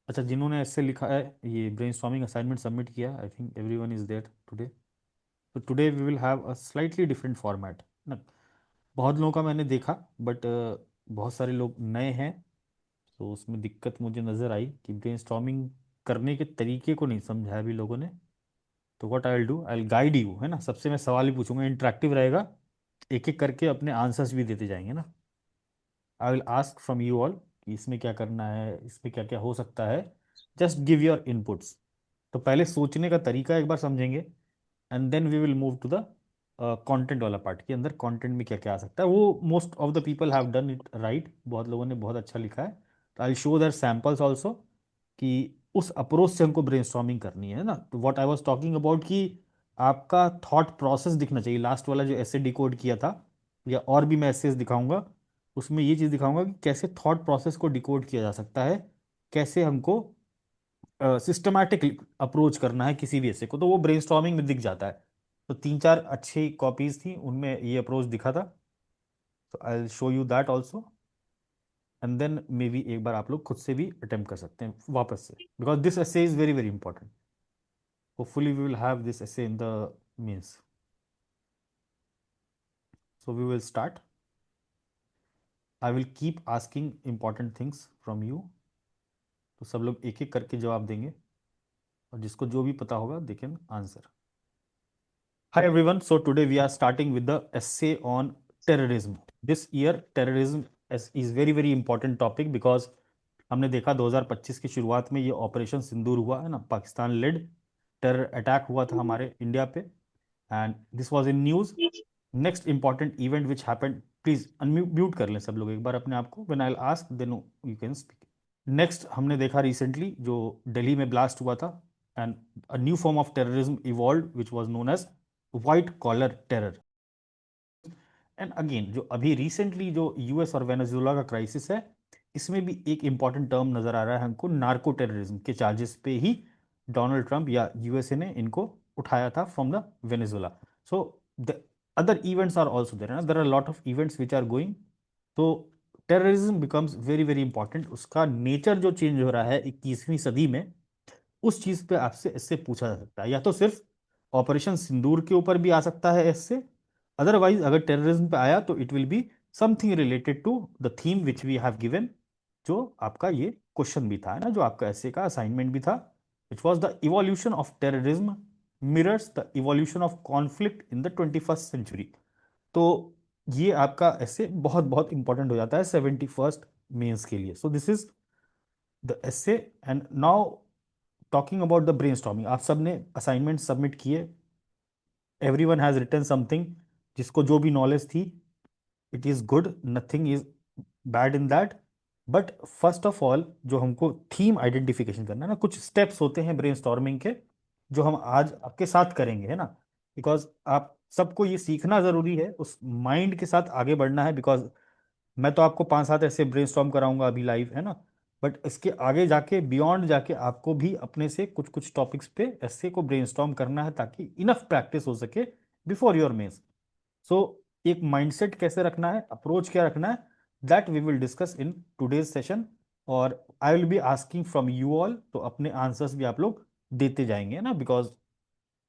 अच्छा, जिन्होंने ऐसे लिखा है, ये ब्रेनस्टॉर्मिंग असाइनमेंट सबमिट किया, I think everyone is there today. तो today we will have a slightly different format ना। बहुत लोगों का मैंने देखा, बट बहुत सारे लोग नए हैं, तो उसमें दिक्कत मुझे नज़र आई कि ब्रेनस्टॉर्मिंग करने के तरीके को नहीं समझा है अभी लोगों ने। तो what I will do, I will guide you, है ना। सबसे मैं सवाल भी पूछूंगा, इंटरेक्टिव रहेगा, एक एक करके अपने आंसर्स भी देते जाएंगे ना। आई will ask from you all कि इसमें क्या करना है, इसमें क्या क्या हो सकता है। Just give your inputs. तो पहले सोचने का तरीका एक बार समझेंगे, and then we will move to the content वाला पार्ट के अंदर। कंटेंट में क्या क्या आ सकता है, वो most of the people have done it right, बहुत लोगों ने बहुत अच्छा लिखा है। तो I show their samples also कि उस अप्रोच से हमको ब्रेनस्टॉर्मिंग करनी है ना। तो what I was talking about कि आपका थॉट प्रोसेस दिखना चाहिए। लास्ट वाला जो ऐसे डिकोड किया था, या और भी मैं ऐसे दिखाऊंगा, उसमें ये चीज़ दिखाऊंगा कि कैसे थॉट प्रोसेस को डिकोड किया जा सकता है, कैसे हमको सिस्टमैटिक अप्रोच करना है किसी भी ऐसे को। तो वो ब्रेनस्टॉर्मिंग में दिख जाता है। तो तीन चार अच्छी कॉपीज थी, उनमें ये अप्रोच दिखा था। तो I will show you that also, and then maybe एक बार आप लोग खुद से भी अटेम्प्ट कर सकते हैं वापस से, because this essay is very very important. Hopefully we will have this essay in the means. So we will start. I will keep asking important things from you. तो सब लोग एक एक करके जवाब देंगे, और जिसको जो भी पता होगा they can answer. Hi everyone. So today we are starting with the essay on terrorism. This year terrorism is very very important topic because हमने देखा 2025 की शुरुआत में ये ऑपरेशन सिंदूर हुआ है ना, पाकिस्तान लेड टेरर अटैक हुआ था हमारे इंडिया पे, and this was in news. Next important event which happened, please unmute कर लें सब लोग एक बार अपने आप को, when I will ask then you can speak. Next हमने देखा रिसेंटली जो दिल्ली में ब्लास्ट हुआ था, and a new form of terrorism evolve which was known as white collar terror. And again जो अभी रिसेंटली जो यूएस और वेनेजुएला का क्राइसिस है, इसमें भी एक इंपॉर्टेंट टर्म नजर आ रहा है हमको, नार्को टेररिज्म के चार्जेस पे ही डोनाल्ड ट्रंप या यूएसए ने इनको उठाया था from the Venezuela. So the other events are also there are lot of events which are going. तो terrorism becomes very very important. उसका नेचर जो चेंज हो रहा है 21वीं सदी में, उस चीज पे आपसे इससे पूछा जा सकता है, या तो सिर्फ ऑपरेशन सिंदूर के ऊपर भी आ सकता है इससे। अदरवाइज अगर टेररिज्म पे आया तो it will be something related to the theme which we have given, जो आपका ये क्वेश्चन भी था, है ना, जो आपका ऐसे का असाइनमेंट भी था, which was the evolution of terrorism mirrors the evolution of conflict in the 21st century. तो ये आपका ऐसे बहुत बहुत इंपॉर्टेंट हो जाता है 71st मेंस के लिए। सो दिस इज द ऐसे। And now talking about the brainstorming, आप सब ने असाइनमेंट सबमिट किए, एवरीवन हैज रिटन समथिंग, जिसको जो भी नॉलेज थी, it is good, nothing is bad in that. But first of all जो हमको थीम आइडेंटिफिकेशन करना है ना, कुछ स्टेप्स होते हैं ब्रेनस्टॉर्मिंग के, जो हम आज आपके साथ करेंगे, है ना। बिकॉज आप सबको ये सीखना जरूरी है, उस माइंड के साथ आगे बढ़ना है। बिकॉज मैं तो आपको 5-7 ऐसे ब्रेनस्टॉर्म कराऊंगा अभी लाइव, है ना, बट इसके आगे जाके बियॉन्ड जाके आपको भी अपने से कुछ कुछ टॉपिक्स पे ऐसे को ब्रेनस्टॉर्म करना है, ताकि इनफ प्रैक्टिस हो सके बिफोर योर मेंस। सो एक माइंडसेट कैसे रखना है, अप्रोच क्या रखना है, that we will discuss in today's session. और I will be asking from you all, तो अपने आंसर्स भी आप लोग देते जाएंगे ना, बिकॉज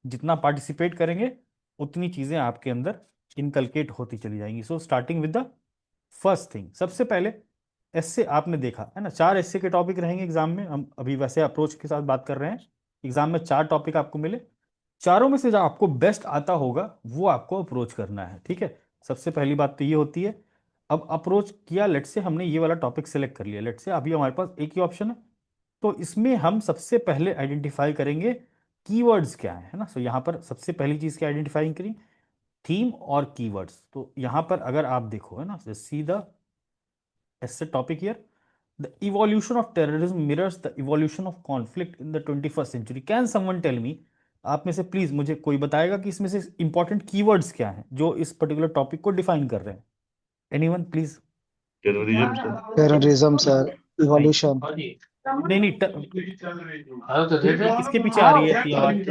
जितना पार्टिसिपेट करेंगे उतनी चीजें आपके अंदर इनकलकेट होती चली जाएंगी। So starting with the first thing, सबसे पहले एस्से आपने देखा है ना, 4 एस्से के टॉपिक रहेंगे एग्जाम में। हम अभी वैसे अप्रोच के साथ बात कर रहे हैं। एग्जाम में 4 टॉपिक आपको मिले, चारों में से जो आपको बेस्ट आता होगा वो आपको अप्रोच करना है, ठीक है। सबसे पहली बात तो ये होती है। अब अप्रोच किया, लेट से हमने ये वाला टॉपिक सेलेक्ट कर लिया, लेट से अभी हमारे पास एक ही ऑप्शन है। तो इसमें हम सबसे पहले आइडेंटिफाई करेंगे कीवर्ड्स क्या है ना। सो यहाँ पर सबसे पहली चीज क्या आइडेंटिफाई करें, थीम और कीवर्ड्स। तो यहाँ पर अगर आप देखो, है ना, see the essay topic here, the evolution of terrorism mirrors the evolution of conflict in the 21st century. Can someone tell me, आप में से प्लीज मुझे कोई बताएगा कि इसमें से इंपॉर्टेंट कीवर्ड्स क्या हैं जो इस पर्टिकुलर टॉपिक को डिफाइन कर रहे हैं। Anyone please. Terrorism sir. Terrorism sir, नहीं इवोल्यूशन। नहीं नहीं, किसके पीछे आ रही है इतनी आवाज?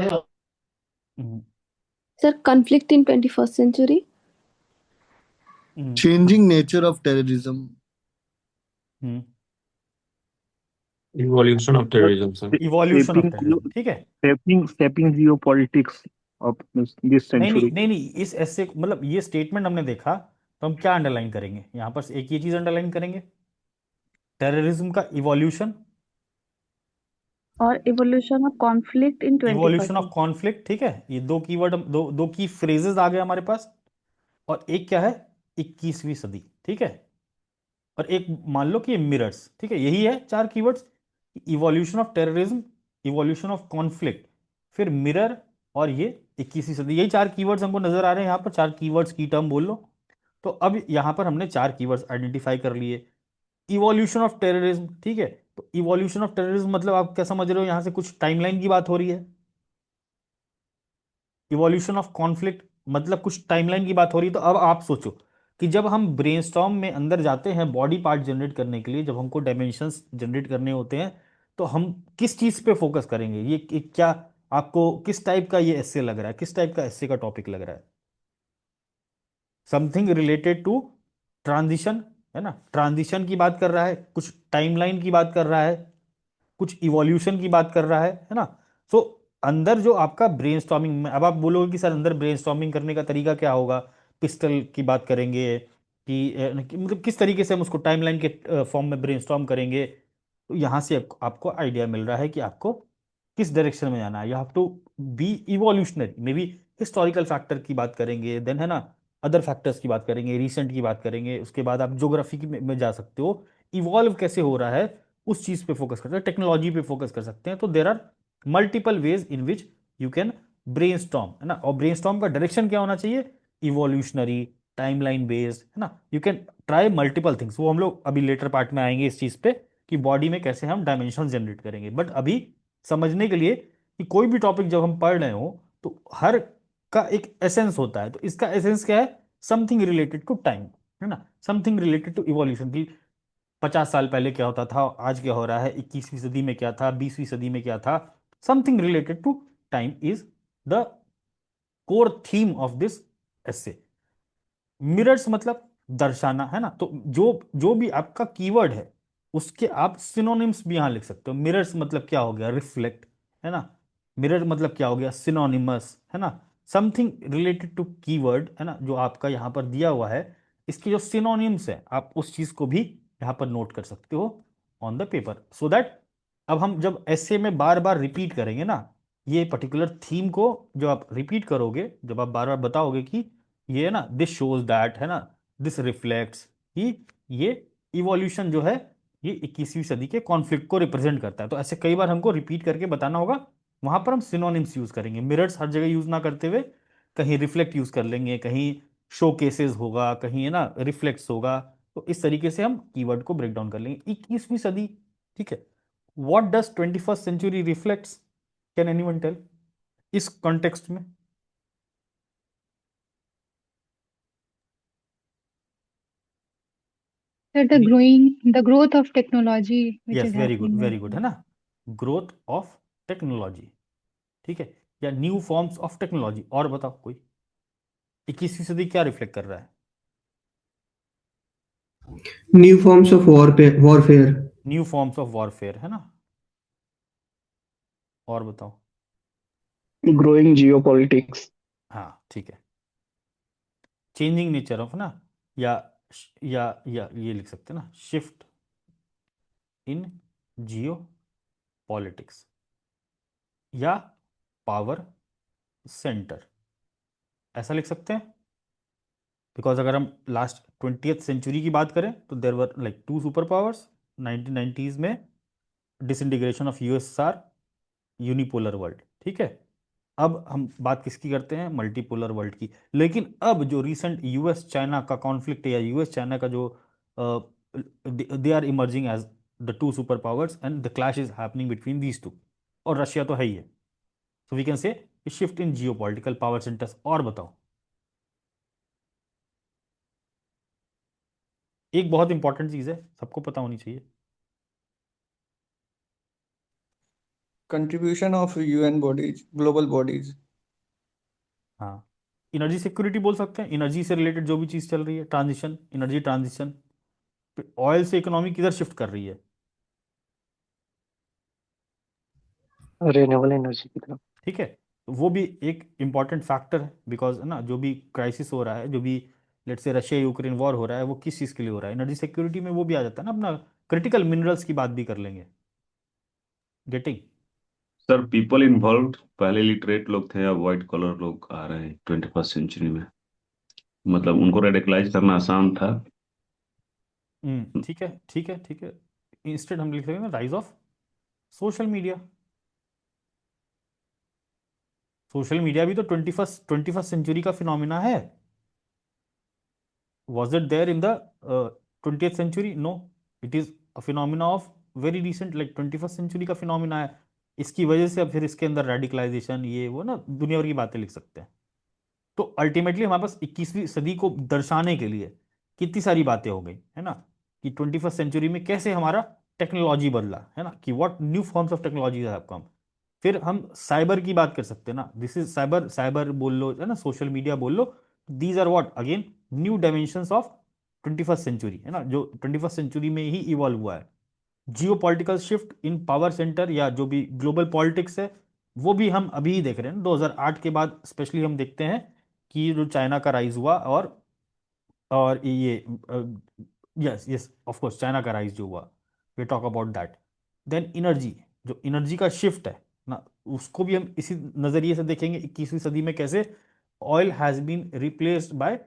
हम्म, Sir, conflict in 21st century. Hmm, changing nature of terrorism. Hmm, Evolution of Sir, terrorism, sir. Evolution of shaping terrorism, ठीक है। shaping geopolitics of this नहीं नहीं century. नहीं नहीं, इस ऐसे मतलब ये स्टेटमेंट हमने देखा तो हम क्या अंडरलाइन करेंगे यहाँ पर, एक ये चीज अंडरलाइन करेंगे, टेररिज्म का इवोल्यूशन, और evolution of conflict in evolution 21st of century. Conflict, ठीक है। ये दो कीवर्ड, दो की फ्रेजेस आ गए हमारे पास। और एक क्या है, 21वीं सदी, ठीक है। और एक मान लो कि ये मिरर्स, ठीक है, यही है चार keywords, evolution of terrorism, evolution of conflict, फिर मिरर, और ये 21वीं सदी। यही चार कीवर्ड्स हमको नजर आ रहे हैं यहाँ पर, चार कीवर्ड्स की टर्म बोल लो। तो अब यहाँ पर हमने चार कीवर्ड्स आइडेंटिफाई कर लिए। इवोल्यूशन ऑफ टेररिज्म, ठीक है। तो इवोल्यूशन ऑफ टेररिज्म मतलब आप क्या समझ रहे हो, यहां से कुछ टाइमलाइन की बात हो रही है। इवोल्यूशन ऑफ कॉन्फ्लिक्ट मतलब कुछ टाइमलाइन की बात हो रही है। तो अब आप सोचो कि जब हम ब्रेनस्टॉर्म में अंदर जाते हैं बॉडी पार्ट जनरेट करने के लिए, जब हमको डायमेंशंस जनरेट करने होते हैं, तो हम किस चीज पे फोकस करेंगे, ये क्या आपको किस टाइप का ये एस्से लग रहा है, किस टाइप का एस्से का टॉपिक लग रहा है? समथिंग रिलेटेड टू ट्रांजिशन, है ना, ट्रांजिशन की बात कर रहा है, कुछ टाइमलाइन की बात कर रहा है, कुछ इवोल्यूशन की बात कर रहा है ना। सो अंदर जो आपका ब्रेनस्टॉर्मिंग में, अब आप बोलोगे कि सर अंदर ब्रेनस्टॉर्मिंग करने का तरीका क्या होगा, पिस्टल की बात करेंगे कि मतलब किस तरीके से हम उसको टाइमलाइन के फॉर्म में ब्रेनस्टॉर्म करेंगे। तो यहां से आपको आइडिया मिल रहा है कि आपको किस डायरेक्शन में जाना है। You have to be evolutionary, maybe historical factor की बात करेंगे, देन है ना अदर फैक्टर्स की बात करेंगे, रिसेंट की बात करेंगे, उसके बाद आप ज्योग्राफी में जा सकते हो, इवॉल्व कैसे हो रहा है उस चीज पे फोकस करते हैं, टेक्नोलॉजी पे फोकस कर सकते हैं। तो there are multiple ways in which you can brainstorm, है ना। और ब्रेनस्टॉर्म का डायरेक्शन क्या होना चाहिए, इवोल्यूशनरी, टाइमलाइन बेस्ड, है ना। You can try multiple things, वो हम लोग अभी लेटर पार्ट में आएंगे इस चीज पे कि बॉडी में कैसे हम डायमेंशन जनरेट करेंगे। बट अभी समझने के लिए कि कोई भी टॉपिक जब हम पढ़ रहे हो तो हर का एक एसेंस होता है। तो इसका एसेंस क्या है, समथिंग रिलेटेड टू टाइम, है ना, समथिंग रिलेटेड टू इवोल्यूशन की 50 साल पहले क्या होता था, आज क्या हो रहा है, 21वीं सदी में क्या था, 20वीं सदी में क्या था। Something related to time is the core theme of this essay. Mirrors मतलब दर्शाना, है ना। तो जो जो भी आपका कीवर्ड है उसके आप सिनोनिम्स भी यहां लिख सकते हो। मिरर्स मतलब क्या हो गया, रिफ्लेक्ट, है ना। मिरर मतलब क्या हो गया, सिनोनिमस, है ना। समथिंग रिलेटेड टू कीवर्ड, है ना, जो आपका यहां पर दिया हुआ है, इसके जो सिनोनिम्स है आप उस चीज को भी यहां पर नोट कर सकते हो on the paper, so that अब हम जब ऐसे में बार बार रिपीट करेंगे ना, ये पर्टिकुलर थीम को जो आप रिपीट करोगे, जब आप बार बार बताओगे कि ये है ना, दिस शोज दैट, है ना, दिस रिफ्लेक्ट्स, कि ये इवोल्यूशन जो है ये 21वीं सदी के कॉन्फ्लिक्ट को रिप्रेजेंट करता है। तो ऐसे कई बार हमको रिपीट करके बताना होगा, वहां पर हम सिनोनिम्स यूज करेंगे। मिरर्स हर जगह यूज ना करते हुए कहीं रिफ्लेक्ट यूज कर लेंगे, कहीं शो केसेस होगा, कहीं है ना रिफ्लेक्ट्स होगा। तो इस तरीके से हम कीवर्ड को ब्रेक डाउन कर लेंगे। 21वीं सदी, ठीक है, what does 21st century reflects, can anyone tell इस कॉन्टेक्स्ट में? Sir, the growth of technology which yes, is very good happening very right good, है now. ना, ग्रोथ ऑफ टेक्नोलॉजी, ठीक है, या न्यू फॉर्म्स ऑफ टेक्नोलॉजी। और बताओ कोई 21वीं सदी क्या रिफ्लेक्ट कर रहा है? New forms of warfare. New forms of warfare, है ना। और बताओ। Growing geopolitics. हाँ ठीक है, चेंजिंग नेचर ऑफ, ना, या या ये लिख सकते हैं ना, शिफ्ट इन जियो पॉलिटिक्स, या पावर सेंटर, ऐसा लिख सकते हैं। बिकॉज अगर हम लास्ट 20th सेंचुरी की बात करें तो there were like two super powers 1990s में, disintegration of USSR, unipolar world, ठीक है। अब हम बात किसकी करते हैं, मल्टीपोलर वर्ल्ड की। लेकिन अब जो रिसेंट यूएस चाइना का कॉन्फ्लिक्ट है, या यूएस चाइना का जो they are emerging as the two super powers and the clash is happening between these two, और रशिया तो है ही है। So we can say shift in geopolitical power centres. और बताओ, एक बहुत इंपॉर्टेंट चीज है, सबको पता होनी चाहिए। Contribution of UN bodies, global bodies. हाँ, एनर्जी सिक्योरिटी बोल सकते हैं, एनर्जी से रिलेटेड जो भी चीज चल रही है, ट्रांजिशन, एनर्जी ट्रांजिशन, ऑयल से इकोनॉमी किधर शिफ्ट कर रही है, रिन्यूएबल एनर्जी की तरफ। ठीक है, तो वो भी एक इम्पॉर्टेंट फैक्टर है, बिकॉज ना जो भी क्राइसिस हो रहा है, जो भी let's say Russia Ukraine war हो रहा है, वो किस चीज़ के लिए हो रहा है, एनर्जी सिक्योरिटी में वो भी आ जाता है ना अपना। क्रिटिकल मिनरल्स की बात भी कर लेंगे। गेटिंग। सर पीपल इन्वॉल्व पहले लिटरेट लोग थे, अब व्हाइट कॉलर लोग आ रहे हैं 21st सेंचुरी में, मतलब उनको रेडिकलाइज करना आसान था। ठीक है ठीक है ठीक है। इंस्टेड हम लिख लेंगे ना rise of social media. Social media भी तो ट्वेंटी फर्स्ट सेंचुरी का फिनोमिना है। Was it there in the 20th century? No, it is a phenomena of very recent, like 21st century का फिनोमिना है। इसकी वजह से अब फिर इसके अंदर रेडिकलाइजेशन ये वो ना दुनिया भर की बातें लिख सकते हैं। तो अल्टीमेटली हमारे पास 21वीं सदी को दर्शाने के लिए कितनी सारी बातें हो गई है ना, कि 21st सेंचुरी में कैसे हमारा टेक्नोलॉजी बदला है ना, कि what new forms of technology have come. फिर हम साइबर की बात कर सकते हैं ना, दिस इज साइबर, साइबर बोल लो है ना, सोशल मीडिया बोल लो, these are what again new dimensions of 21st century है ना, जो 21st सेंचुरी में ही इवॉल्व हुआ है। जियो political shift in power centre या जो भी ग्लोबल पॉलिटिक्स है, वो भी हम अभी ही देख रहे हैं। 2008 के बाद स्पेशली हम देखते हैं कि जो चाइना का राइज हुआ, और ये yes yes of course China का राइज जो हुआ, we talk about that. Then energy, जो एनर्जी का शिफ्ट है ना, उसको भी हम इसी नजरिए से देखेंगे 21वीं सदी में कैसे oil has been replaced by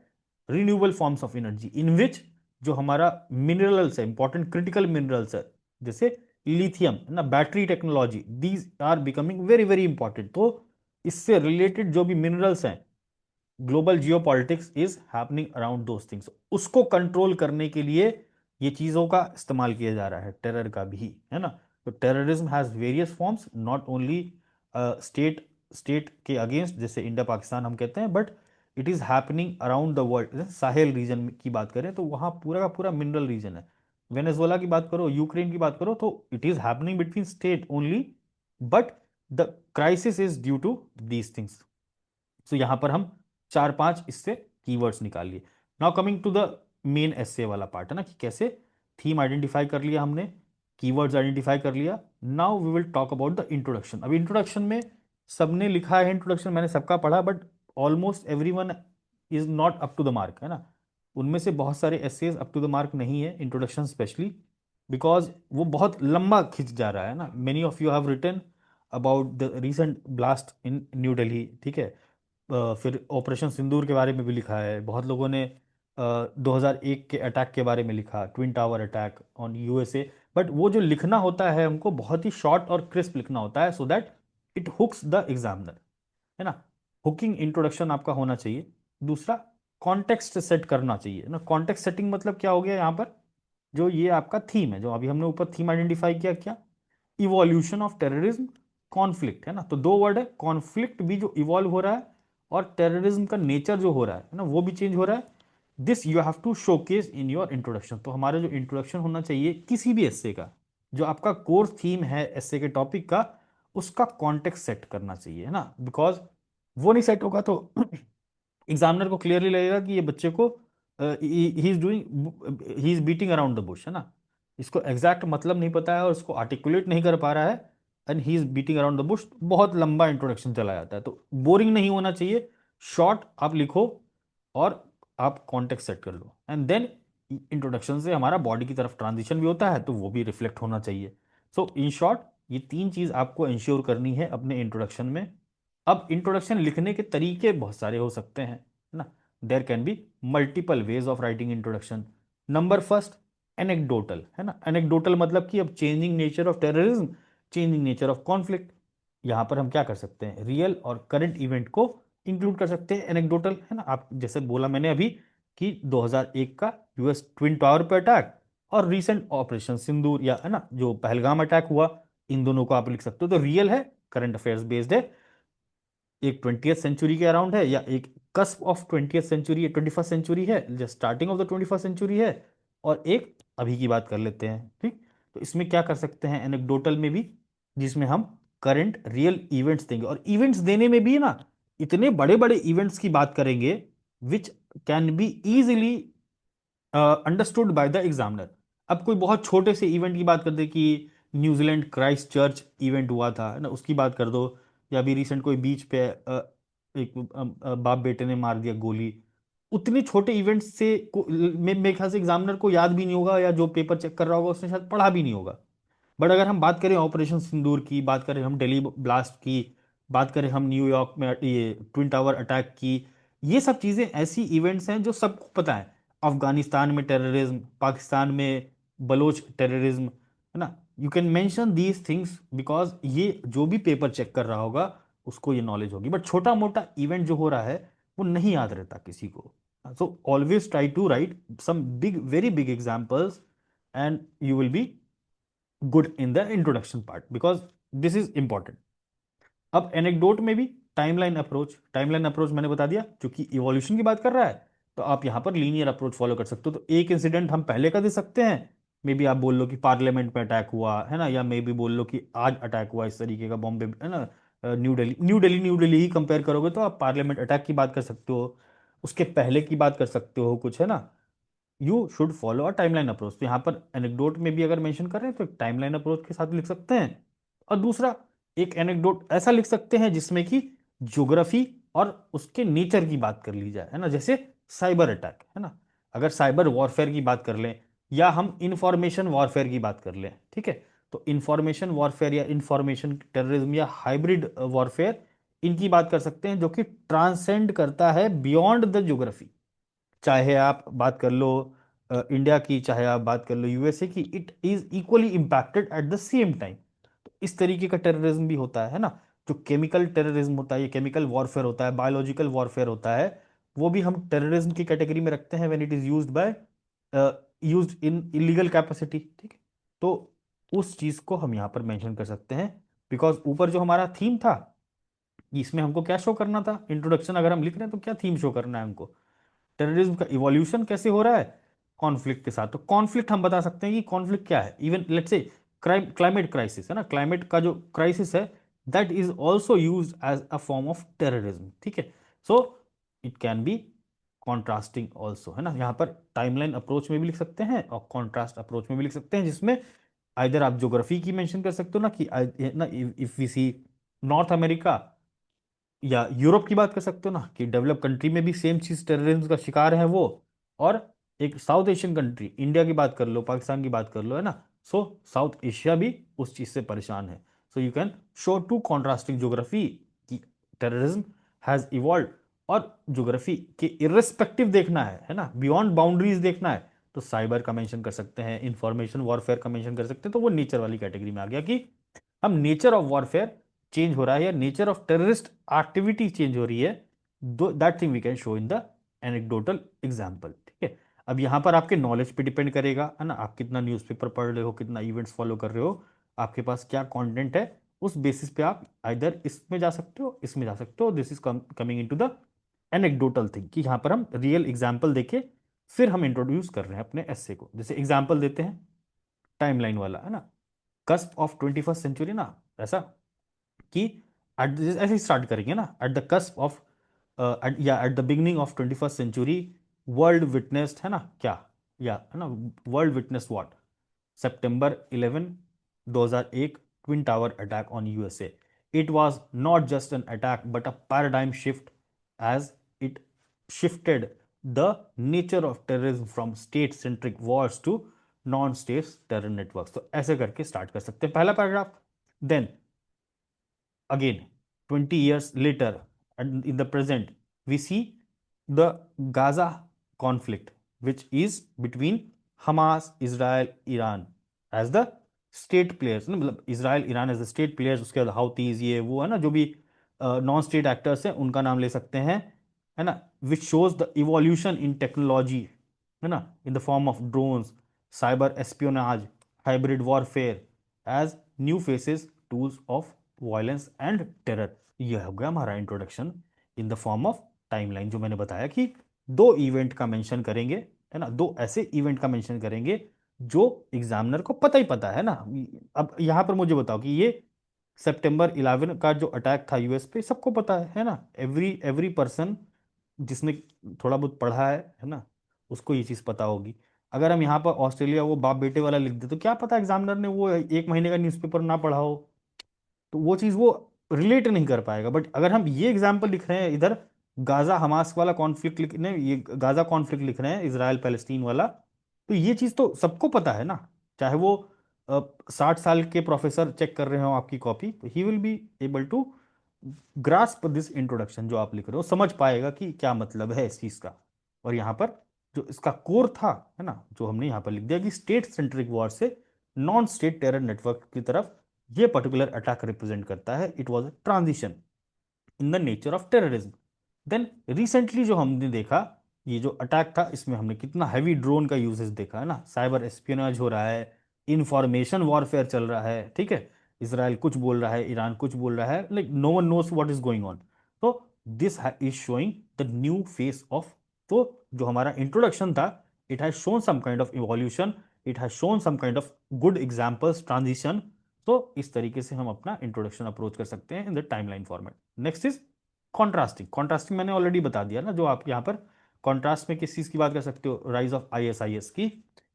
renewable forms of energy, in which जो हमारा मिनरल्स है, इंपॉर्टेंट क्रिटिकल मिनरल्स है, जैसे लिथियम ना, battery technology, these are becoming very very important. तो इससे रिलेटेड जो भी मिनरल्स हैं, global geopolitics is happening around those things. उसको कंट्रोल करने के लिए ये चीजों का इस्तेमाल किया जा रहा है, टेरर का भी है ना। तो terrorism has various forms, not only state state के अगेंस्ट जैसे इंडिया पाकिस्तान हम कहते हैं, but it is happening around the world. Sahel region की बात करें तो वहां पूरा का पूरा मिनरल रीजन है। वेनेजुएला की बात करो, यूक्रेन की बात करो, तो it is happening between state only, but the crisis is due to these things. So यहां पर हम चार पांच इससे कीवर्ड्स निकाल लिए। Now coming to the main essay वाला पार्ट है ना, कि कैसे थीम आइडेंटिफाई कर लिया हमने, कीवर्ड्स आइडेंटिफाई कर लिया। Now we will talk about the introduction. अब इंट्रोडक्शन में सबने लिखा है इंट्रोडक्शन, मैंने सबका पढ़ा, but almost everyone is not up to the mark है ना। उनमें से बहुत सारे essays up to the mark नहीं है, इंट्रोडक्शन स्पेशली, बिकॉज वो बहुत लंबा खिंच जा रहा है ना। Many of you have written about the recent blast in New Delhi, ठीक है। फिर ऑपरेशन सिंदूर के बारे में भी लिखा है, बहुत लोगों ने 2001 के अटैक के बारे में लिखा, twin tower attack on USA. But वो जो लिखना होता है हमको बहुत ही शॉर्ट और क्रिस्प लिखना होता है, so that it hooks the examiner है ना। हुकिंग इंट्रोडक्शन आपका होना चाहिए। दूसरा, कॉन्टेक्स्ट सेट करना चाहिए ना। कॉन्टेक्स्ट सेटिंग मतलब क्या हो गया यहाँ पर, जो ये आपका थीम है, जो अभी हमने ऊपर थीम आइडेंटिफाई किया, क्या इवोल्यूशन ऑफ टेररिज्म, कॉन्फ्लिक्ट है ना। तो दो वर्ड है, कॉन्फ्लिक्ट भी जो इवॉल्व हो रहा है, और टेररिज्म का नेचर जो हो रहा है ना, वो भी चेंज हो रहा है। This you have to showcase in your introduction. तो हमारा जो इंट्रोडक्शन होना चाहिए किसी भी एस्से का, जो आपका कोर थीम है एस्से के टॉपिक का, उसका कॉन्टेक्स्ट सेट करना चाहिए है ना। बिकॉज वो नहीं सेट होगा तो एग्जामिनर को क्लियरली लगेगा कि ये बच्चे को he is doing, he is beating around the Bush है ना। इसको एग्जैक्ट मतलब नहीं पता है और इसको आर्टिकुलेट नहीं कर पा रहा है, and he is beating around the Bush. बहुत लंबा इंट्रोडक्शन चला जाता है, तो बोरिंग नहीं होना चाहिए। शॉर्ट आप लिखो और आप कॉन्टेक्स्ट सेट कर लो, एंड देन इंट्रोडक्शन से हमारा बॉडी की तरफ ट्रांजिशन भी होता है, तो वो भी रिफ्लेक्ट होना चाहिए। सो इन शॉर्ट ये तीन चीज आपको इंश्योर करनी है अपने इंट्रोडक्शन में। अब इंट्रोडक्शन लिखने के तरीके बहुत सारे हो सकते हैं ना। There can be multiple ways of writing introduction. Number first, anecdotal है ना। एनेक्डोटल मतलब कि अब changing nature of terrorism, changing nature of conflict, यहां पर हम क्या कर सकते हैं, रियल और करंट इवेंट को इंक्लूड कर सकते हैं एनेक्डोटल है ना। आप जैसे बोला मैंने अभी कि 2001 का यूएस ट्विन टावर पे अटैक और रीसेंट ऑपरेशन सिंदूर, या है ना जो पहलगाम अटैक हुआ, इन दोनों को आप लिख सकते हो। तो रियल है, करंट अफेयर्स बेस्ड है, एक 20th सेंचुरी के अराउंड है, या एक cusp of 20th century, 21st century है, just starting off the 21st century है, और एक अभी की बात कर लेते हैं, ठीक। तो इसमें क्या कर सकते हैं एनेक्डोटल में भी, जिसमें हम करंट रियल इवेंट्स देंगे, और इवेंट्स देने में भी ना इतने बड़े बड़े इवेंट्स की बात करेंगे which can be easily understood by the examiner. अब कोई बहुत छोटे से इवेंट की बात कर दे कि न्यूजीलैंड क्राइस्ट चर्च इवेंट हुआ था, है ना, उसकी बात कर दो, या अभी रिसेंट कोई बीच पे एक बाप बेटे ने मार दिया गोली। उतने छोटे इवेंट्स से मेरे ख्याल से एग्जामिनर को याद भी नहीं होगा, या जो पेपर चेक कर रहा होगा उसने शायद पढ़ा भी नहीं होगा। बट अगर हम बात करें ऑपरेशन सिंदूर की, बात करें हम दिल्ली ब्लास्ट की, बात करें हम न्यूयॉर्क में ये ट्विन टावर अटैक की, ये सब चीज़ें ऐसी इवेंट्स हैं जो सबको पता है। अफगानिस्तान में टेररिज्म, पाकिस्तान में बलोच टेररिज्म, है ना, you can mention these things because ये जो भी पेपर चेक कर रहा होगा उसको ये नॉलेज होगी। बट छोटा मोटा इवेंट जो हो रहा है वो नहीं याद रहता किसी को। So always try to write some big, very big examples, and you will be good in the introduction part because this is important. अब एनेक्डोट में भी टाइमलाइन अप्रोच मैंने बता दिया, क्योंकि इवोल्यूशन की बात कर रहा है तो आप यहां पर लीनियर अप्रोच फॉलो कर सकते हो। तो एक इंसिडेंट हम पहले का दे सकते हैं, मे बी आप बोल लो कि पार्लियामेंट में अटैक हुआ है ना, या मे बी बोल लो कि आज अटैक हुआ इस तरीके का बॉम्बे, है ना, न्यू दिल्ली ही कंपेयर करोगे तो आप पार्लियामेंट अटैक की बात कर सकते हो, उसके पहले की बात कर सकते हो कुछ, है ना। You should follow a timeline approach. तो यहाँ पर एनेक्डोट में भी अगर मेंशन कर रहे हैं तो टाइमलाइन अप्रोच के साथ लिख सकते हैं। और दूसरा, एक एनेक्डोट ऐसा लिख सकते हैं जिसमें कि ज्योग्राफी और उसके नेचर की बात कर ली जाए, है ना, जैसे साइबर अटैक, है ना, अगर साइबर वॉरफेयर की बात कर लें, या हम इंफॉर्मेशन वॉरफेयर की बात कर लें, ठीक है, तो इंफॉर्मेशन वॉरफेयर या इंफॉर्मेशन टेररिज्म या हाइब्रिड वॉरफेयर, इनकी बात कर सकते हैं जो कि ट्रांसेंड करता है बियॉन्ड द ज्योग्राफी। चाहे आप बात कर लो इंडिया की, चाहे आप बात कर लो यूएसए की, it is equally impacted at the same time. तो इस तरीके का टेररिज्म भी होता है ना, जो केमिकल टेररिज्म होता है, ये केमिकल वॉरफेयर होता है, बायोलॉजिकल वॉरफेयर होता है, वो भी हम टेररिज्म की कैटेगरी में रखते हैं when it is used in illegal capacity, ठीक है। तो उस चीज को हम यहाँ पर मेंशन कर सकते हैं, बिकॉज ऊपर जो हमारा थीम था, इसमें हमको क्या शो करना था, इंट्रोडक्शन अगर हम लिख रहे हैं तो क्या थीम शो करना है हमको, टेररिज्म का इवोल्यूशन कैसे हो रहा है कॉन्फ्लिक्ट के साथ। तो कॉन्फ्लिक्ट हम बता सकते हैं कि कॉन्फ्लिक्ट क्या है, even let's say climate crisis, है ना, क्लाइमेट का जो क्राइसिस है that is also use as a form of terrorism, ठीक है। So it can be contrasting also, है ना, यहाँ पर टाइमलाइन अप्रोच में भी लिख सकते हैं और कॉन्ट्रास्ट अप्रोच में भी लिख सकते हैं, जिसमें आइदर आप ज्योग्राफी की मेंशन कर सकते हो ना, कि ना if we see North America या यूरोप की बात कर सकते हो ना, कि डेवलप कंट्री में भी सेम चीज टेररिज्म का शिकार है वो, और एक साउथ एशियन कंट्री इंडिया की बात कर लो, पाकिस्तान की बात कर लो, है ना, सो साउथ एशिया भी उस चीज से परेशान है। So you can show to contrasting geography कि टेररिज्म हैज इवॉल्व, और ज्योग्राफी के इर्रेस्पेक्टिव देखना है ना, बियॉन्ड बाउंड्रीज देखना है, तो साइबर का मेंशन कर सकते हैं, इंफॉर्मेशन वॉरफेयर का मेंशन कर सकते हैं। तो वो नेचर वाली कैटेगरी में आ गया कि हम नेचर ऑफ वॉरफेयर चेंज हो रहा है या nature of terrorist activity change हो रही है, that thing we can show in the anecdotal example, ठीक है। अब यहाँ पर आपके नॉलेज पे डिपेंड करेगा, है ना, आप कितना न्यूज़पेपर पढ़ रहे हो, कितना इवेंट्स फॉलो कर रहे हो, आपके पास क्या कंटेंट है, उस बेसिस पे आप इधर इसमें जा सकते हो, इसमें जा सकते हो। This is coming into the anecdotal thing, कि यहाँ पर हम रियल एग्जाम्पल देके फिर हम इंट्रोड्यूस कर रहे हैं अपने एस्से को। जैसे एग्जाम्पल देते हैं टाइमलाइन वाला, है ना, कस्प ऑफ 21st सेंचुरी ना, ऐसा कि ऐसे ही स्टार्ट करेंगे ना, एट द कस्प ऑफ या at the beginning of 21st century world witnessed, है ना, क्या, या है ना, world witness what, September 11 2001 twin tower attack on USA. It was not just an attack but a paradigm shift, as it shifted the nature of terrorism from state centric wars to non state terror networks. तो ऐसे करके start कर सकते हैं पहला paragraph. Then again 20 years later and in the present we see the Gaza conflict, which is between Hamas, Israel, Iran as the state players ना, मतलब Israel Iran as the state players, उसके बाद हाउतीज ये वो, है ना, जो भी नॉन स्टेट एक्टर्स हैं उनका नाम ले सकते हैं, है ना, which shows the evolution in technology, है ना, in the form of drones, cyber espionage, hybrid warfare as new faces tools of violence and terror. यह हो गया हमारा introduction in the form of timeline, जो मैंने बताया कि दो इवेंट का मेंशन करेंगे, है ना, दो ऐसे इवेंट का मेंशन करेंगे जो एग्जामिनर को पता ही पता है ना। अब यहां पर मुझे बताओ कि ये सितंबर 11 का जो अटैक था यूएस पे, सबको पता है ना, एवरी एवरी पर्सन जिसने थोड़ा बहुत पढ़ा है ना, उसको ये चीज पता होगी। अगर हम यहाँ पर ऑस्ट्रेलिया वो बाप बेटे वाला लिख दे तो क्या पता एग्जामिनर ने वो 1 महीने का न्यूज़पेपर ना पढ़ा हो, तो वो चीज़ वो रिलेट नहीं कर पाएगा। बट अगर हम ये एग्जाम्पल लिख रहे हैं इधर, गाजा हमास वाला कॉन्फ्लिक्ट लिख नहीं, ये गाजा कॉन्फ्लिक्ट लिख रहे हैं, इसराइल पैलेस्टीन वाला, तो ये चीज़ तो सबको पता है ना। चाहे वो 60 साल के प्रोफेसर चेक कर रहे हो आपकी कॉपी, तो he will be able to grasp this introduction जो आप लिख रहे हो, समझ पाएगा कि क्या मतलब है इस चीज़ का। और यहाँ पर जो इसका कोर था, है ना, जो हमने यहाँ पर लिख दिया कि स्टेट सेंट्रिक वॉर से नॉन स्टेट टेरर नेटवर्क की तरफ ये पर्टिकुलर अटैक रिप्रेजेंट करता है। It was a transition in the nature of terrorism. Then recently जो हमने देखा, ये जो अटैक था, इसमें हमने कितना हैवी ड्रोन का यूजेस देखा है ना, साइबर एस्पियोनाज हो रहा है, इंफॉर्मेशन वॉरफेयर चल रहा है, ठीक है, इसराइल कुछ बोल रहा है, ईरान कुछ बोल रहा है, like no one knows what is going on. तो this is showing the new face of, तो जो हमारा इंट्रोडक्शन था, it has shown some kind of evolution, it has shown some kind of good examples, transition. तो इस तरीके से हम अपना इंट्रोडक्शन अप्रोच कर सकते हैं in the timeline format. Next is contrasting. Contrasting मैंने ऑलरेडी बता दिया ना, जो आप यहाँ पर कॉन्ट्रास्ट में किस चीज़ की बात कर सकते हो, राइज ऑफ आईएसआईएस की,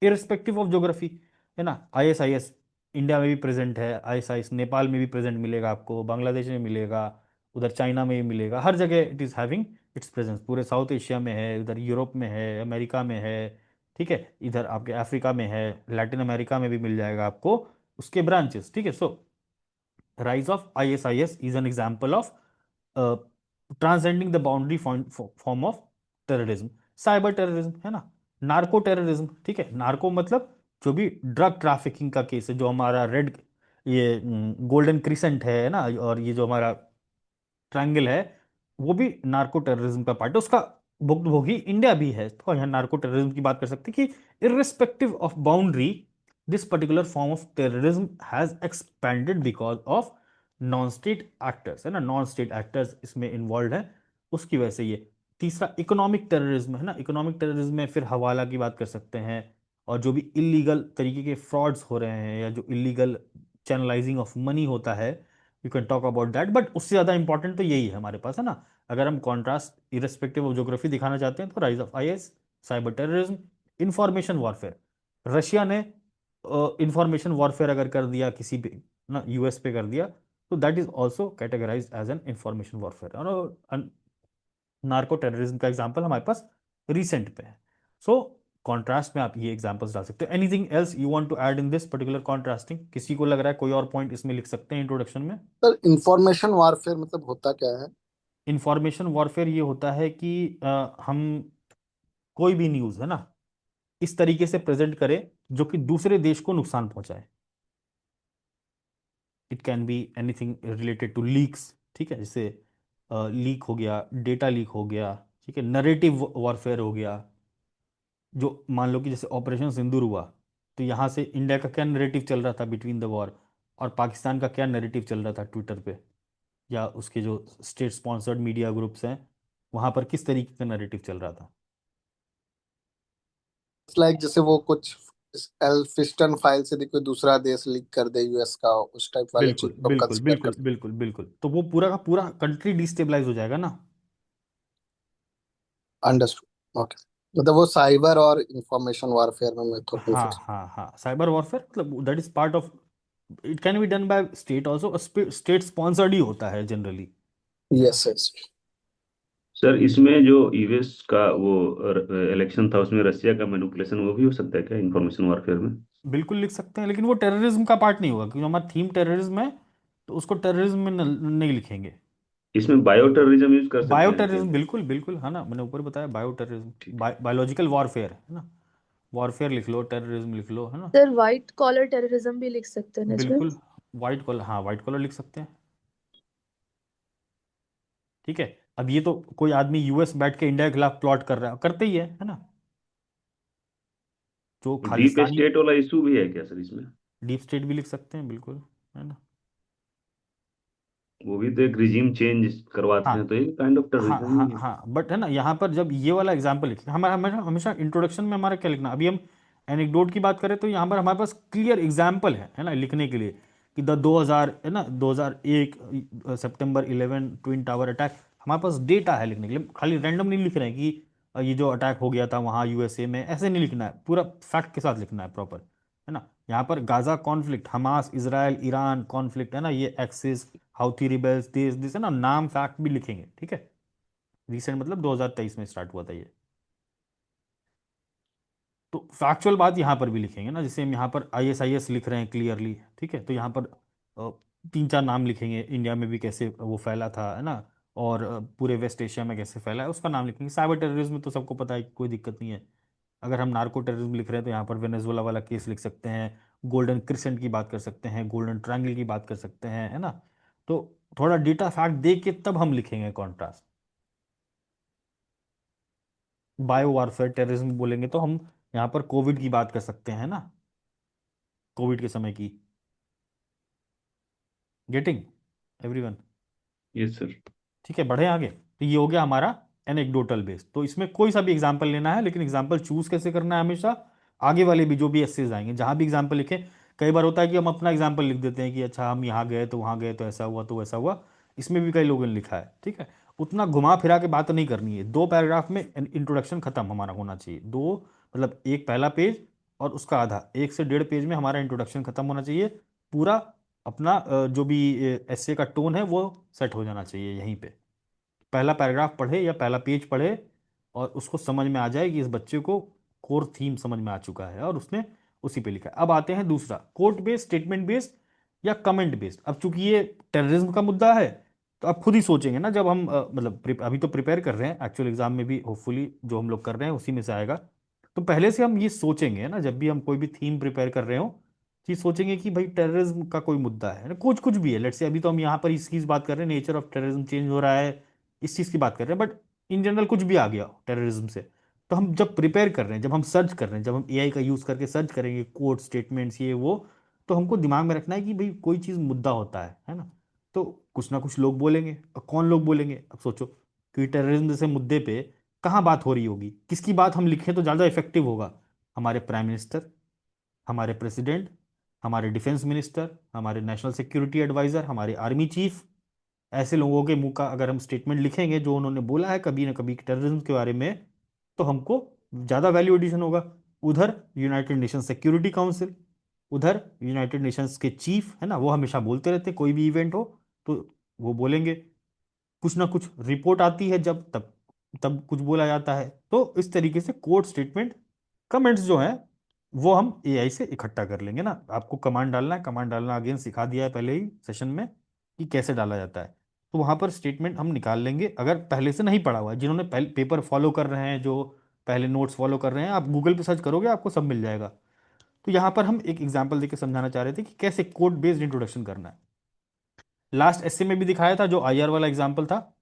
इररिस्पेक्टिव ऑफ ज्योग्राफी, है ना। आईएसआईएस इंडिया में भी प्रेजेंट है, आईएसआईएस नेपाल में भी प्रेजेंट मिलेगा आपको, बांग्लादेश में मिलेगा, उधर चाइना में भी मिलेगा, हर जगह it is having its presence. पूरे साउथ एशिया में है, उधर यूरोप में है, अमेरिका में है, ठीक है, इधर आपके अफ्रीका में है, लैटिन अमेरिका में भी मिल जाएगा आपको उसके ब्रांचेस, ठीक है। सो rise of ISIS is an example of transcending the boundary form of terrorism। Cyber terrorism, है ना, नार्को टेररिज्म, ठीक है, नार्को मतलब जो भी ड्रग ट्रैफिकिंग का केस है, जो हमारा रेड, ये गोल्डन क्रिसेंट है ना, और ये जो हमारा ट्रायंगल है, वो भी नार्को टेररिज्म का पार्ट है, उसका भुक्तभोगी इंडिया भी है। तो यहाँ नार्को टेररिज्म की बात कर सकते हैं कि irrespective of boundary this particular form of terrorism has expanded because of non state actors, है ना, नॉन स्टेट एक्टर्स इसमें इन्वॉल्व है, उसकी वजह से ये। तीसरा इकोनॉमिक टेररिज्म, है ना, इकोनॉमिक टेररिज्म में फिर हवाला की बात कर सकते हैं, और जो भी इलीगल तरीके के फ्रॉड्स हो रहे हैं, या जो इलीगल चैनलाइजिंग ऑफ मनी होता है, you can talk about that. But उससे ज़्यादा इंपॉर्टेंट तो यही है हमारे पास, है ना। अगर हम कॉन्ट्रास्ट इरेस्पेक्टिव ऑफ ज्योग्राफी दिखाना चाहते हैं, तो rise of IS, cyber terrorism, information warfare. Russia ने इंफॉर्मेशन वॉरफेयर अगर कर दिया किसी पे ना, यूएस पे कर दिया, तो that is also categorise as an information warfare. और नार्को टेररिज्म का एग्जाम्पल हमारे पास रिसेंट पे है। सो कॉन्ट्रास्ट में आप ये एग्जांपल्स डाल सकते हो। Anything else you want to add in this particular contrasting? किसी को लग रहा है कोई और पॉइंट इसमें लिख सकते हैं इंट्रोडक्शन में? सर इंफॉर्मेशन वारफेयर मतलब होता क्या है? इंफॉर्मेशन वॉरफेयर ये होता है कि हम कोई भी न्यूज़, है ना, इस तरीके से प्रेजेंट करें जो कि दूसरे देश को नुकसान पहुंचाए। It can be anything related to leaks, ठीक है, जैसे लीक हो गया, डेटा लीक हो गया, ठीक है, नरेटिव वॉरफेयर हो गया। जो मान लो कि जैसे ऑपरेशन सिंदूर हुआ, तो यहाँ से इंडिया का क्या नरेटिव चल रहा था बिटवीन द वॉर, और पाकिस्तान का क्या नरेटिव चल रहा था ट्विटर पे, या उसके जो स्टेट स्पॉन्सर्ड मीडिया ग्रुप्स हैं वहाँ पर किस तरीके का नरेटिव चल रहा था। लाइक जैसे वो कुछ एल्फिस्टन फाइल से कोई दूसरा देश लीक कर दे यूएस का, उस टाइप वाले चीज बिल्कुल को बिल्कुल कंसीडर बिल्कुल कर। बिल्कुल बिल्कुल, तो वो पूरा का पूरा कंट्री डिस्टेबलाइज हो जाएगा ना। Understood, okay. मतलब वो साइबर और इंफॉर्मेशन वारफेयर में मैं तो हाँ कंफ्यूज। हाँ हाँ, साइबर वॉरफेयर मतलब that is part of, it can be done by state also, state sponsored ही होता है जनरली। Yes yes. सर इसमें जो यूएस का वो इलेक्शन था, उसमें रसिया का मैनिपुलेशन वो भी हो सकता है क्या इंफॉर्मेशन वॉरफेयर में? बिल्कुल लिख सकते हैं, लेकिन वो टेररिज्म का पार्ट नहीं होगा, क्योंकि हमारा थीम टेररिज्म है, तो उसको टेररिज्म में नहीं लिखेंगे। इसमें बायो टेररिज्म यूज कर सकते बायो हैं क्या? टेररिज्म बिल्कुल बिल्कुल, है ना, मैंने ऊपर बताया बायो टेररिज्म, ठीक। बायोलॉजिकल वॉरफेयर, है ना, वॉरफेयर लिख लो, टेररिज्म लिख लो, है ना। सर व्हाइट कॉलर टेररिज्म भी लिख सकते हैं ना इसमें? बिल्कुल, वाइट कॉलर, हाँ वाइट कॉलर लिख सकते हैं, ठीक है। अब ये तो कोई आदमी यूएस बैठ के इंडिया के खिलाफ प्लॉट कर रहा है, करते ही है ना, जो डीप खालिस्तानी। स्टेट वाला इशू भी है क्या सर इसमें? डीप स्टेट भी लिख सकते हैं, बिल्कुल, है ना। वो भी तो एक रिजीम चेंज करवाते हाँ हैं, तो ये काइंड ऑफ हाँ टेररिज्म हाँ ही है। हाँ, बट है ना, यहाँ पर जब ये वाला एग्जाम्पल लिखें, हमारा हमेशा हमेशा इंट्रोडक्शन में हमारा क्या लिखना, अभी हम एनेक्डोट की बात करें तो यहाँ पर हमारे पास क्लियर एग्जाम्पल है ना, लिखने के लिए कि द 2000, है ना, 2001 सितंबर 11 ट्विन टावर अटैक, हमारे पास डेटा है लिखने के लिए, खाली रैंडम नहीं लिख रहे हैं कि ये जो अटैक हो गया था वहाँ यूएसए में, ऐसे नहीं लिखना है, पूरा फैक्ट के साथ लिखना है प्रॉपर, है ना। यहाँ पर Gaza conflict, Hamas Israel Iran conflict, है ना, ये एक्सिस हाउथी रिबेल्स दिस है ना, नाम फैक्ट भी लिखेंगे, ठीक है। रिसेंट मतलब 2023 में स्टार्ट हुआ था ये। तो फैक्चुअल बात यहाँ पर भी लिखेंगे ना, जैसे हम यहाँ पर आईएसआईएस लिख रहे हैं क्लियरली, ठीक है, तो यहाँ पर अ, तीन चार नाम लिखेंगे, इंडिया में भी कैसे वो फैला था, है ना, और पूरे वेस्ट एशिया में कैसे फैला है उसका नाम लिखेंगे। साइबर टेररिज्म तो सबको पता है कि कोई दिक्कत नहीं है। अगर हम नार्को टेररिज्म लिख रहे हैं तो यहाँ पर वेनेजुएला वाला केस लिख सकते हैं, गोल्डन क्रिसेंट की बात कर सकते हैं, गोल्डन ट्रायंगल की बात कर सकते हैं, है ना। तो थोड़ा डेटा फैक्ट दे के तब हम लिखेंगे कॉन्ट्रास्ट। बायो वारफेयर टेररिज्म बोलेंगे तो हम यहाँ पर कोविड की बात कर सकते हैं ना, कोविड के समय की। Getting everyone? Yes sir. ठीक है, बढ़े आगे। तो ये हो गया हमारा एनेक्डोटल बेस। तो इसमें कोई सा भी एग्जाम्पल लेना है, लेकिन एग्जाम्पल चूज कैसे करना है हमेशा, आगे वाले भी जो भी एसेज आएंगे जहां भी एग्जाम्पल लिखे, कई बार होता है कि हम अपना एग्जाम्पल लिख देते हैं कि अच्छा हम यहाँ गए तो वहाँ गए तो ऐसा हुआ तो वैसा हुआ, इसमें भी कई लोगों ने लिखा है, ठीक है। उतना घुमा फिरा के बात नहीं करनी है, 2 पैराग्राफ में इंट्रोडक्शन खत्म हमारा होना चाहिए, दो मतलब एक पहला पेज और उसका आधा, 1 से 1.5 पेज में हमारा इंट्रोडक्शन खत्म होना चाहिए। पूरा अपना जो भी एस्से का टोन है वो सेट हो जाना चाहिए यहीं पे। पहला पैराग्राफ पढ़े या पहला पेज पढ़े और उसको समझ में आ जाए कि इस बच्चे को कोर थीम समझ में आ चुका है और उसने उसी पे लिखा है। अब आते हैं दूसरा, कोट बेस्ड, स्टेटमेंट बेस्ड या कमेंट बेस्ड। अब चूंकि ये टेररिज्म का मुद्दा है तो आप खुद ही सोचेंगे ना, जब हम मतलब अभी तो प्रिपेयर कर रहे हैं, एक्चुअल एग्जाम में भी होपफुली जो हम लोग कर रहे हैं उसी में से आएगा। तो पहले से हम ये सोचेंगे ना, जब भी हम कोई भी थीम प्रिपेयर कर रहे हो, कि सोचेंगे कि भाई टेररिज्म का कोई मुद्दा है ना, कुछ कुछ भी है, लेट्स से अभी तो हम यहाँ पर इसकी बात कर रहे हैं, नेचर ऑफ टेररिज्म चेंज हो रहा है, इस चीज़ की बात कर रहे हैं, बट इन जनरल कुछ भी आ गया टेररिज्म से। तो हम जब प्रिपेयर कर रहे हैं, जब हम सर्च कर रहे हैं, जब हम एआई का यूज़ करके सर्च करेंगे कोड स्टेटमेंट्स ये वो, तो हमको दिमाग में रखना है कि भाई कोई चीज़ मुद्दा होता है ना। तो कुछ ना कुछ लोग बोलेंगे, और कौन लोग बोलेंगे, अब सोचो कि टेररिज्म जैसे मुद्दे पे कहाँ बात हो रही होगी, किसकी बात हम लिखें तो ज़्यादा इफेक्टिव होगा। हमारे प्राइम मिनिस्टर, हमारे प्रेसिडेंट, हमारे डिफेंस मिनिस्टर, हमारे नेशनल सिक्योरिटी एडवाइजर, हमारे आर्मी चीफ, ऐसे लोगों के मुंह का अगर हम स्टेटमेंट लिखेंगे जो उन्होंने बोला है कभी ना कभी टेररिज्म के बारे में, तो हमको ज़्यादा वैल्यू एडिशन होगा। उधर यूनाइटेड नेशन सिक्योरिटी काउंसिल, उधर यूनाइटेड नेशंस के चीफ, है ना, वो हमेशा बोलते रहते हैं कोई भी इवेंट हो तो वो बोलेंगे। कुछ ना कुछ रिपोर्ट आती है जब तब तब कुछ बोला जाता है। तो इस तरीके से कोड स्टेटमेंट कमेंट्स जो हैं वो हम एआई से इकट्ठा कर लेंगे ना। आपको कमांड डालना है, कमांड डालना अगेन सिखा दिया है पहले ही सेशन में कि कैसे डाला जाता है। तो वहां पर स्टेटमेंट हम निकाल लेंगे, अगर पहले से नहीं पढ़ा हुआ है, जिन्होंने पहले पेपर फॉलो कर रहे हैं, जो पहले नोट्स फॉलो कर रहे हैं, आप गूगल पे सर्च करोगे आपको सब मिल जाएगा। तो यहाँ पर हम एक एग्जाम्पल देकर समझाना चाह रहे थे कि कैसे कोड बेस्ड इंट्रोडक्शन करना है। लास्ट एसए में भी दिखाया था, जो आईआर वाला एग्जाम्पल था,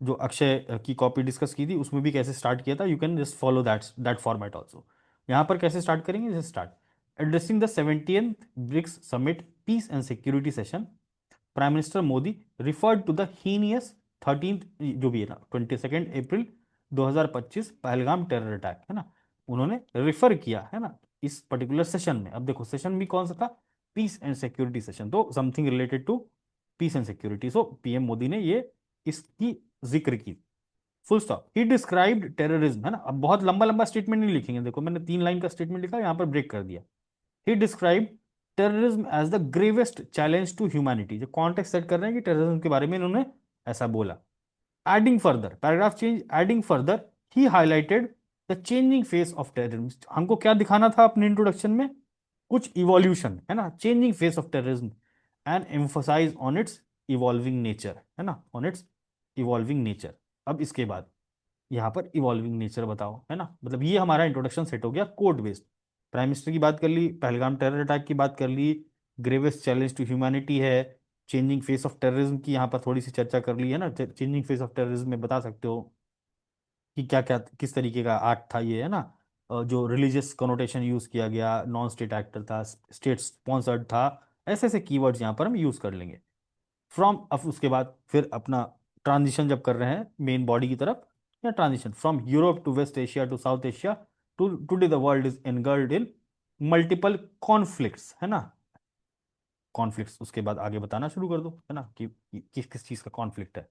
जो अक्षय की कॉपी डिस्कस की थी, उसमें भी कैसे स्टार्ट किया था। You can just follow that format also. यहाँ पर कैसे स्टार्ट करेंगे, जैसे start addressing the 70th BRICS summit peace and security session, prime minister Modi referred to the heinous 13th, जो भी है ना, 22 अप्रैल 2025 पहलगाम टेरर अटैक, है ना, उन्होंने रिफर किया है ना इस पर्टिकुलर सेशन में। अब देखो सेशन भी कौन सा था, पीस एंड सिक्योरिटी सेशन, तो something related to peace and security. So PM Modi ने ये इसकी जिक्र की, full stop. He described terrorism, है ना। अब बहुत लंबा लंबा स्टेटमेंट नहीं लिखेंगे, देखो मैंने 3 लाइन का स्टेटमेंट लिखा, यहाँ पर ब्रेक कर दिया। He describe terrorism as the gravest challenge to humanity, जो कॉन्टेक्स्ट सेट कर रहे हैं कि टेररिज्म के बारे में इन्होंने ऐसा बोला। Adding further, paragraph change, adding further he highlighted the changing face of terrorism. हमको क्या दिखाना था अपने इंट्रोडक्शन में, कुछ इवोल्यूशन, है ना, changing face of terrorism and emphasise on its evolving nature, है ना, ऑन इट्स इवॉल्विंग नेचर। अब इसके बाद यहाँ पर इवॉल्विंग नेचर बताओ, है ना, मतलब ये हमारा इंट्रोडक्शन सेट हो गया कोड बेस्ड। प्राइम मिनिस्टर की बात कर ली, पहलगाम टेरर अटैक की बात कर ली, ग्रेवेस्ट चैलेंज टू ह्यूमैनिटी है, चेंजिंग फेस ऑफ टेररिज्म की यहाँ पर थोड़ी सी चर्चा कर ली है ना। चेंजिंग फेस ऑफ टेररिज्म में बता सकते हो कि क्या क्या किस तरीके का एक्ट था ये, है ना, जो रिलीजियस कनोटेशन यूज किया गया, नॉन स्टेट एक्टर था, स्टेट स्पॉन्सर्ड था, ऐसे ऐसे कीवर्ड्स यहाँ पर हम यूज कर लेंगे। फ्रॉम, अब उसके बाद फिर अपना ट्रांजिशन जब कर रहे हैं मेन बॉडी की तरफ, या transition from Europe to West Asia to South Asia to today the world is engulfed in multiple conflicts, है ना, कॉन्फ्लिक्ट्स। उसके बाद आगे बताना शुरू कर दो, है ना, कि किस किस चीज का कॉन्फ्लिक्ट है।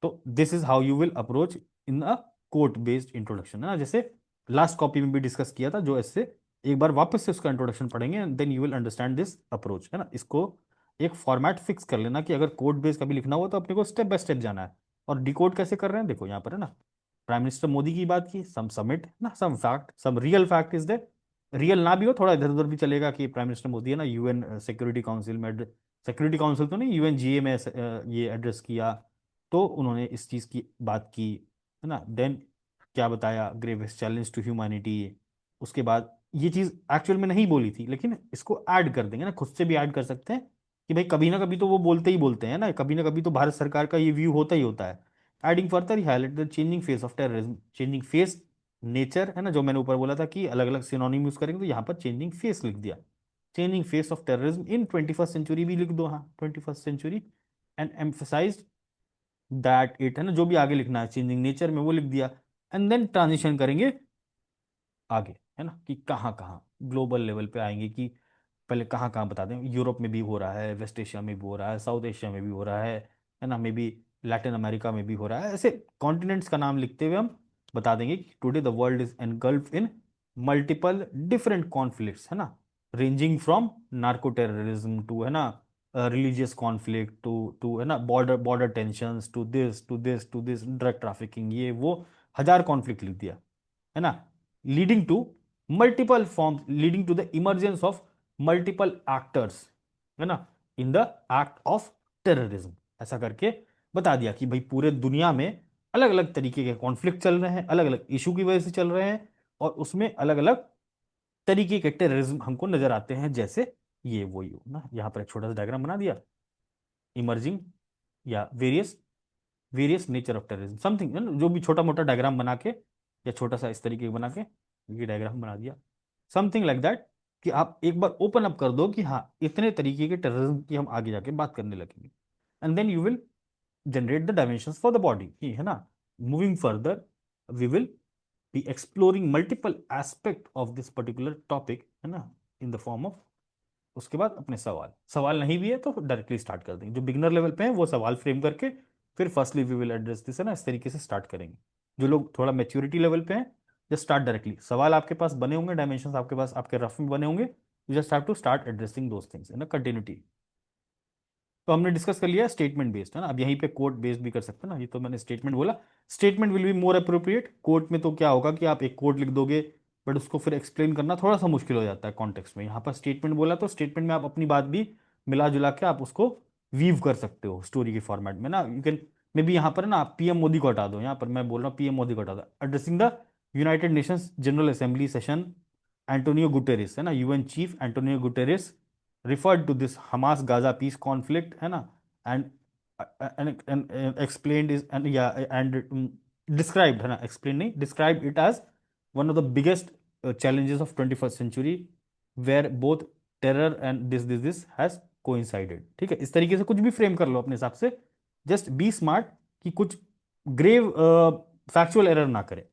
तो this is how you will approach in a quote based introduction, है ना, जैसे लास्ट कॉपी में भी डिस्कस किया था, जो ऐसे एक बार वापस से उसका इंट्रोडक्शन पढ़ेंगे, then you will understand this approach, है ना। इसको एक फॉर्मेट फिक्स कर लेना कि अगर कोड बेस कभी लिखना हुआ तो अपने को स्टेप बाय स्टेप जाना है। और डिकोड कैसे कर रहे हैं, देखो यहाँ पर, है ना, प्राइम मिनिस्टर मोदी की बात की, सम समिट ना, some fact, some real fact is there, real ना भी हो, थोड़ा इधर उधर भी चलेगा कि प्राइम मिनिस्टर मोदी, है ना, यूएन सिक्योरिटी काउंसिल में, सिक्योरिटी काउंसिल तो नहीं, यूएनजीए में ये एड्रेस किया, तो उन्होंने इस चीज़ की बात की, है ना। देन क्या बताया, ग्रेवेस्ट चैलेंज टू ह्यूमैनिटी। उसके बाद ये चीज़ एक्चुअल में नहीं बोली थी, लेकिन इसको ऐड कर देंगे ना, खुद से भी ऐड कर सकते हैं कि भाई कभी ना कभी तो वो बोलते ही बोलते हैं ना, कभी ना कभी तो भारत सरकार का ये व्यू होता ही होता है। Adding further he highlight the changing face of terrorism, changing face nature, है ना, जो मैंने ऊपर बोला था कि अलग अलग सिनोनिम यूज करेंगे, तो यहाँ पर चेंजिंग फेस लिख दिया, changing face of terrorism in 21st century भी लिख दो, हाँ 21st century, and emphasized that it, है ना, जो भी आगे लिखना है चेंजिंग नेचर में वो लिख दिया। एंड देन ट्रांजिशन करेंगे आगे, है ना, कि कहाँ कहाँ ग्लोबल लेवल पे आएंगे, कि पहले कहाँ कहाँ बता दें, यूरोप में भी हो रहा है, वेस्ट एशिया में भी हो रहा है, साउथ एशिया में भी हो रहा है ना, मे बी लैटिन अमेरिका में भी हो रहा है, ऐसे कॉन्टिनेंट्स का नाम लिखते हुए हम बता देंगे कि today the world is engulf in multiple different conflicts, है ना, ranging from narco terrorism to, है ना, रिलीजियस कॉन्फ्लिक्ट टू है ना, border border tensions to this to this to this, drug trafficking, ये वो 1000 कॉन्फ्लिक्ट लिख दिया, है ना, leading to multiple form, leading to the emergence of multiple actors, है ना, in the act of terrorism, ऐसा करके बता दिया कि भाई पूरे दुनिया में अलग अलग तरीके के कॉन्फ्लिक्ट चल रहे हैं, अलग अलग इशू की वजह से चल रहे हैं, और उसमें अलग अलग तरीके के टेररिज्म हमको नजर आते हैं, जैसे ये वो ये ना, यहाँ पर एक छोटा सा डायग्राम बना दिया, इमर्जिंग या various various nature of terrorism something, जो भी छोटा मोटा डायग्राम बना के या छोटा सा इस तरीके का बना के ये डायग्राम बना दिया, समथिंग लाइक दैट, कि आप एक बार ओपन अप कर दो कि हाँ इतने तरीके के टेररिज्म की हम आगे जाके बात करने लगेंगे, and then you will generate the dimensions for the body, है ना। Moving further we will be exploring multiple aspect of this particular topic, है ना, इन द फॉर्म ऑफ, उसके बाद अपने सवाल, सवाल नहीं भी है तो डायरेक्टली स्टार्ट कर देंगे, जो बिगनर लेवल पे है वो सवाल फ्रेम करके फिर firstly we will address this, है ना, इस तरीके से स्टार्ट करेंगे। जो लोग थोड़ा मेच्योरिटी लेवल पे हैं, जस्ट स्टार्ट डायरेक्टली, सवाल आपके पास बने होंगे, डायमेंशंस आपके पास आपके रफ में बने होंगे, you just have to start addressing those things in a continuity. तो हमने डिस्कस कर लिया स्टेटमेंट बेस्ड, है ना, अब यहीं पे कोट बेस्ड भी कर सकते हैं ना, ये तो मैंने स्टेटमेंट बोला, statement will be more appropriate, quote में तो क्या होगा कि आप एक कोट लिख दोगे, बट उसको फिर एक्सप्लेन करना थोड़ा सा मुश्किल हो जाता है कॉन्टेक्स्ट में, यहाँ पर स्टेटमेंट बोला तो स्टेटमेंट में आप अपनी बात भी मिला जुला के आप उसको वीव कर सकते हो स्टोरी के फॉर्मेट में ना, यू कैन मे बी यहाँ पर ना पीएम मोदी को हटा दो, यहाँ पर मैं बोल रहा हूँ पीएम मोदी को हटा दो, addressing the United Nations general assembly session Antonio Guterres, है ना, UN chief Antonio Guterres referred to this Hamas Gaza peace conflict, है ना, and explained is and yeah and described, है ना, explained नहीं, described it as one of the biggest challenges of 21st century where both terror and this has coincided, ठीक है, इस तरीके से कुछ भी फ्रेम कर लो अपने हिसाब से, जस्ट बी स्मार्ट कि कुछ ग्रेव फैक्चुअल एरर ना करे।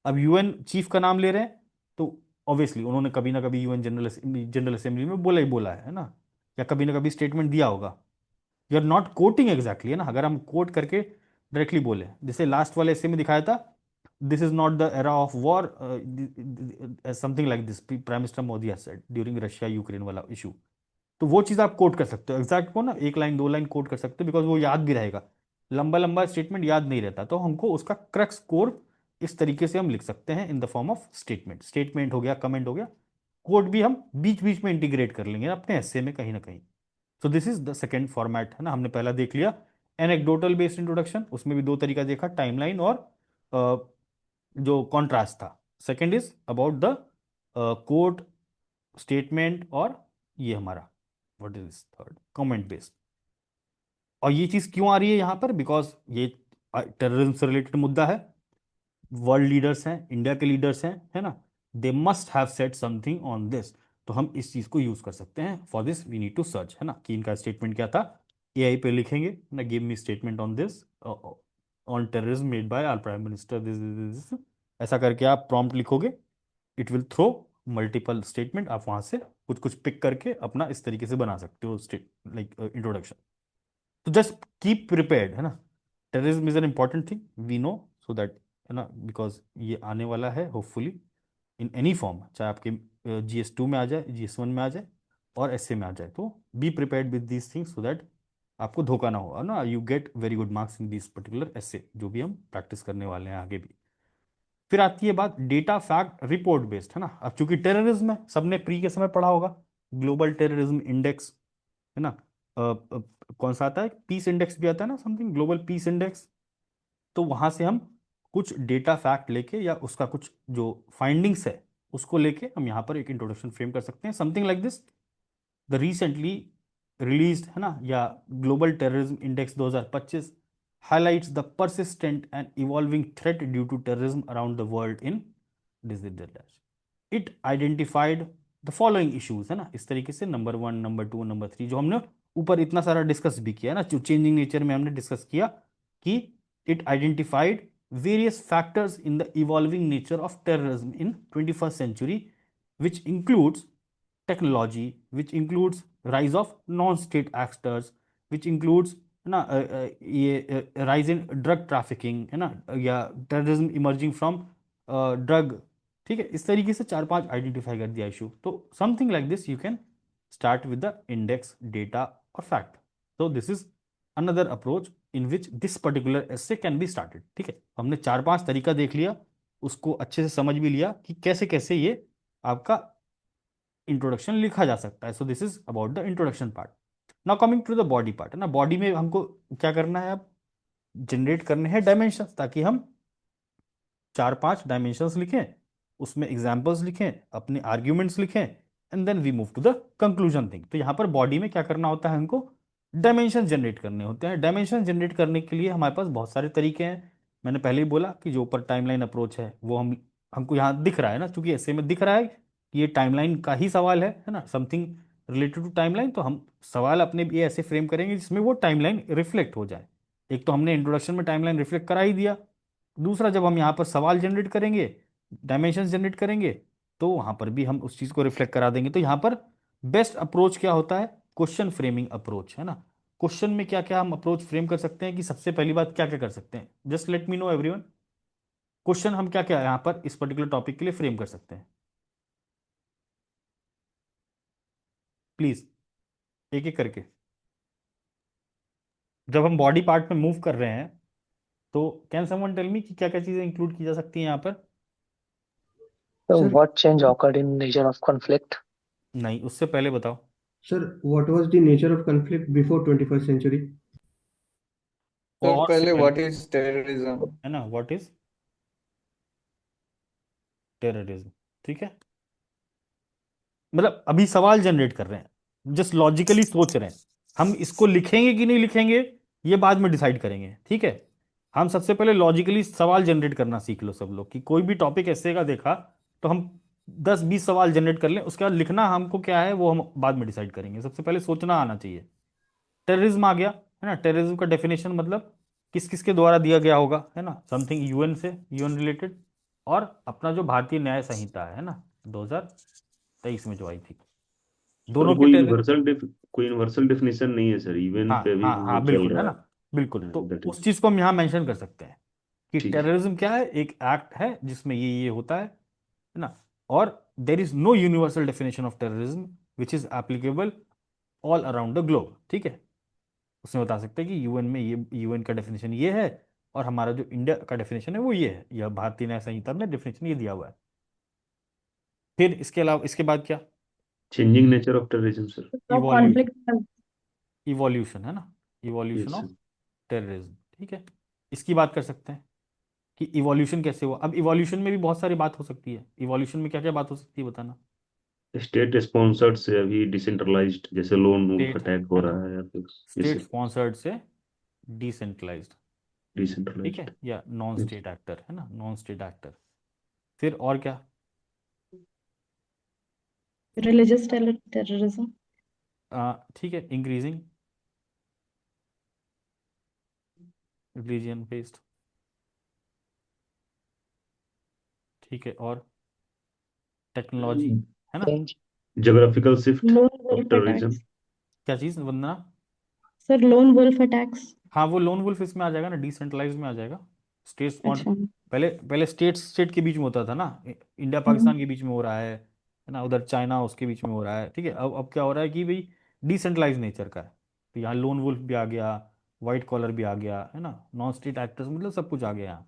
अब यूएन चीफ का नाम ले रहे हैं तो ऑब्वियसली उन्होंने कभी ना कभी यूएन जनरल असेंबली में बोला ही बोला है ना, या कभी ना कभी स्टेटमेंट दिया होगा, you are not quoting exactly, है ना, अगर हम कोट करके डायरेक्टली बोले, जैसे लास्ट वाले ऐसे में दिखाया था, this is not the era of war, something like this prime minister Modi has said during Russia Ukraine वाला इशू, तो वो चीज़ आप कोट कर सकते हो एग्जैक्ट को ना, एक लाइन दो लाइन कोट कर सकते हो, बिकॉज वो याद भी रहेगा, लंबा लंबा स्टेटमेंट याद नहीं रहता, तो हमको उसका क्रक्स कोर इस तरीके से हम लिख सकते हैं इन the form of statement, statement हो गया, कमेंट हो गया, कोट भी हम बीच बीच में इंटीग्रेट कर लेंगे अपने एस्से में कहीं ना कहीं। सो this is the second format, है ना, हमने पहला देख लिया एनेक्डोटल बेस्ड इंट्रोडक्शन, उसमें भी दो तरीका देखा, टाइमलाइन और जो कॉन्ट्रास्ट था, second is about the quote statement, और ये हमारा what is third comment based. और ये चीज क्यों आ रही है यहाँ पर, बिकॉज ये टेररिज्म से रिलेटेड मुद्दा है, वर्ल्ड लीडर्स हैं, इंडिया के लीडर्स हैं, है ना, they must have said something on this, तो हम इस चीज को यूज कर सकते हैं, for this we need to search, है ना, कि इनका स्टेटमेंट क्या था, एआई पे लिखेंगे ना, give me statement on this on terrorism made by our prime minister this, ऐसा करके आप प्रॉम्प्ट लिखोगे, it will throw multiple statement, आप वहां से कुछ कुछ पिक करके अपना इस तरीके से बना सकते हो स्टेट लाइक इंट्रोडक्शन। तो जस्ट कीप प्रिपेयर्ड, है ना, terrorism is an important thing we know, so that है ना, बिकॉज ये आने वाला है होपफुली इन एनी फॉर्म, चाहे आपके GS2 में आ जाए, GS1 में आ जाए और SA में आ जाए। तो be prepared with these things so that आपको धोखा ना हो ना, you get very good marks in this particular essay, जो भी हम प्रैक्टिस करने वाले हैं आगे भी। फिर आती है बात डेटा फैक्ट रिपोर्ट बेस्ड, है ना। अब चूंकि टेररिज्म है, सबने प्री के समय पढ़ा होगा, ग्लोबल टेररिज्म इंडेक्स, है ना। कौन सा आता है, पीस इंडेक्स भी आता है ना, समथिंग ग्लोबल पीस इंडेक्स। तो वहां से हम कुछ डेटा फैक्ट लेके या उसका कुछ जो फाइंडिंग्स है उसको लेके हम यहाँ पर एक इंट्रोडक्शन फ्रेम कर सकते हैं, something like this. The recently released, है ना, या global terrorism index 2025 highlights the persistent and evolving threat due to terrorism around the world in digital dash. It identified the following issues, है ना, इस तरीके से नंबर 1, नंबर 2, नंबर 3, जो हमने ऊपर इतना सारा डिस्कस भी किया है ना, जो चेंजिंग नेचर में हमने डिस्कस किया कि it identified various factors in the evolving nature of terrorism in 21st century, which includes technology, which includes rise of non-state actors, which includes ना ये राइज इन ड्रग ट्रैफिकिंग, है ना, या terrorism emerging from drug. ठीक है, इस तरीके से 4-5 आइडेंटिफाई कर दिया इशू। तो something like this you can start with the index, data और फैक्ट। तो this is another approach in which this particular essay can be started. ठीक है, हमने 4-5 तरीका देख लिया, उसको अच्छे से समझ भी लिया कि कैसे कैसे ये आपका इंट्रोडक्शन लिखा जा सकता है। So this is about the introduction part. Now coming to the body part, है ना। बॉडी में हमको क्या करना है, अब जनरेट करने हैं डायमेंशंस, ताकि हम 4-5 डायमेंशंस लिखें, उसमें एग्जांपल्स लिखें, अपने आर्ग्यूमेंट्स लिखें, and then we move to the conclusion thing. तो यहाँ पर बॉडी में क्या करना होता है, हमको डायमेंशन जनरेट करने होते हैं। डायमेंशन जनरेट करने के लिए हमारे पास बहुत सारे तरीके हैं। मैंने पहले ही बोला कि जो ऊपर टाइमलाइन अप्रोच है वो हमको यहाँ दिख रहा है ना, क्योंकि ऐसे में दिख रहा है कि ये टाइमलाइन का ही सवाल है ना, समथिंग रिलेटेड टू टाइमलाइन। तो हम सवाल अपने भी ऐसे फ्रेम करेंगे जिसमें वो टाइमलाइन रिफ्लेक्ट हो जाए। एक तो हमने इंट्रोडक्शन में टाइमलाइन रिफ्लेक्ट करा ही दिया, दूसरा जब हम यहाँ पर सवाल जनरेट करेंगे, डायमेंशन जनरेट करेंगे, तो वहां पर भी हम उस चीज को रिफ्लेक्ट करा देंगे। तो यहाँ पर बेस्ट अप्रोच क्या होता है, क्वेश्चन फ्रेमिंग अप्रोच, है ना। क्वेश्चन में क्या क्या हम अप्रोच फ्रेम कर सकते हैं, कि सबसे पहली बात क्या क्या कर सकते हैं, just let me know everyone, question हम क्या क्या यहाँ पर इस पर्टिकुलर टॉपिक के लिए फ्रेम कर सकते हैं, प्लीज एक एक करके। जब हम बॉडी पार्ट में मूव कर रहे हैं तो कैन समवन टेल मी कि क्या क्या चीजें इंक्लूड की जा सकती हैं यहाँ पर। So Sir, what change occurred in nature of conflict? नहीं, उससे पहले बताओ। sir, what was the nature of conflict before 21st century? Sir और से पहले पहले, व्हाट इज टेररिज्म? है ना, व्हाट इज टेररिज्म। ठीक है, मतलब अभी सवाल जनरेट कर रहे हैं, जस्ट लॉजिकली सोच रहे हैं, हम इसको लिखेंगे कि नहीं लिखेंगे ये बाद में डिसाइड करेंगे। ठीक है, हम सबसे पहले लॉजिकली सवाल जनरेट करना सीख लो सब लोग, कि कोई भी टॉपिक ऐसे का देखा तो हम 10-20 सवाल जनरेट कर लें, उसके बाद लिखना हमको क्या है वो हम बाद में डिसाइड करेंगे। सबसे पहले सोचना आना चाहिए। टेररिज्म आ गया, है ना। टेररिज्म का डेफिनेशन मतलब किस किस के द्वारा दिया गया होगा, है ना, समथिंग यूएन से, यूएन रिलेटेड, और अपना जो भारतीय न्याय संहिता है ना, 2023 में जो आई थी, पर दोनों के कोई यूनिवर्सल डेफिनेशन नहीं है सर, इवन हाँ पे भी हाँ वो हाँ, चल बिल्कुल, है रहा ना, बिल्कुल। तो दैट उस इज चीज को हम यहाँ मेंशन कर सकते हैं कि ठीक है। टेररिज्म क्या है, एक एक्ट है जिसमें ये होता है ना। और there is no universal definition of terrorism which is applicable all around the globe. ठीक है, उसमें बता सकते हैं कि यूएन में ये, यूएन का डेफिनेशन ये है, और हमारा जो इंडिया का डेफिनेशन है वो ये है, यह भारतीय न्याय संहिता में डेफिनेशन ये दिया हुआ है। फिर इसके अलावा इसके बाद क्या, changing nature of terrorism sir. of evolution, conflict evolution, है ना, evolution yes of sir. Terrorism. ठीक है, इसकी बात कर सकते हैं कि इवोल्यूशन कैसे हुआ। अब इवोल्यूशन में भी बहुत सारी बात हो सकती है, इवोल्यूशन में क्या क्या बात हो सकती है बताना। स्टेट स्पॉन्सर्ड से अभी डिसेंट्रलाइज्ड, जैसे लोन वून स्टेट, अटैक हो है ना, रहा है या फिर स्टेट जैसे स्पॉन्सर्ड से डिसेंट्रलाइज्ड। ठीक डिसेंट्रलाइज्ड। है, या नॉन स्टेट एक्टर, है ना, नॉन स्टेट एक्टर। फिर और क्या, religious terrorism, ठीक है, इंक्रीजिंग रिलीजियन बेस्ड। ठीक है, और टेक्नोलॉजी, है ना। Change. Geographical shift lone of wolf terrorism. attacks. क्या चीज़ वंदना। Sir, lone wolf attacks. हाँ, वो लोन वुल्फ इसमें आ जाएगा ना, डिसेंट्रलाइज में आ जाएगा। स्टेट्स कौन, अच्छा। पहले पहले स्टेट स्टेट के बीच में होता था ना, इंडिया पाकिस्तान के बीच में हो रहा है ना, उधर चाइना उसके बीच में हो रहा है, ठीक है। अब क्या हो रहा है कि भाई डिसेंट्रलाइज नेचर का है, तो यहाँ लोन वुल्फ भी आ गया, वाइट कॉलर भी आ गया, है ना, नॉन स्टेट एक्टर्स, मतलब सब कुछ आ गया यहाँ।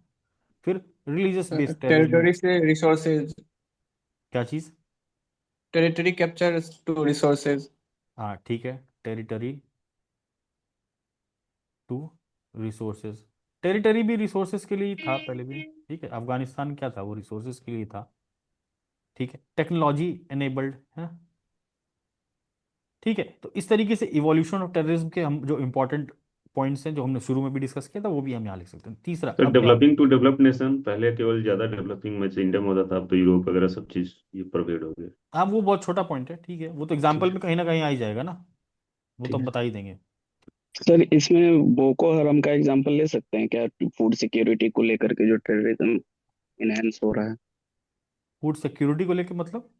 फिर रिलीजियस बेस्ड टेररिज्म। टेरिटरी से रिसोर्सेज, क्या चीज़? Territory capture to resources. हाँ ठीक है, टेरिटरी टू रिसोर्सेज, टेरिटरी भी रिसोर्सेज के लिए ही था पहले भी, ठीक है। अफगानिस्तान क्या था, वो रिसोर्सेज के लिए था, ठीक है। टेक्नोलॉजी एनेबल्ड है, ठीक है। तो इस तरीके से इवोल्यूशन ऑफ टेररिज्म के हम जो इंपॉर्टेंट पॉइंट्स हैं जो हमने शुरू में भी डिस्कस किया था वो भी हम यहाँ लिख सकते हैं। तीसरा, तो अब क्या, डेवलपिंग टू डेवलप नेशन, पहले केवल ज्यादा डेवलपिंग में से इंडिया में होता था, अब तो यूरोप वगैरह सब चीज ये प्रोवाइड हो गया। हाँ वो बहुत छोटा पॉइंट है, ठीक है, वो तो ठीक एग्जाम्पल है। में कहीं ना कहीं आ ही जाएगा ना, वो तो ठीक हम है। बता ही देंगे। सर इसमें बोको हराम का एग्जांपल ले सकते हैं क्या, फूड सिक्योरिटी को लेकर के जो टेररिज्म इनहेंस हो रहा है? फूड सिक्योरिटी को लेकर मतलब?